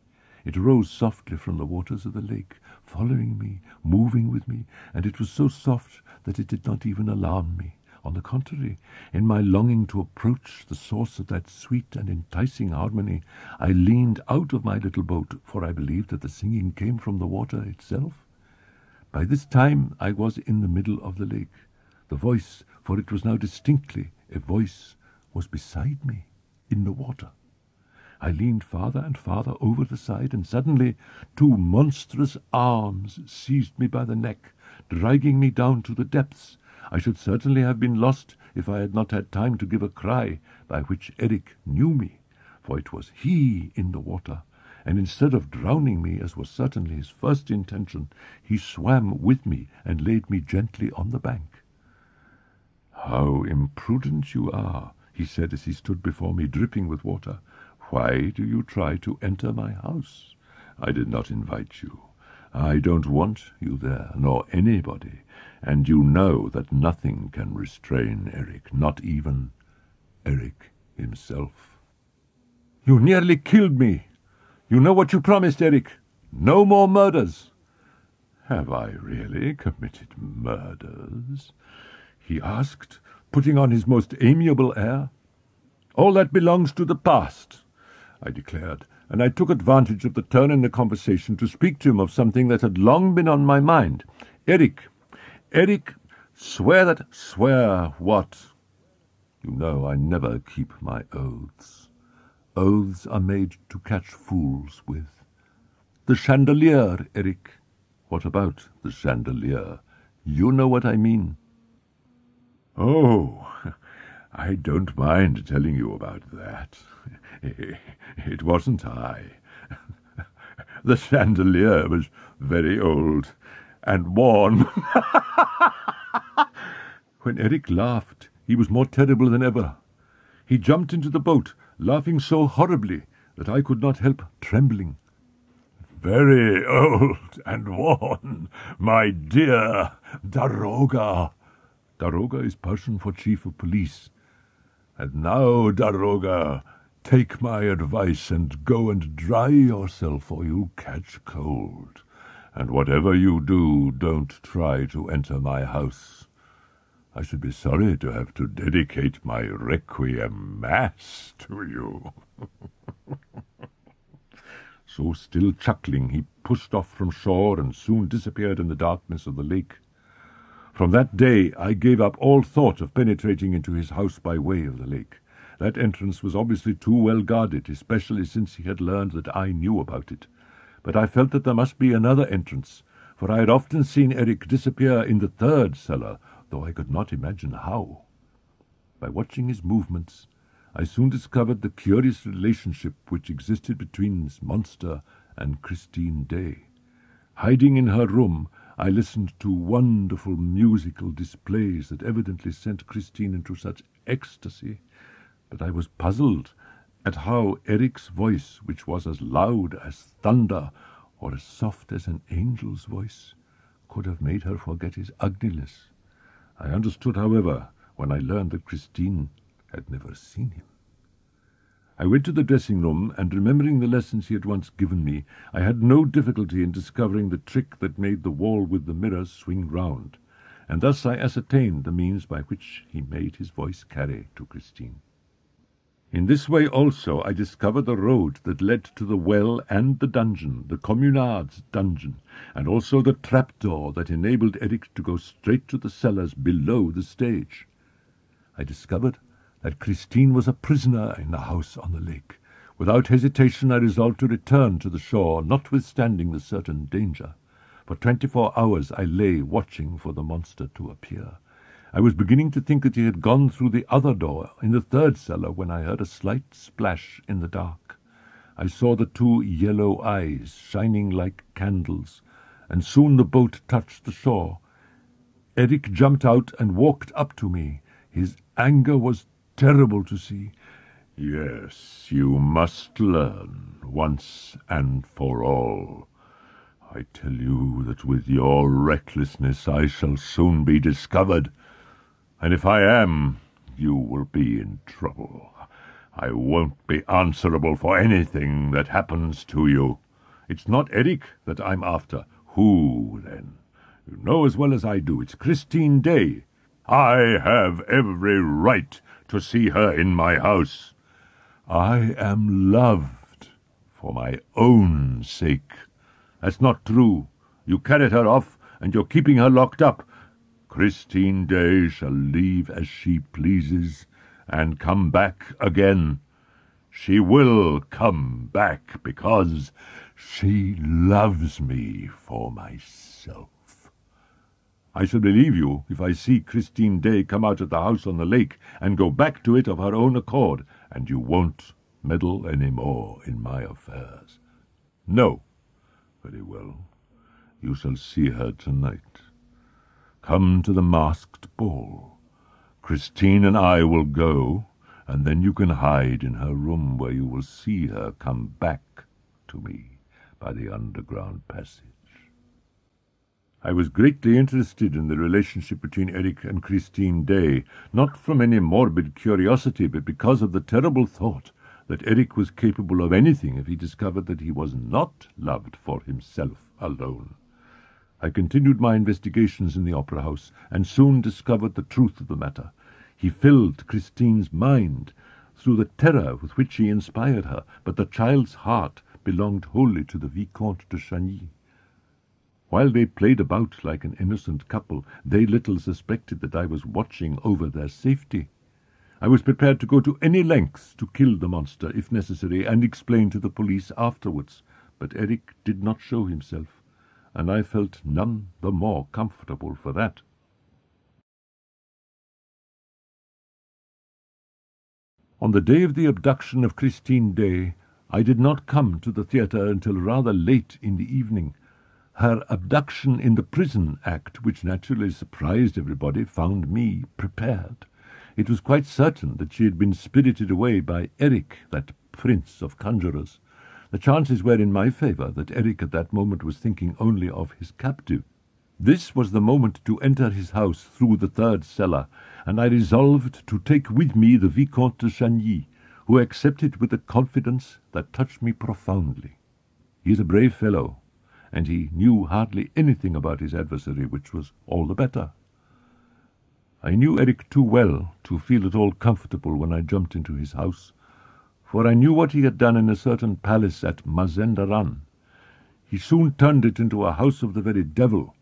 It rose softly from the waters of the lake, following me, moving with me, and it was so soft that it did not even alarm me. On the contrary, in my longing to approach the source of that sweet and enticing harmony, I leaned out of my little boat, for I believed that the singing came from the water itself. By this time I was in the middle of the lake. The voice, for it was now distinctly a voice, was beside me, in the water. I leaned farther and farther over the side, and suddenly 2 monstrous arms seized me by the neck, dragging me down to the depths. I should certainly have been lost if I had not had time to give a cry, by which Eric knew me, for it was he in the water, and instead of drowning me, as was certainly his first intention, he swam with me and laid me gently on the bank. "How imprudent you are," he said as he stood before me, dripping with water. "Why do you try to enter my house? I did not invite you. I don't want you there, nor anybody, and you know that nothing can restrain Eric, not even Eric himself." "You nearly killed me. You know what you promised, Eric. No more murders." "Have I really committed murders?" he asked, putting on his most amiable air. "All that belongs to the past," I declared, and I took advantage of the turn in the conversation to speak to him of something that had long been on my mind. Eric, swear that—" "Swear what?" "You know I never keep my oaths. Oaths are made to catch fools with." "The chandelier, Eric." "What about the chandelier? You know what I mean." "Oh, I don't mind telling you about that. It wasn't I. The chandelier was very old and worn." When Eric laughed, he was more terrible than ever. He jumped into the boat, laughing so horribly that I could not help trembling. "Very old and worn, my dear Daroga." Daroga is Persian for chief of police. "And now, Daroga, take my advice and go and dry yourself, or you'll catch cold. And whatever you do, don't try to enter my house. I should be sorry to have to dedicate my requiem mass to you." So, still chuckling, he pushed off from shore and soon disappeared in the darkness of the lake. From that day I gave up all thought of penetrating into his house by way of the lake. That entrance was obviously too well guarded, especially since he had learned that I knew about it. But I felt that there must be another entrance, for I had often seen Eric disappear in the 3rd cellar, though I could not imagine how. By watching his movements, I soon discovered the curious relationship which existed between this monster and Christine Daae. Hiding in her room, I listened to wonderful musical displays that evidently sent Christine into such ecstasy, but I was puzzled at how Eric's voice, which was as loud as thunder or as soft as an angel's voice, could have made her forget his ugliness. I understood, however, when I learned that Christine had never seen him. I went to the dressing-room, and remembering the lessons he had once given me, I had no difficulty in discovering the trick that made the wall with the mirrors swing round, and thus I ascertained the means by which he made his voice carry to Christine. In this way also I discovered the road that led to the well and the dungeon, the communard's dungeon, and also the trapdoor that enabled Eric to go straight to the cellars below the stage. I discovered that Christine was a prisoner in the house on the lake. Without hesitation I resolved to return to the shore, notwithstanding the certain danger. For 24 hours I lay watching for the monster to appear. I was beginning to think that he had gone through the other door in the 3rd cellar when I heard a slight splash in the dark. I saw the 2 yellow eyes shining like candles, and soon the boat touched the shore. Eric jumped out and walked up to me. His anger was terrible to see. "Yes, you must learn, once and for all. I tell you that with your recklessness I shall soon be discovered, and if I am, you will be in trouble. I won't be answerable for anything that happens to you. It's not Eric that I'm after. Who, then? You know as well as I do, it's Christine Daae. I have every right to see her in my house. I am loved for my own sake. That's not true. You carried her off, and you're keeping her locked up. Christine Daae shall leave as she pleases, and come back again. She will come back, because she loves me for myself. I shall believe you if I see Christine Daae come out of the house on the lake and go back to it of her own accord, and you won't meddle any more in my affairs. No. Very well. You shall see her tonight. Come to the masked ball. Christine and I will go, and then you can hide in her room, where you will see her come back to me by the underground passage. I was greatly interested in the relationship between Eric and Christine Daae, not from any morbid curiosity, but because of the terrible thought that Eric was capable of anything if he discovered that he was not loved for himself alone. I continued my investigations in the opera house, and soon discovered the truth of the matter. He filled Christine's mind through the terror with which he inspired her, but the child's heart belonged wholly to the Vicomte de Chagny. While they played about like an innocent couple, they little suspected that I was watching over their safety. I was prepared to go to any lengths to kill the monster, if necessary, and explain to the police afterwards. But Eric did not show himself, and I felt none the more comfortable for that. On the day of the abduction of Christine Daae, I did not come to the theatre until rather late in the evening. Her abduction in the prison act, which naturally surprised everybody, found me prepared. It was quite certain that she had been spirited away by Eric, that prince of conjurers. The chances were in my favour that Eric at that moment was thinking only of his captive. This was the moment to enter his house through the third cellar, and I resolved to take with me the Vicomte de Chagny, who accepted with a confidence that touched me profoundly. He is a brave fellow, and he knew hardly anything about his adversary, which was all the better. I knew Eric too well to feel at all comfortable when I jumped into his house, for I knew what he had done in a certain palace at Mazenderan. He soon turned it into a house of the very devil,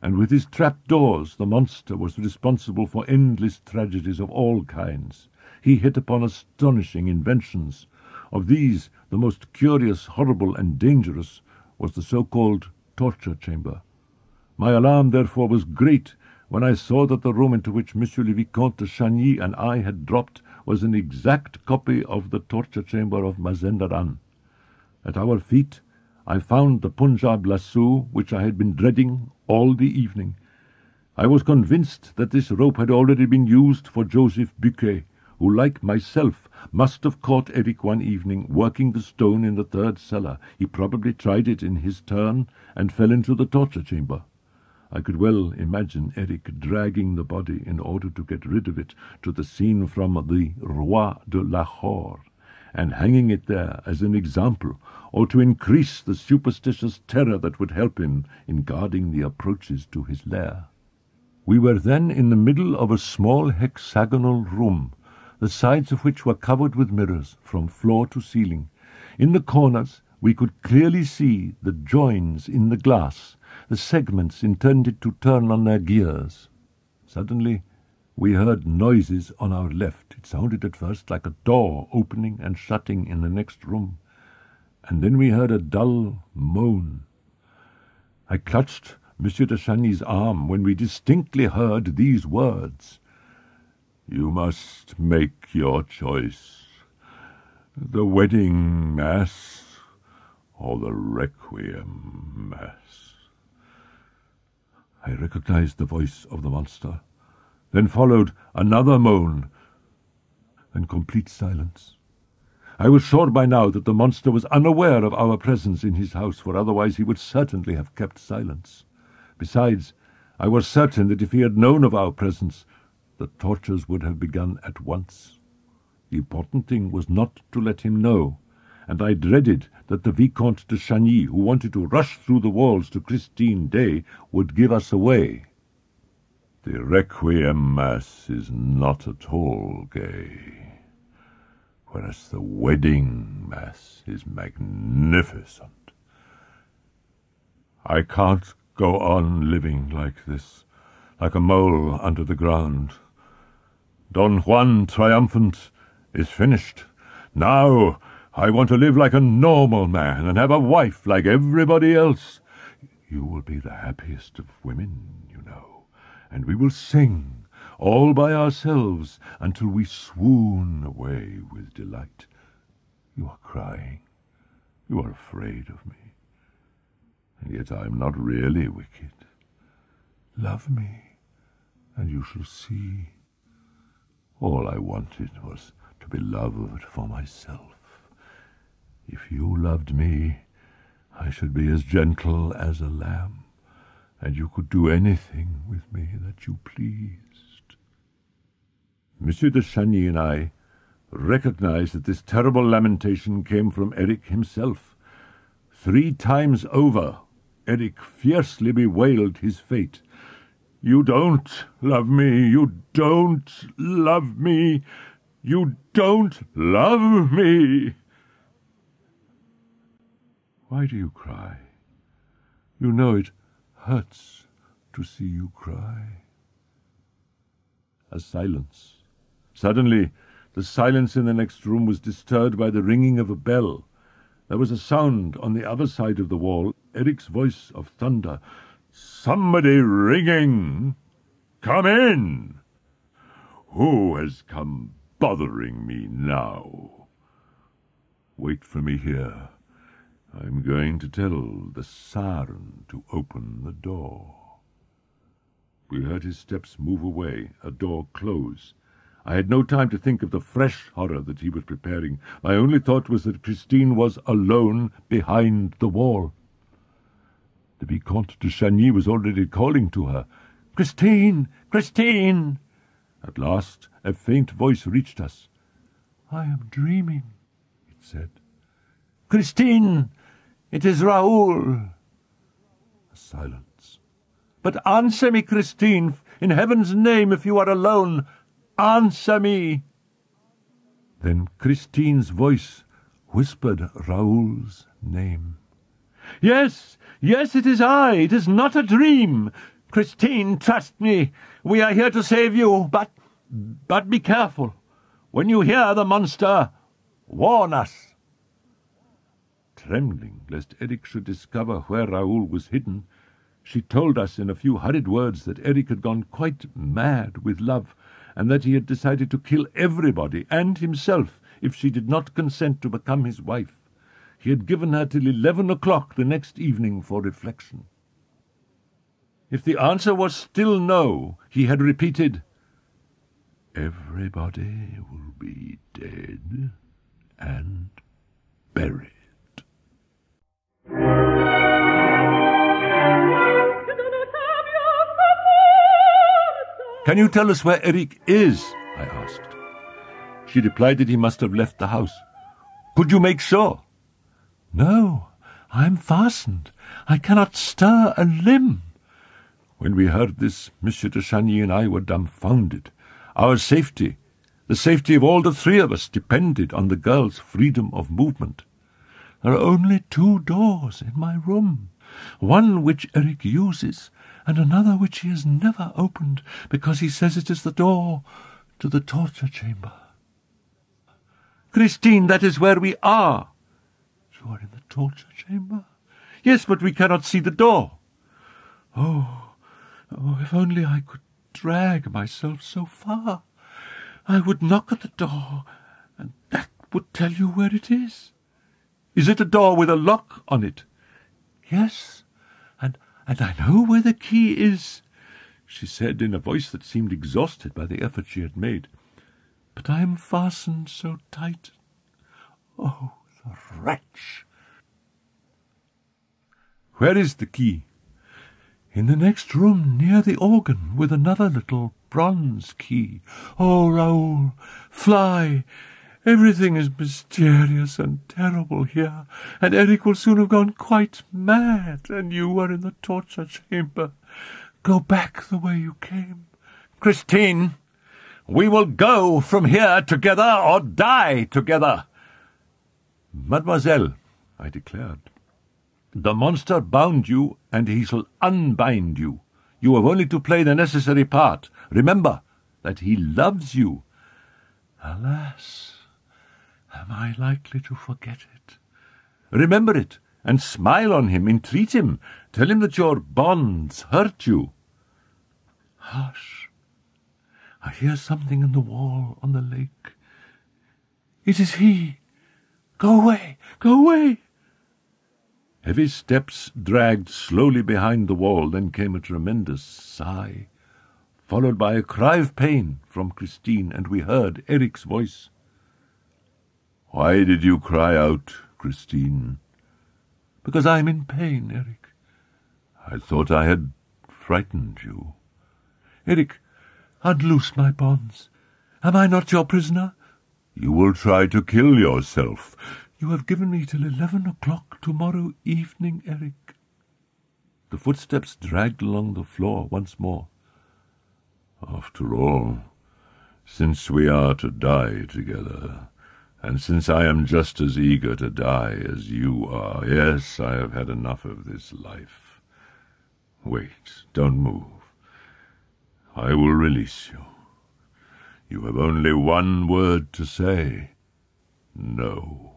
and with his trap-doors the monster was responsible for endless tragedies of all kinds. He hit upon astonishing inventions. Of these, the most curious, horrible, and dangerous was the so-called torture chamber. My alarm, therefore, was great when I saw that the room into which Monsieur le Vicomte de Chagny and I had dropped was an exact copy of the torture chamber of Mazenderan. At our feet I found the Punjab lasso which I had been dreading all the evening. I was convinced that this rope had already been used for Joseph Buquet, who, like myself, must have caught Eric one evening working the stone in the third cellar. He probably tried it in his turn and fell into the torture chamber. I could well imagine Eric dragging the body in order to get rid of it to the scene from the Roi de Lahore, and hanging it there as an example, or to increase the superstitious terror that would help him in guarding the approaches to his lair. We were then in the middle of a small hexagonal room, the sides of which were covered with mirrors from floor to ceiling. In the corners we could clearly see the joins in the glass, the segments intended to turn on their gears. Suddenly we heard noises on our left. It sounded at first like a door opening and shutting in the next room, and then we heard a dull moan. I clutched Monsieur de Chagny's arm when we distinctly heard these words: "You must make your choice. The wedding mass or the requiem mass." I recognized the voice of the monster. Then followed another moan, and complete silence. I was sure by now that the monster was unaware of our presence in his house, for otherwise he would certainly have kept silence. Besides, I was certain that if he had known of our presence, the tortures would have begun at once. The important thing was not to let him know, and I dreaded that the Vicomte de Chagny, who wanted to rush through the walls to Christine Daae, would give us away. The Requiem Mass is not at all gay, whereas the Wedding Mass is magnificent. I can't go on living like this, like a mole under the ground. Don Juan Triumphant is finished. Now I want to live like a normal man and have a wife like everybody else. You will be the happiest of women, you know, and we will sing all by ourselves until we swoon away with delight. You are crying. You are afraid of me. And yet I am not really wicked. Love me, and you shall see. All I wanted was to be loved for myself. If you loved me, I should be as gentle as a lamb, and you could do anything with me that you pleased. Monsieur de Chagny and I recognized that this terrible lamentation came from Eric himself. 3 times over, Eric fiercely bewailed his fate. You don't love me, you don't love me, you don't love me. Why do you cry? You know it hurts to see you cry. A silence. Suddenly, the silence in the next room was disturbed by the ringing of a bell. There was a sound on the other side of the wall, Eric's voice of thunder. Somebody ringing! Come in! Who has come bothering me now? Wait for me here. I'm going to tell the siren to open the door. We heard his steps move away, a door close. I had no time to think of the fresh horror that he was preparing. My only thought was that Christine was alone behind the wall. The Vicomte de Chagny was already calling to her. "Christine! Christine!" At last a faint voice reached us. "I am dreaming," it said. "Christine! It is Raoul!" A silence. "But answer me, Christine! In heaven's name, if you are alone, answer me!" Then Christine's voice whispered Raoul's name. "Yes, yes, it is I. It is not a dream. Christine, trust me. We are here to save you, but be careful. When you hear the monster, warn us." Trembling lest Eric should discover where Raoul was hidden, she told us in a few hurried words that Eric had gone quite mad with love, and that he had decided to kill everybody and himself if she did not consent to become his wife. He had given her till 11 o'clock the next evening for reflection. If the answer was still no, he had repeated, "Everybody will be dead and buried." "Can you tell us where Eric is?" I asked. She replied that he must have left the house. "Could you make sure?" "No, I am fastened. I cannot stir a limb." When we heard this, Monsieur de Chagny and I were dumbfounded. Our safety, the safety of all the 3 of us, depended on the girl's freedom of movement. "There are only 2 doors in my room, one which Eric uses, and another which he has never opened, because he says it is the door to the torture chamber." "Christine, that is where we are." "You are in the torture chamber?" "Yes, but we cannot see the door." Oh, if only I could drag myself so far. I would knock at the door, and that would tell you where it is." "Is it a door with a lock on it?" "Yes, and I know where the key is," she said in a voice that seemed exhausted by the effort she had made. "But I am fastened so tight. Oh, the wretch!" "Where is the key?" "In the next room, near the organ, with another little bronze key. Oh, Raoul, fly! Everything is mysterious and terrible here, and Eric will soon have gone quite mad, and you are in the torture chamber. Go back the way you came. Christine, we will go from here together or die together. Mademoiselle, I declared, the monster bound you, and he shall unbind you. You have only to play the necessary part. Remember that he loves you. Alas, am I likely to forget it? Remember it, and smile on him, entreat him. Tell him that your bonds hurt you. Hush! I hear something in the wall on the lake. It is he. Go away! Go away! Heavy steps dragged slowly behind the wall, then came a tremendous sigh, followed by a cry of pain from Christine, and we heard Eric's voice. "Why did you cry out, Christine?" "Because I am in pain, Eric." "I thought I had frightened you." "Eric, unloose my bonds. Am I not your prisoner?" "You will try to kill yourself." "You have given me till 11 o'clock tomorrow evening, Eric." The footsteps dragged along the floor once more. "After all, since we are to die together, and since I am just as eager to die as you are, yes, I have had enough of this life. Wait, don't move. I will release you. You have only one word to say. No.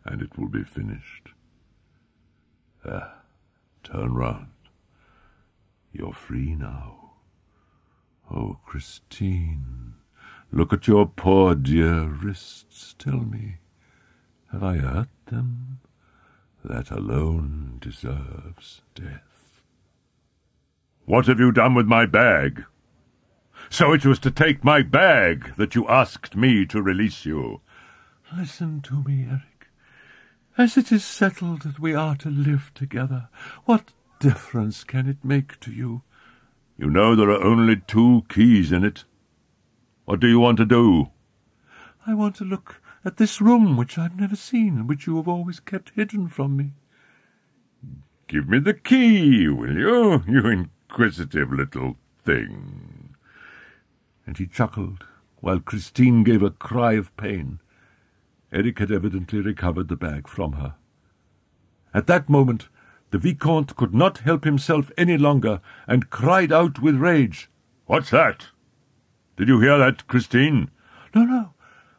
And it will be finished. There, turn round. You're free now. Oh, Christine, look at your poor dear wrists. Tell me, have I hurt them? That alone deserves death." "What have you done with my bag?" "So it was to take my bag that you asked me to release you." "Listen to me, Eric. As it is settled that we are to live together, what difference can it make to you?" "You know there are only 2 keys in it. What do you want to do?" "I want to look at this room which I've never seen, and which you have always kept hidden from me." "Give me the key, will you, you inquisitive little thing?" And he chuckled, while Christine gave a cry of pain. Eric had evidently recovered the bag from her. At that moment the Vicomte could not help himself any longer, and cried out with rage. "What's that? Did you hear that, Christine?" No,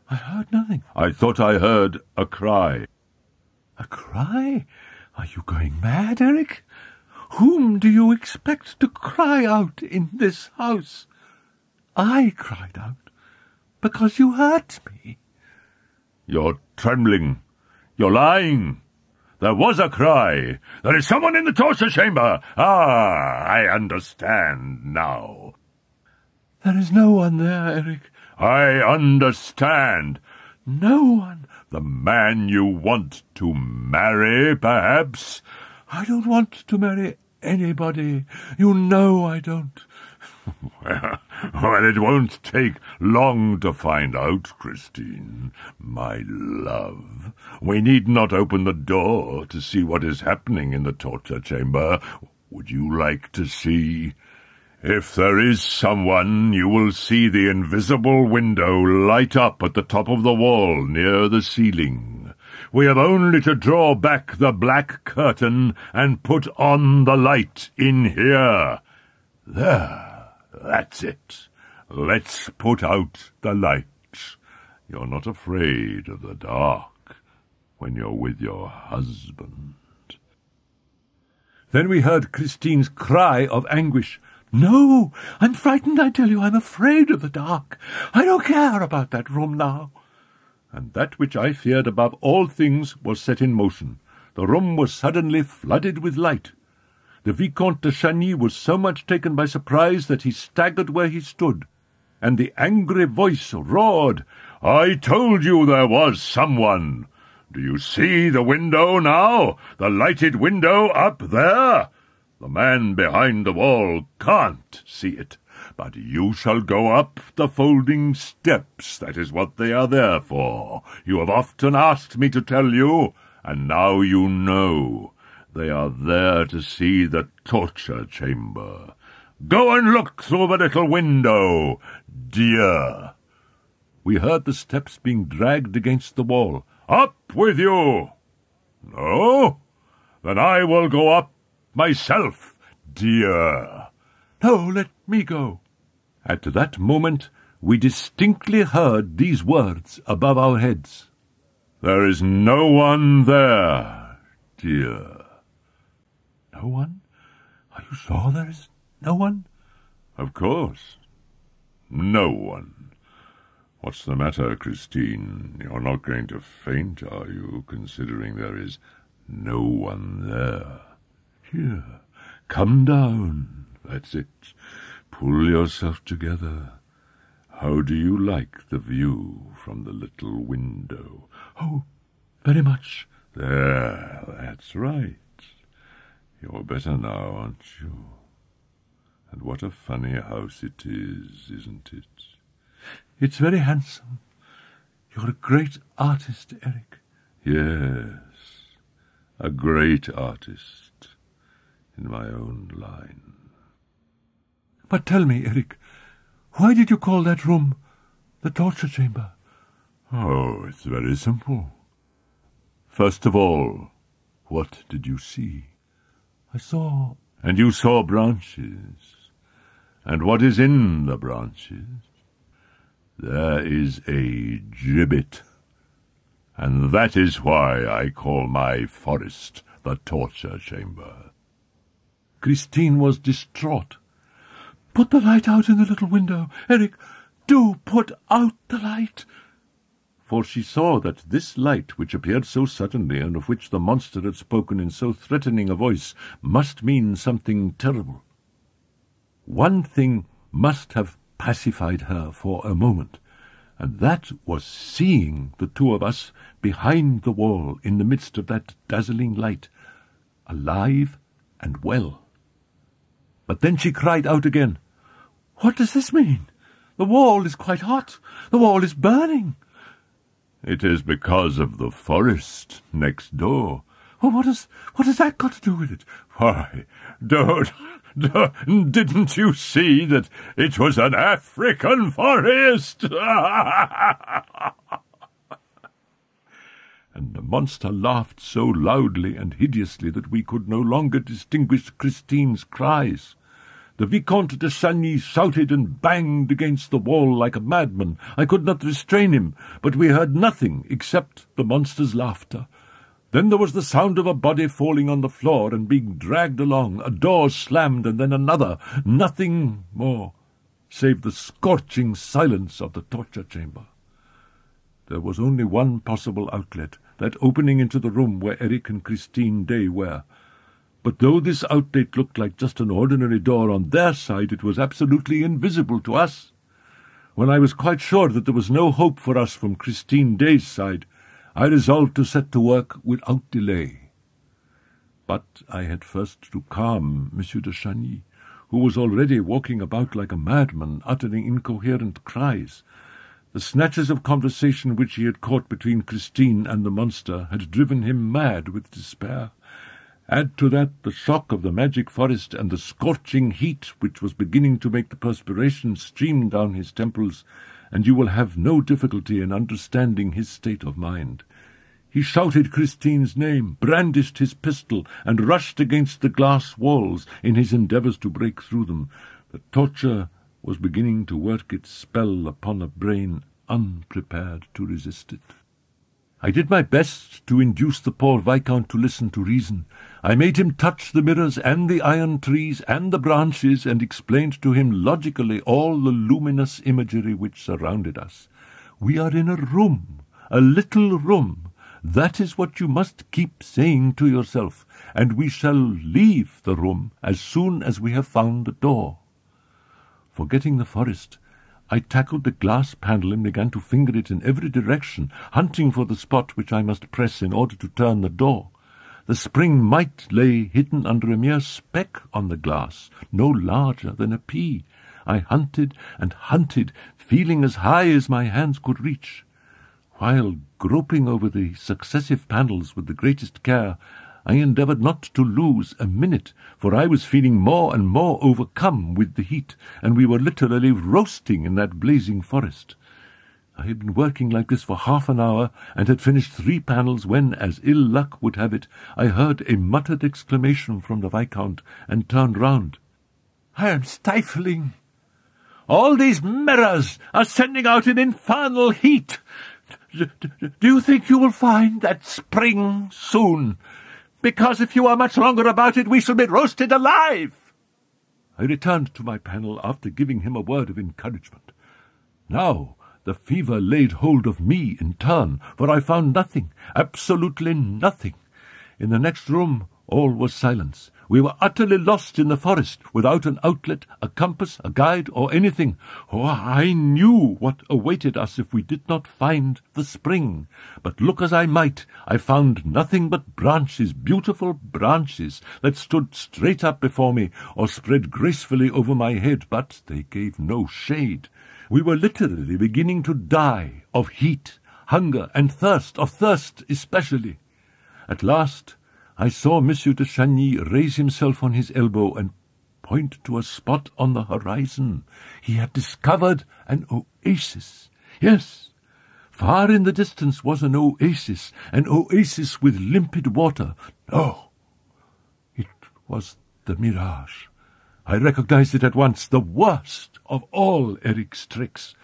I heard nothing." "I thought I heard a cry." "A cry? Are you going mad, Eric? Whom do you expect to cry out in this house? I cried out because you hurt me." "You're trembling. You're lying. There was a cry. There is someone in the torture chamber. Ah, I understand now." "There is no one there, Eric." "I understand. "No one." The man you want to marry, perhaps?" "I don't want to marry anybody. You know I don't." Well, it won't take long to find out, Christine, my love. We need not open the door to see what is happening in the torture chamber. Would you like to see? If there is someone, you will see the invisible window light up at the top of the wall near the ceiling. We have only to draw back the black curtain and put on the light in here. There. That's it. Let's put out the light. You're not afraid of the dark when you're with your husband." Then we heard Christine's cry of anguish. "No, I'm frightened, I tell you. I'm afraid of the dark. I don't care about that room now." And that which I feared above all things was set in motion. The room was suddenly flooded with light. The Vicomte de Chagny was so much taken by surprise that he staggered where he stood, and the angry voice roared, "I told you there was someone! Do you see the window now? The lighted window up there? The man behind the wall can't see it. but you shall go up the folding steps. That is what they are there for. You have often asked me to tell you, and now you know. They are there to see the torture chamber. Go and look through the little window, dear." We heard the steps being dragged against the wall. "Up with you!" "No? Then I will go up myself, dear." "No, let me go." At that moment we distinctly heard these words above our heads. "There is no one there, dear." "No one? Are you sure there is no one?" "Of course, no one. What's the matter, Christine? You're not going to faint, are you, considering there is no one there? Here, come down. That's it. Pull yourself together. How do you like the view from the little window?" "Oh, very much." "There, that's right. You're better now, aren't you? And what a funny house it is, isn't it?" "It's very handsome. You're a great artist, Eric." "Yes, a great artist in my own line." "But tell me, Eric, why did you call that room the torture chamber?" "Oh, it's very simple. First of all, what did you see?" "I saw—" "And you saw branches. And what is in the branches? There is a gibbet. And that is why I call my forest the torture chamber." Christine was distraught. "Put the light out in the little window. Eric, do put out the light." For she saw that this light, which appeared so suddenly, and of which the monster had spoken in so threatening a voice, must mean something terrible. One thing must have pacified her for a moment, and that was seeing the two of us behind the wall in the midst of that dazzling light, alive and well. But then she cried out again, "What does this mean? The wall is quite hot. The wall is burning." "It is because of the forest next door." "Well, what has that got to do with it?" "Why, didn't you see that it was an African forest?" And the monster laughed so loudly and hideously that we could no longer distinguish Christine's cries. The Vicomte de Chagny shouted and banged against the wall like a madman. I could not restrain him, but we heard nothing except the monster's laughter. Then there was the sound of a body falling on the floor and being dragged along. A door slammed, and then another. Nothing more, save the scorching silence of the torture chamber. There was only one possible outlet, that opening into the room where Eric and Christine Daae were. But though this outlet looked like just an ordinary door on their side, it was absolutely invisible to us. When I was quite sure that there was no hope for us from Christine Daae's side, I resolved to set to work without delay. But I had first to calm Monsieur de Chagny, who was already walking about like a madman, uttering incoherent cries. The snatches of conversation which he had caught between Christine and the monster had driven him mad with despair. Add to that the shock of the magic forest and the scorching heat which was beginning to make the perspiration stream down his temples, and you will have no difficulty in understanding his state of mind. He shouted Christine's name, brandished his pistol, and rushed against the glass walls in his endeavours to break through them. The torture was beginning to work its spell upon a brain unprepared to resist it. I did my best to induce the poor Viscount to listen to reason. I made him touch the mirrors and the iron trees and the branches, and explained to him logically all the luminous imagery which surrounded us. We are in a room, a little room. That is what you must keep saying to yourself, and we shall leave the room as soon as we have found the door. Forgetting the forest, I tackled the glass panel and began to finger it in every direction, hunting for the spot which I must press in order to turn the door. The spring might lay hidden under a mere speck on the glass, no larger than a pea. I hunted and hunted, feeling as high as my hands could reach. While groping over the successive panels with the greatest care, I endeavoured not to lose a minute, for I was feeling more and more overcome with the heat, and we were literally roasting in that blazing forest. I had been working like this for half an hour, and had finished 3 panels when, as ill luck would have it, I heard a muttered exclamation from the Viscount, and turned round. "I am stifling! All these mirrors are sending out an infernal heat! Do you think you will find that spring soon? Because if you are much longer about it, we shall be roasted alive!" I returned to my panel after giving him a word of encouragement. Now the fever laid hold of me in turn, for I found nothing, absolutely nothing. In the next room all was silence. We were utterly lost in the forest, without an outlet, a compass, a guide, or anything. Oh, I knew what awaited us if we did not find the spring. But look as I might, I found nothing but branches, beautiful branches, that stood straight up before me, or spread gracefully over my head, but they gave no shade. We were literally beginning to die of heat, hunger, and thirst, of thirst especially. At last I saw Monsieur de Chagny raise himself on his elbow and point to a spot on the horizon. He had discovered an oasis. Yes, far in the distance was an oasis with limpid water. No, it was the mirage. I recognized it at once, the worst of all Eric's tricks.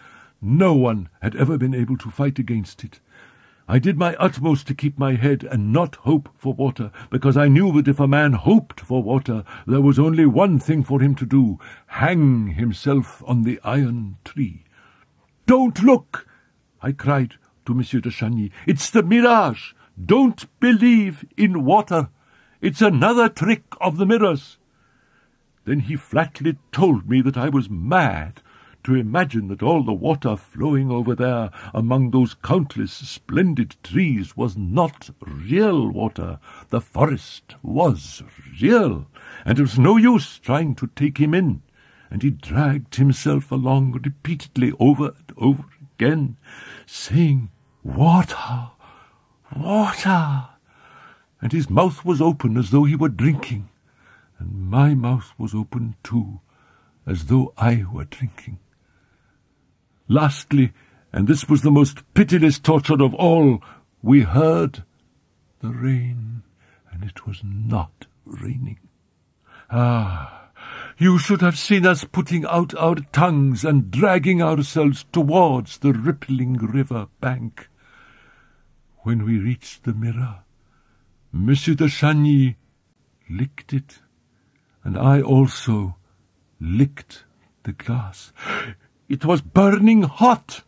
No one had ever been able to fight against it. I did my utmost to keep my head and not hope for water, because I knew that if a man hoped for water, there was only one thing for him to do: hang himself on the iron tree. "Don't look!" I cried to Monsieur de Chagny. "It's the mirage! Don't believe in water! It's another trick of the mirrors!" Then he flatly told me that I was mad to imagine that all the water flowing over there among those countless splendid trees was not real water. The forest was real, and it was no use trying to take him in. And he dragged himself along repeatedly over and over again, saying, "Water, water!" And his mouth was open as though he were drinking, and my mouth was open too, as though I were drinking. Lastly, and this was the most pitiless torture of all, we heard the rain, and it was not raining. Ah, you should have seen us putting out our tongues and dragging ourselves towards the rippling river bank. When we reached the mirror, Monsieur de Chagny licked it, and I also licked the glass. It was burning hot.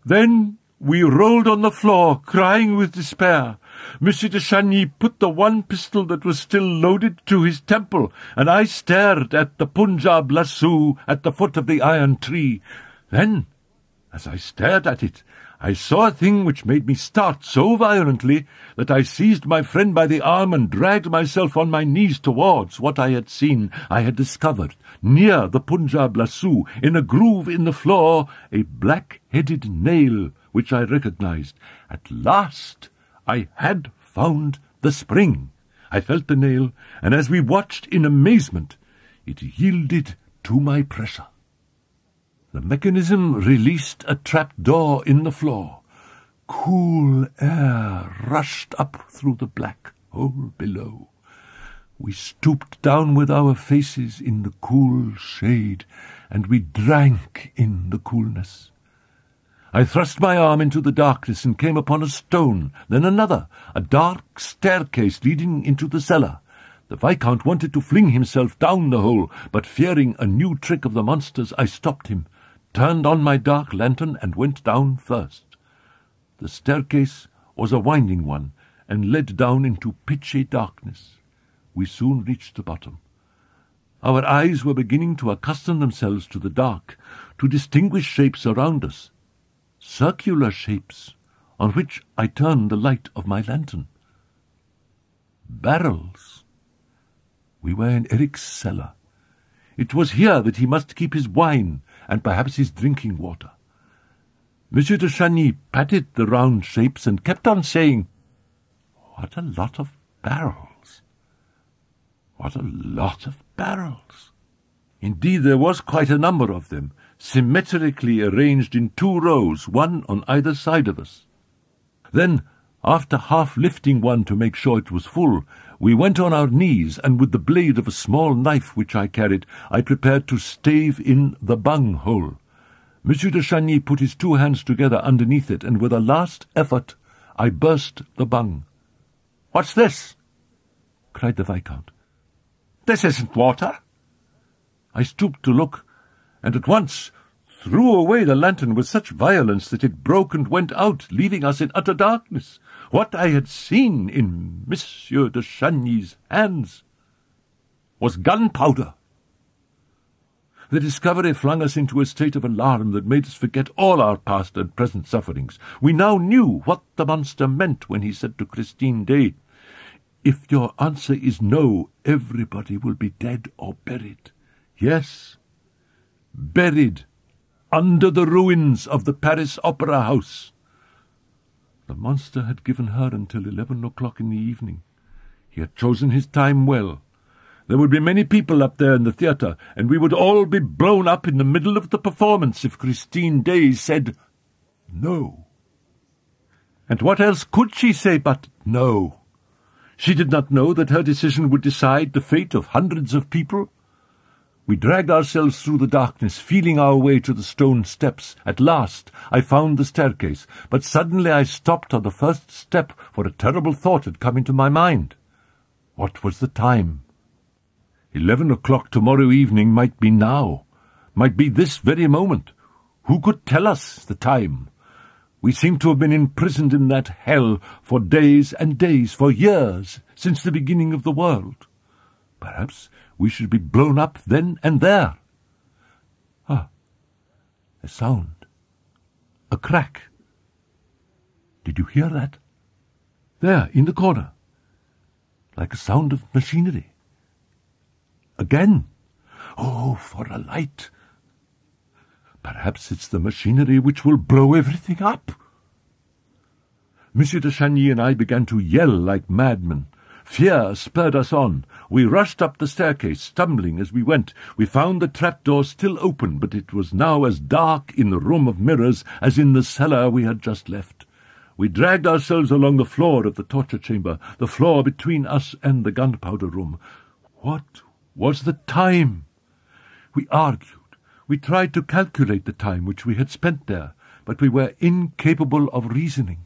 Then we rolled on the floor, crying with despair. Monsieur de Chagny put the one pistol that was still loaded to his temple, and I stared at the Punjab lasso at the foot of the iron tree. Then, as I stared at it, I saw a thing which made me start so violently that I seized my friend by the arm and dragged myself on my knees towards what I had seen. I had discovered, near the Punjab lasso, in a groove in the floor, a black-headed nail, which I recognized. At last I had found the spring. I felt the nail, and as we watched in amazement, it yielded to my pressure. The mechanism released a trap-door in the floor. Cool air rushed up through the black hole below. We stooped down with our faces in the cool shade, and we drank in the coolness. I thrust my arm into the darkness and came upon a stone, then another, a dark staircase leading into the cellar. The Viscount wanted to fling himself down the hole, but fearing a new trick of the monster's, I stopped him, turned on my dark lantern, and went down first. The staircase was a winding one, and led down into pitchy darkness. We soon reached the bottom. Our eyes were beginning to accustom themselves to the dark, to distinguish shapes around us, circular shapes, on which I turned the light of my lantern. Barrels. We were in Eric's cellar. It was here that he must keep his wine, and perhaps his drinking water. Monsieur de Chagny patted the round shapes and kept on saying, "What a lot of barrels! What a lot of barrels!" Indeed, there was quite a number of them, symmetrically arranged in 2 rows, one on either side of us. Then, after half lifting one to make sure it was full, we went on our knees, and with the blade of a small knife which I carried, I prepared to stave in the bung-hole. Monsieur de Chagny put his 2 hands together underneath it, and with a last effort I burst the bung. "What's this?" cried the Viscount. "This isn't water." I stooped to look, and at once threw away the lantern with such violence that it broke and went out, leaving us in utter darkness. What I had seen in Monsieur de Chagny's hands was gunpowder. The discovery flung us into a state of alarm that made us forget all our past and present sufferings. We now knew what the monster meant when he said to Christine Daae, "If your answer is no, everybody will be dead or buried." Yes, buried under the ruins of the Paris Opera House. The monster had given her until 11 o'clock in the evening. He had chosen his time well. There would be many people up there in the theatre, and we would all be blown up in the middle of the performance if Christine Daae said no. And what else could she say but no? She did not know that her decision would decide the fate of hundreds of people. We dragged ourselves through the darkness, feeling our way to the stone steps. At last I found the staircase, but suddenly I stopped on the first step, for a terrible thought had come into my mind. What was the time? 11 o'clock tomorrow evening might be now, might be this very moment. Who could tell us the time? We seemed to have been imprisoned in that hell for days and days, for years, since the beginning of the world. Perhaps we should be blown up then and there. Ah, a sound, a crack. Did you hear that? There, in the corner, like a sound of machinery. Again. Oh, for a light. Perhaps it's the machinery which will blow everything up. Monsieur de Chagny and I began to yell like madmen. Fear spurred us on. We rushed up the staircase, stumbling as we went. We found the trapdoor still open, but it was now as dark in the room of mirrors as in the cellar we had just left. We dragged ourselves along the floor of the torture chamber, the floor between us and the gunpowder room. What was the time? We argued. We tried to calculate the time which we had spent there, but we were incapable of reasoning.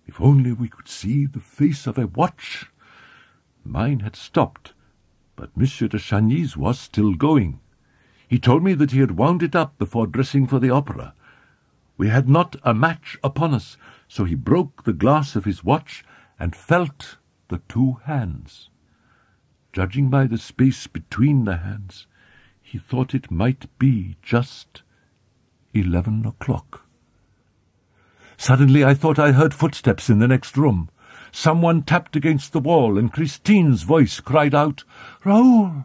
If only we could see the face of a watch. Mine had stopped, but Monsieur de Chagny's was still going. He told me that he had wound it up before dressing for the opera. We had not a match upon us, so he broke the glass of his watch and felt the 2 hands. Judging by the space between the hands, he thought it might be just 11 o'clock. Suddenly I thought I heard footsteps in the next room. Someone tapped against the wall, and Christine's voice cried out, "Raoul!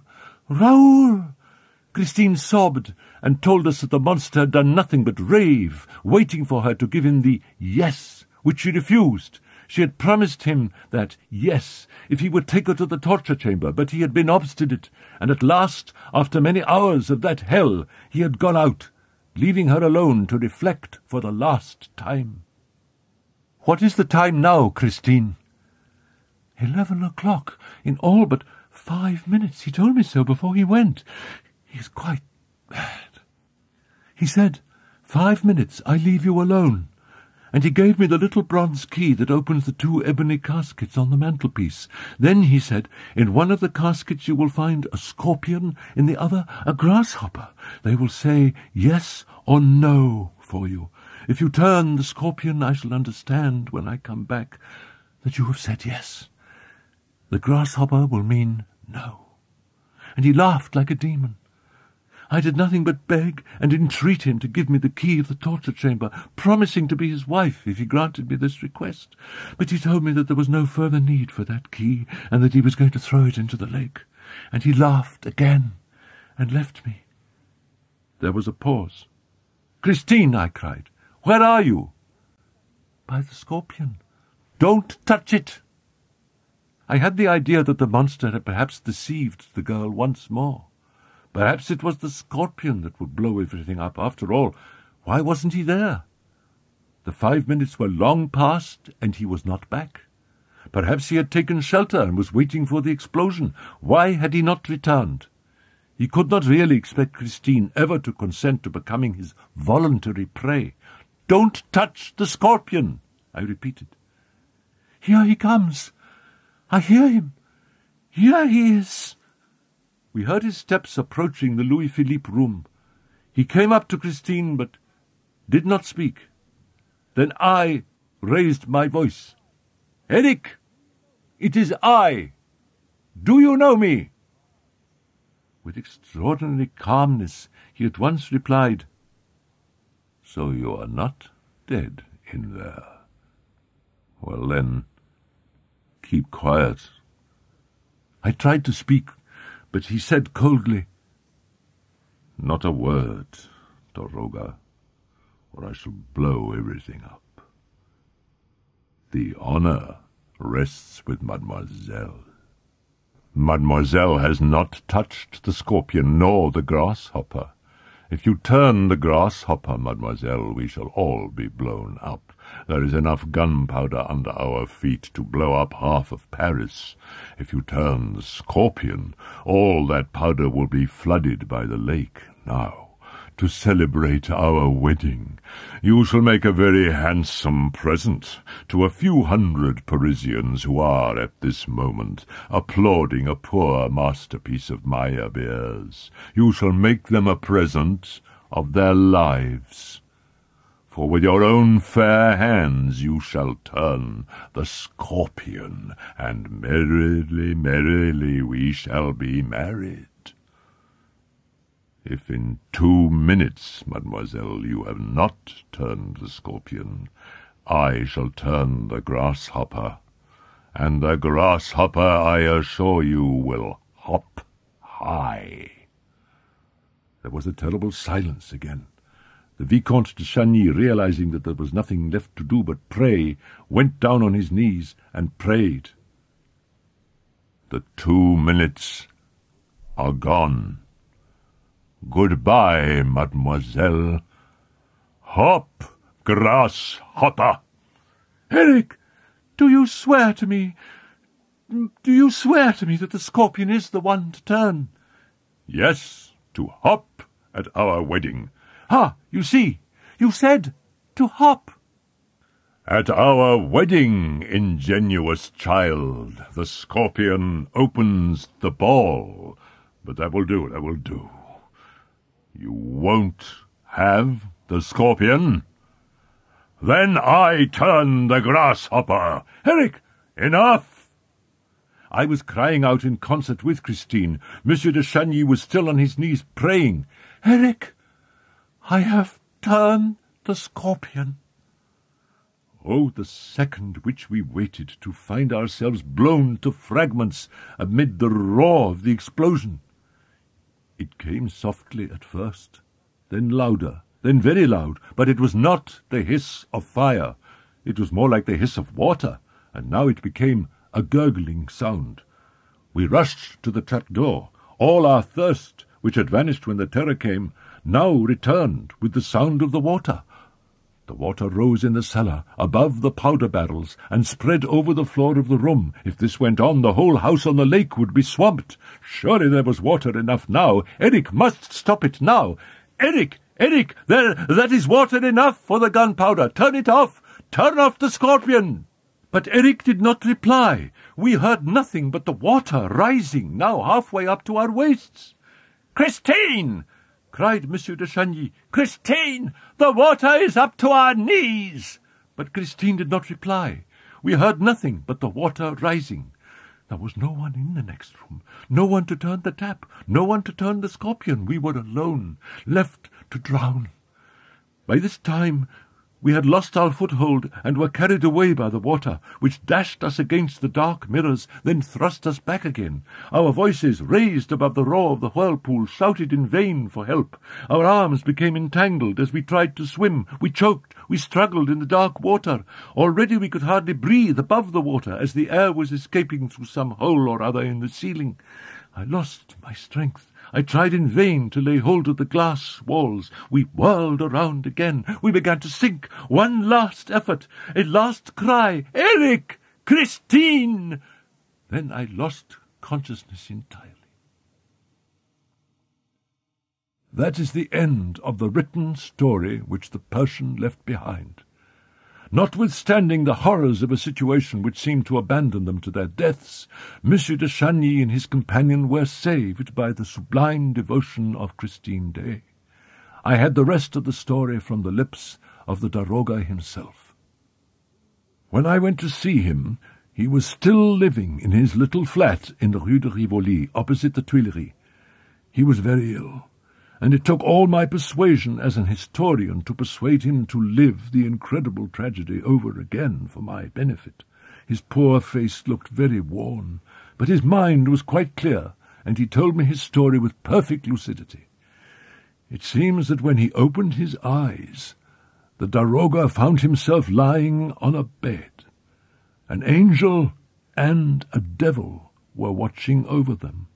Raoul!" Christine sobbed and told us that the monster had done nothing but rave, waiting for her to give him the yes, which she refused. She had promised him that yes, if he would take her to the torture chamber, but he had been obstinate, and at last, after many hours of that hell, he had gone out, leaving her alone to reflect for the last time. What is the time now, Christine? 11 o'clock, in all but 5 minutes. He told me so before he went. He is quite mad. He said, 5 minutes, I leave you alone. And he gave me the little bronze key that opens the 2 ebony caskets on the mantelpiece. Then he said, in one of the caskets you will find a scorpion, in the other a grasshopper. They will say yes or no for you. If you turn the scorpion, I shall understand when I come back that you have said yes. The grasshopper will mean no. And he laughed like a demon. I did nothing but beg and entreat him to give me the key of the torture chamber, promising to be his wife if he granted me this request. But he told me that there was no further need for that key, and that he was going to throw it into the lake. And he laughed again, and left me. There was a pause. "Christine," I cried, "where are you?" "By the scorpion." "Don't touch it." I had the idea that the monster had perhaps deceived the girl once more. Perhaps it was the scorpion that would blow everything up. After all, why wasn't he there? The 5 minutes were long past, and he was not back. Perhaps he had taken shelter and was waiting for the explosion. Why had he not returned? He could not really expect Christine ever to consent to becoming his voluntary prey. "Don't touch the scorpion," I repeated. "Here he comes. I hear him. Here he is." We heard his steps approaching the Louis-Philippe room. He came up to Christine, but did not speak. Then I raised my voice. "Eric, it is I. Do you know me?" With extraordinary calmness, he at once replied, "So you are not dead in there. Well then, keep quiet." I tried to speak, but he said coldly, "Not a word, Doroga, or I shall blow everything up. The honor rests with Mademoiselle. Mademoiselle has not touched the scorpion nor the grasshopper. If you turn the grasshopper, Mademoiselle, we shall all be blown up. There is enough gunpowder under our feet to blow up half of Paris. If you turn the scorpion, all that powder will be flooded by the lake. Now, to celebrate our wedding, you shall make a very handsome present to a few hundred Parisians who are at this moment applauding a poor masterpiece of Meyerbeer's. You shall make them a present of their lives. For with your own fair hands you shall turn the scorpion, and merrily, merrily we shall be married. If in 2 minutes, Mademoiselle, you have not turned the scorpion, I shall turn the grasshopper, and the grasshopper, I assure you, will hop high." There was a terrible silence again. The Vicomte de Chagny, realizing that there was nothing left to do but pray, went down on his knees and prayed. "The 2 minutes are gone. Goodbye, Mademoiselle. Hop, grasshopper." "Eric, do you swear to me that the scorpion is the one to turn?" "Yes, to hop at our wedding." "Ah, you see, you said to hop." "At our wedding, ingenuous child, the scorpion opens the ball. But that will do, that will do. You won't have the scorpion? Then I turn the grasshopper." "Eric, Enough!" I was crying out in concert with Christine. Monsieur de Chagny was still on his knees praying. "Eric, I have turned the scorpion." Oh, the second which we waited to find ourselves blown to fragments amid the roar of the explosion. It came softly at first, then louder, then very loud, but it was not the hiss of fire. It was more like the hiss of water, and now it became a gurgling sound. We rushed to the trapdoor. All our thirst, which had vanished when the terror came, now returned with the sound of the water. The water rose in the cellar, above the powder barrels, and spread over the floor of the room. If this went on, the whole house on the lake would be swamped. Surely there was water enough now. Eric must stop it now. "Eric, Eric, that is water enough for the gunpowder. Turn it off. Turn off the scorpion." But Eric did not reply. We heard nothing but the water rising, now halfway up to our waists. "Christine!" cried Monsieur de Chagny. "Christine, the water is up to our knees!" But Christine did not reply. We heard nothing but the water rising. There was no one in the next room, no one to turn the tap, no one to turn the scorpion. We were alone, left to drown. By this time We had lost our foothold and were carried away by the water, which dashed us against the dark mirrors, then thrust us back again. Our voices, raised above the roar of the whirlpool, shouted in vain for help. Our arms became entangled as we tried to swim. We choked. We struggled in the dark water. Already we could hardly breathe above the water, as the air was escaping through some hole or other in the ceiling. I lost my strength. I tried in vain to lay hold of the glass walls. We whirled around again. We began to sink. One last effort, a last cry, "Eric! Christine!" Then I lost consciousness entirely. That is the end of the written story which the Persian left behind. Notwithstanding the horrors of a situation which seemed to abandon them to their deaths, Monsieur de Chagny and his companion were saved by the sublime devotion of Christine Daae. I had the rest of the story from the lips of the daroga himself. When I went to see him, he was still living in his little flat in the Rue de Rivoli, opposite the Tuileries. He was very ill, and it took all my persuasion as an historian to persuade him to live the incredible tragedy over again for my benefit. His poor face looked very worn, but his mind was quite clear, and he told me his story with perfect lucidity. It seems that when he opened his eyes, the daroga found himself lying on a bed. An angel and a devil were watching over them.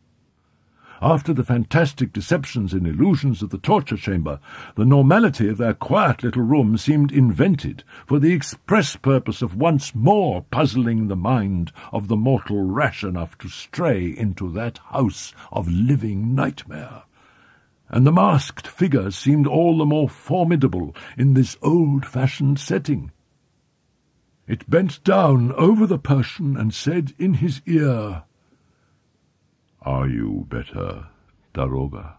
After the fantastic deceptions and illusions of the torture chamber, the normality of their quiet little room seemed invented for the express purpose of once more puzzling the mind of the mortal rash enough to stray into that house of living nightmare. And the masked figure seemed all the more formidable in this old-fashioned setting. It bent down over the Persian and said in his ear, "Are you better, daroga?"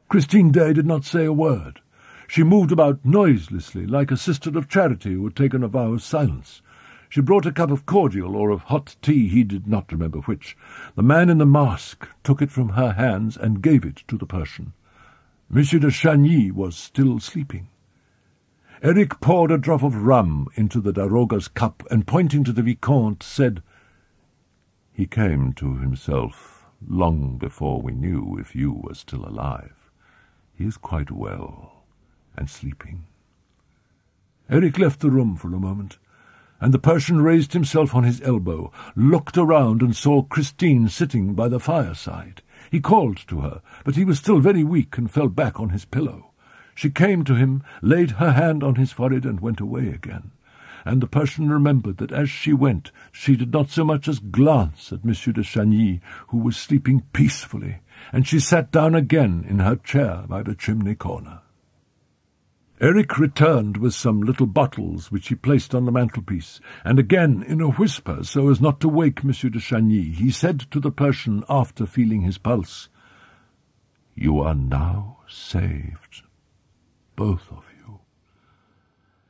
Christine Daae did not say a word. She moved about noiselessly, like a sister of charity who had taken a vow of silence. She brought a cup of cordial or of hot tea, he did not remember which. The man in the mask took it from her hands and gave it to the Persian. Monsieur de Chagny was still sleeping. Eric poured a drop of rum into the daroga's cup and, pointing to the Vicomte, said, "He came to himself long before we knew if you were still alive. He is quite well and sleeping." Eric left the room for a moment, and the Persian raised himself on his elbow, looked around and saw Christine sitting by the fireside. He called to her, but he was still very weak and fell back on his pillow. She came to him, laid her hand on his forehead, and went away again. And the Persian remembered that as she went, she did not so much as glance at Monsieur de Chagny, who was sleeping peacefully, and she sat down again in her chair by the chimney corner. Eric returned with some little bottles which he placed on the mantelpiece, and again, in a whisper, so as not to wake Monsieur de Chagny, he said to the Persian, after feeling his pulse, "You are now saved, both of you,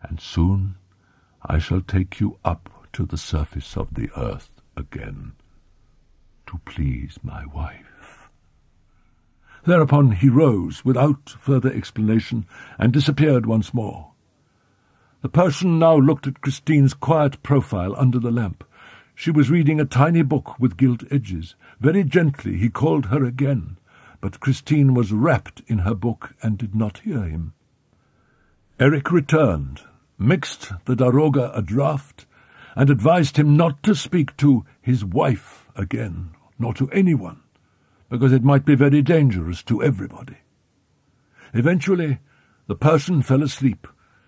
and soon I shall take you up to the surface of the earth again, to please my wife." Thereupon he rose, without further explanation, and disappeared once more. The Persian now looked at Christine's quiet profile under the lamp. She was reading a tiny book with gilt edges. Very gently he called her again, but Christine was wrapped in her book and did not hear him. Eric returned, mixed the daroga a draught, and advised him not to speak to his wife again, nor to anyone, because it might be very dangerous to everybody. Eventually, the Persian fell asleep,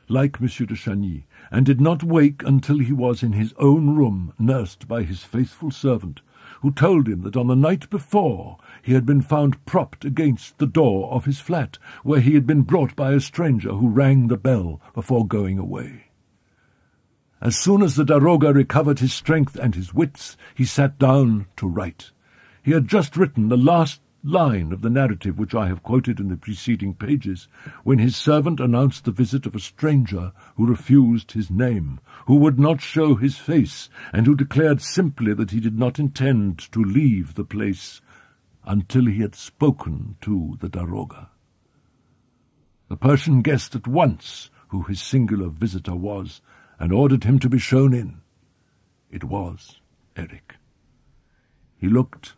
like Monsieur de Chagny, and did not wake until he was in his own room, nursed by his faithful servant, who told him that on the night before he had been found propped against the door of his flat, where he had been brought by a stranger who rang the bell before going away. As soon as the daroga recovered his strength and his wits, he sat down to write. He had just written the last line of the narrative which I have quoted in the preceding pages, when his servant announced the visit of a stranger who refused his name, who would not show his face, and who declared simply that he did not intend to leave the place until he had spoken to the daroga. The Persian guessed at once who his singular visitor was, and ordered him to be shown in. It was Eric. He looked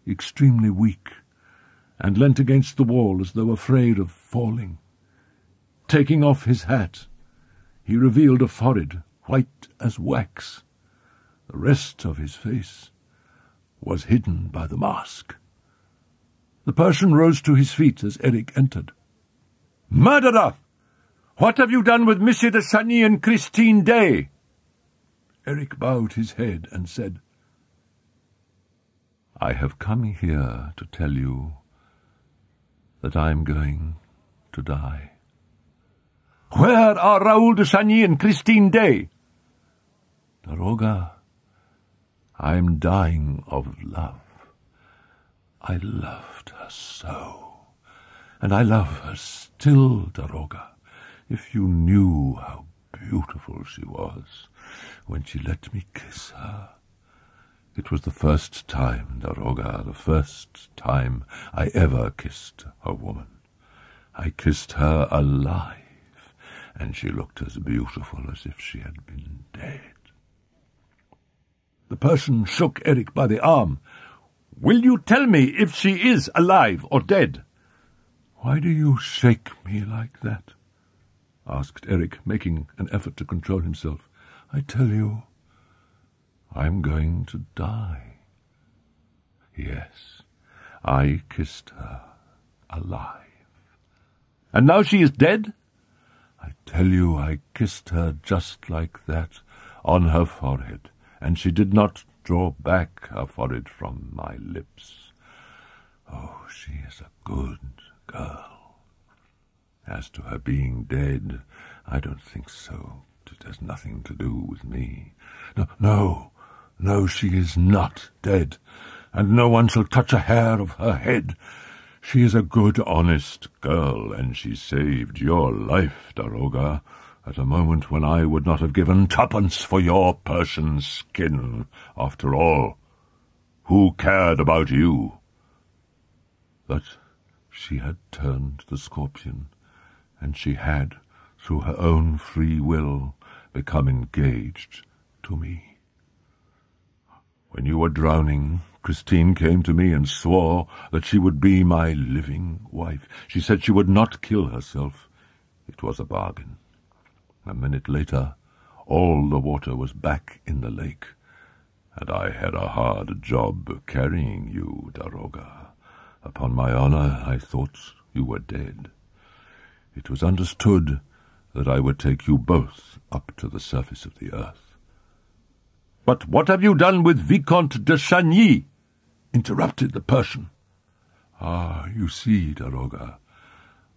extremely weak, and leant against the wall as though afraid of falling. Taking off his hat, he revealed a forehead white as wax. The rest of his face was hidden by the mask. The Persian rose to his feet as Eric entered. "Murderer! What have you done with Monsieur de Chagny and Christine Daae?" Eric bowed his head and said, "I have come here to tell you that I am going to die." "Where are Raoul de Chagny and Christine Daae?" "Daroga, I am dying of love. I loved her so, and I love her still, Daroga. If you knew how beautiful she was when she let me kiss her. It was the first time, Daroga, the first time I ever kissed a woman. I kissed her alive, and she looked as beautiful as if she had been dead." The Persian shook Eric by the arm. "Will you tell me if she is alive or dead?" "Why do you shake me like that?" asked Eric, making an effort to control himself. "I tell you, I'm going to die. Yes, I kissed her alive." "And now she is dead?" "I tell you, I kissed her just like that, on her forehead, and she did not draw back her forehead from my lips. Oh, she is a good girl. As to her being dead, I don't think so. It has nothing to do with me. No, she is not dead, and no one shall touch a hair of her head. She is a good, honest girl, and she saved your life, Daroga, at a moment when I would not have given twopence for your Persian skin. After all, who cared about you?" But she had turned the scorpion, and she had, through her own free will, become engaged to me. When you were drowning, Christine came to me and swore that she would be my living wife. She said she would not kill herself. It was a bargain. A minute later, all the water was back in the lake, and I had a hard job carrying you, Daroga. Upon my honor, I thought you were dead. It was understood that I would take you both up to the surface of the earth." "But what have you done with Vicomte de Chagny?" interrupted the Persian. "Ah, you see, Daroga,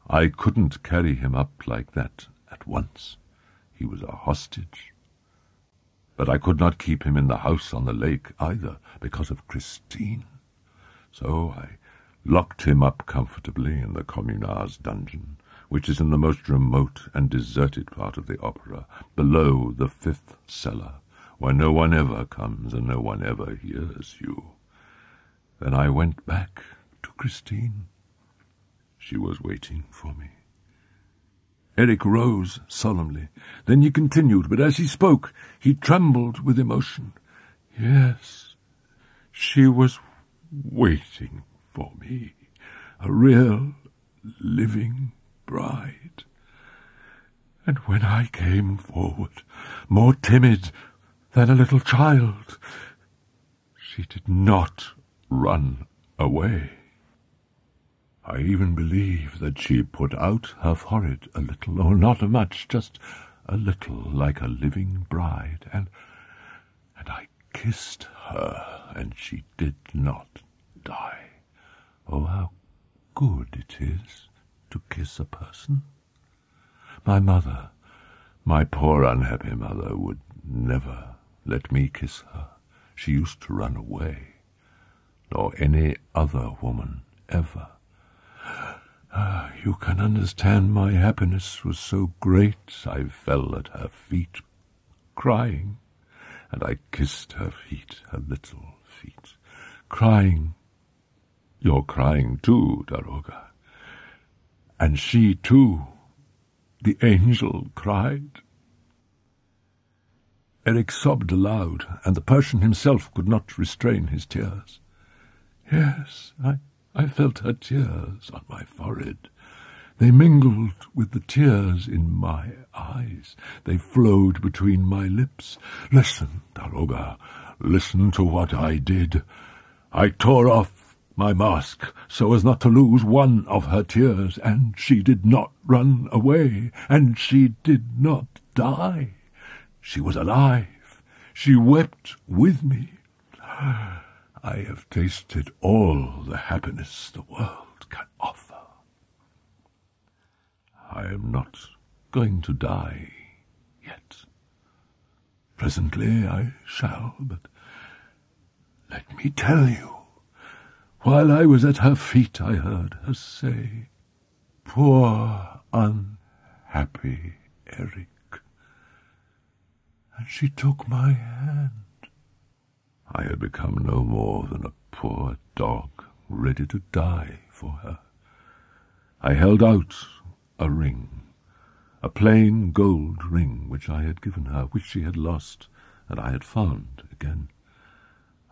I couldn't carry him up like that at once. He was a hostage. But I could not keep him in the house on the lake either, because of Christine. So I locked him up comfortably in the Communard's dungeon, which is in the most remote and deserted part of the opera, below the 5th cellar, where no one ever comes and no one ever hears you. Then I went back to Christine. She was waiting for me." Eric rose solemnly. Then he continued, but as he spoke, he trembled with emotion. "Yes, she was waiting for me, a real, living bride. And when I came forward, more timid than a little child, she did not run away. I even believe that she put out her forehead a little, or not much, just a little, like a living bride, and I kissed her, and she did not die. Oh, how good it is to kiss a person. My mother, my poor unhappy mother, would never let me kiss her. She used to run away, nor any other woman ever. You can understand my happiness was so great I fell at her feet, crying, and I kissed her feet, her little feet, crying. You're crying too, Daroga. And she too the angel cried." Eric sobbed aloud, and the Persian himself could not restrain his tears. Yes, I felt her tears on my forehead. They mingled with the tears in my eyes. They flowed between my lips. "Listen, Daroga, listen to what I did. I tore off my mask so as not to lose one of her tears, and she did not run away, and she did not die. She was alive. She wept with me. I have tasted all the happiness the world can offer. I am not going to die yet. Presently I shall, but let me tell you, while I was at her feet I heard her say, 'Poor unhappy Eric.' And she took my hand. I had become no more than a poor dog ready to die for her. I held out a ring, a plain gold ring which I had given her, which she had lost, and I had found again.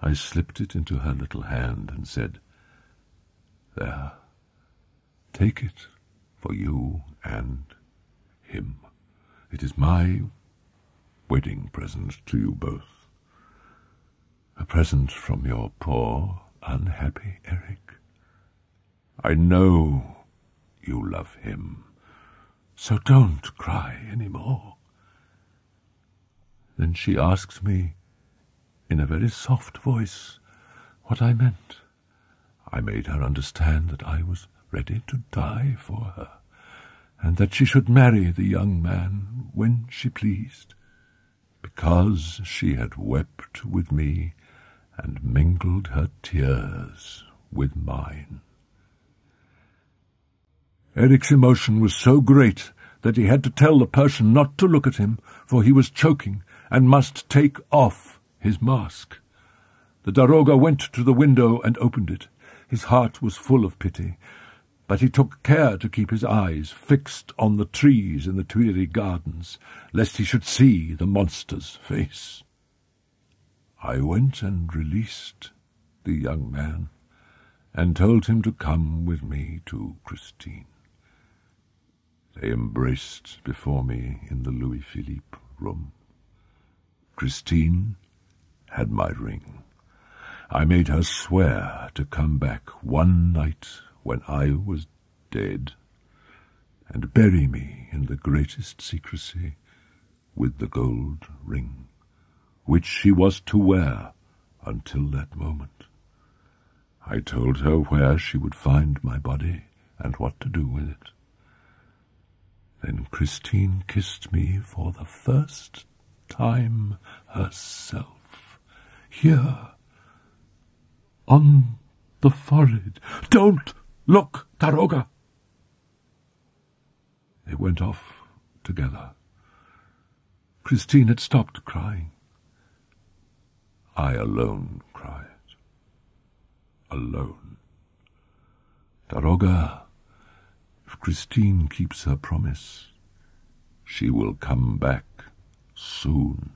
I slipped it into her little hand and said, 'There, take it for you and him. It is my wedding present to you both. A present from your poor, unhappy Eric. I know you love him, so don't cry any more.' Then she asked me, in a very soft voice, what I meant. I made her understand that I was ready to die for her, and that she should marry the young man when she pleased, because she had wept with me and mingled her tears with mine. Eric's emotion was so great that he had to tell the Persian not to look at him, for he was choking and must take off his mask. The Daroga went to the window and opened it. His heart was full of pity, but he took care to keep his eyes fixed on the trees in the Tuileries gardens, lest he should see the monster's face. I went and released the young man, and told him to come with me to Christine. They embraced before me in the Louis-Philippe room. Christine had my ring. I made her swear to come back one night when I was dead, and bury me in the greatest secrecy with the gold ring, which she was to wear until that moment. I told her where she would find my body and what to do with it. Then Christine kissed me for the first time herself, here, on the forehead. "Don't look, Daroga!" They went off together. Christine had stopped crying. I alone cried. Alone. Daroga, if Christine keeps her promise, she will come back soon.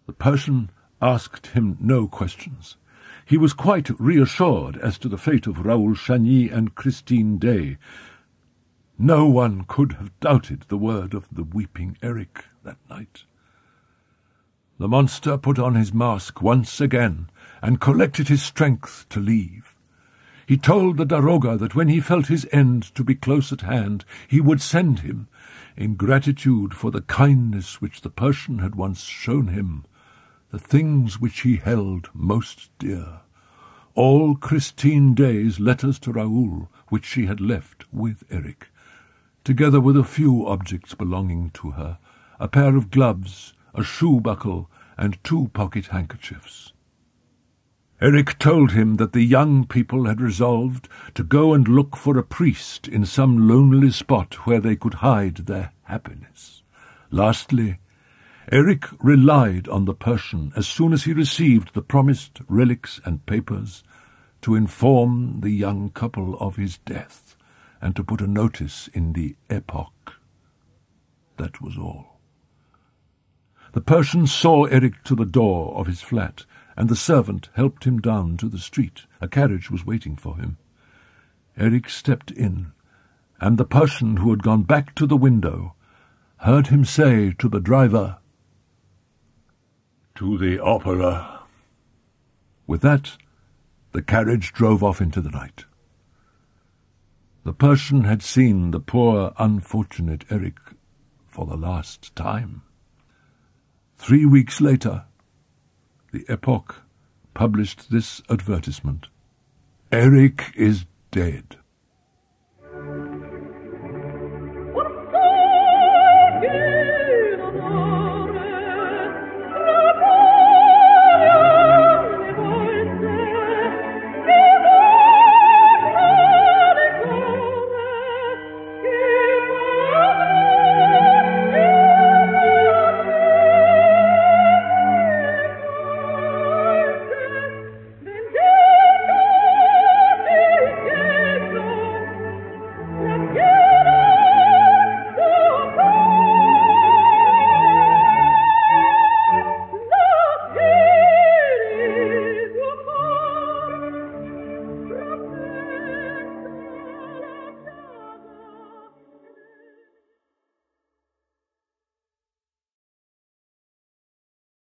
The Persian asked him no questions. He was quite reassured as to the fate of Raoul Chagny and Christine Daae. No one could have doubted the word of the weeping Eric that night. The monster put on his mask once again and collected his strength to leave. He told the Daroga that when he felt his end to be close at hand, he would send him, in gratitude for the kindness which the Persian had once shown him, the things which he held most dear, all Christine Daae's letters to Raoul which she had left with Eric, together with a few objects belonging to her, a pair of gloves, a shoe buckle, and 2 pocket handkerchiefs. Eric told him that the young people had resolved to go and look for a priest in some lonely spot where they could hide their happiness. Lastly, Eric relied on the Persian, as soon as he received the promised relics and papers, to inform the young couple of his death, and to put a notice in the Epoque that was all. The Persian saw Eric to the door of his flat, and the servant helped him down to the street. A carriage was waiting for him. Eric stepped in, and the Persian, who had gone back to the window, heard him say to the driver, "To the opera." With that, the carriage drove off into the night. The Persian had seen the poor, unfortunate Eric for the last time. 3 weeks later, the Epoch published this advertisement: "Eric is dead.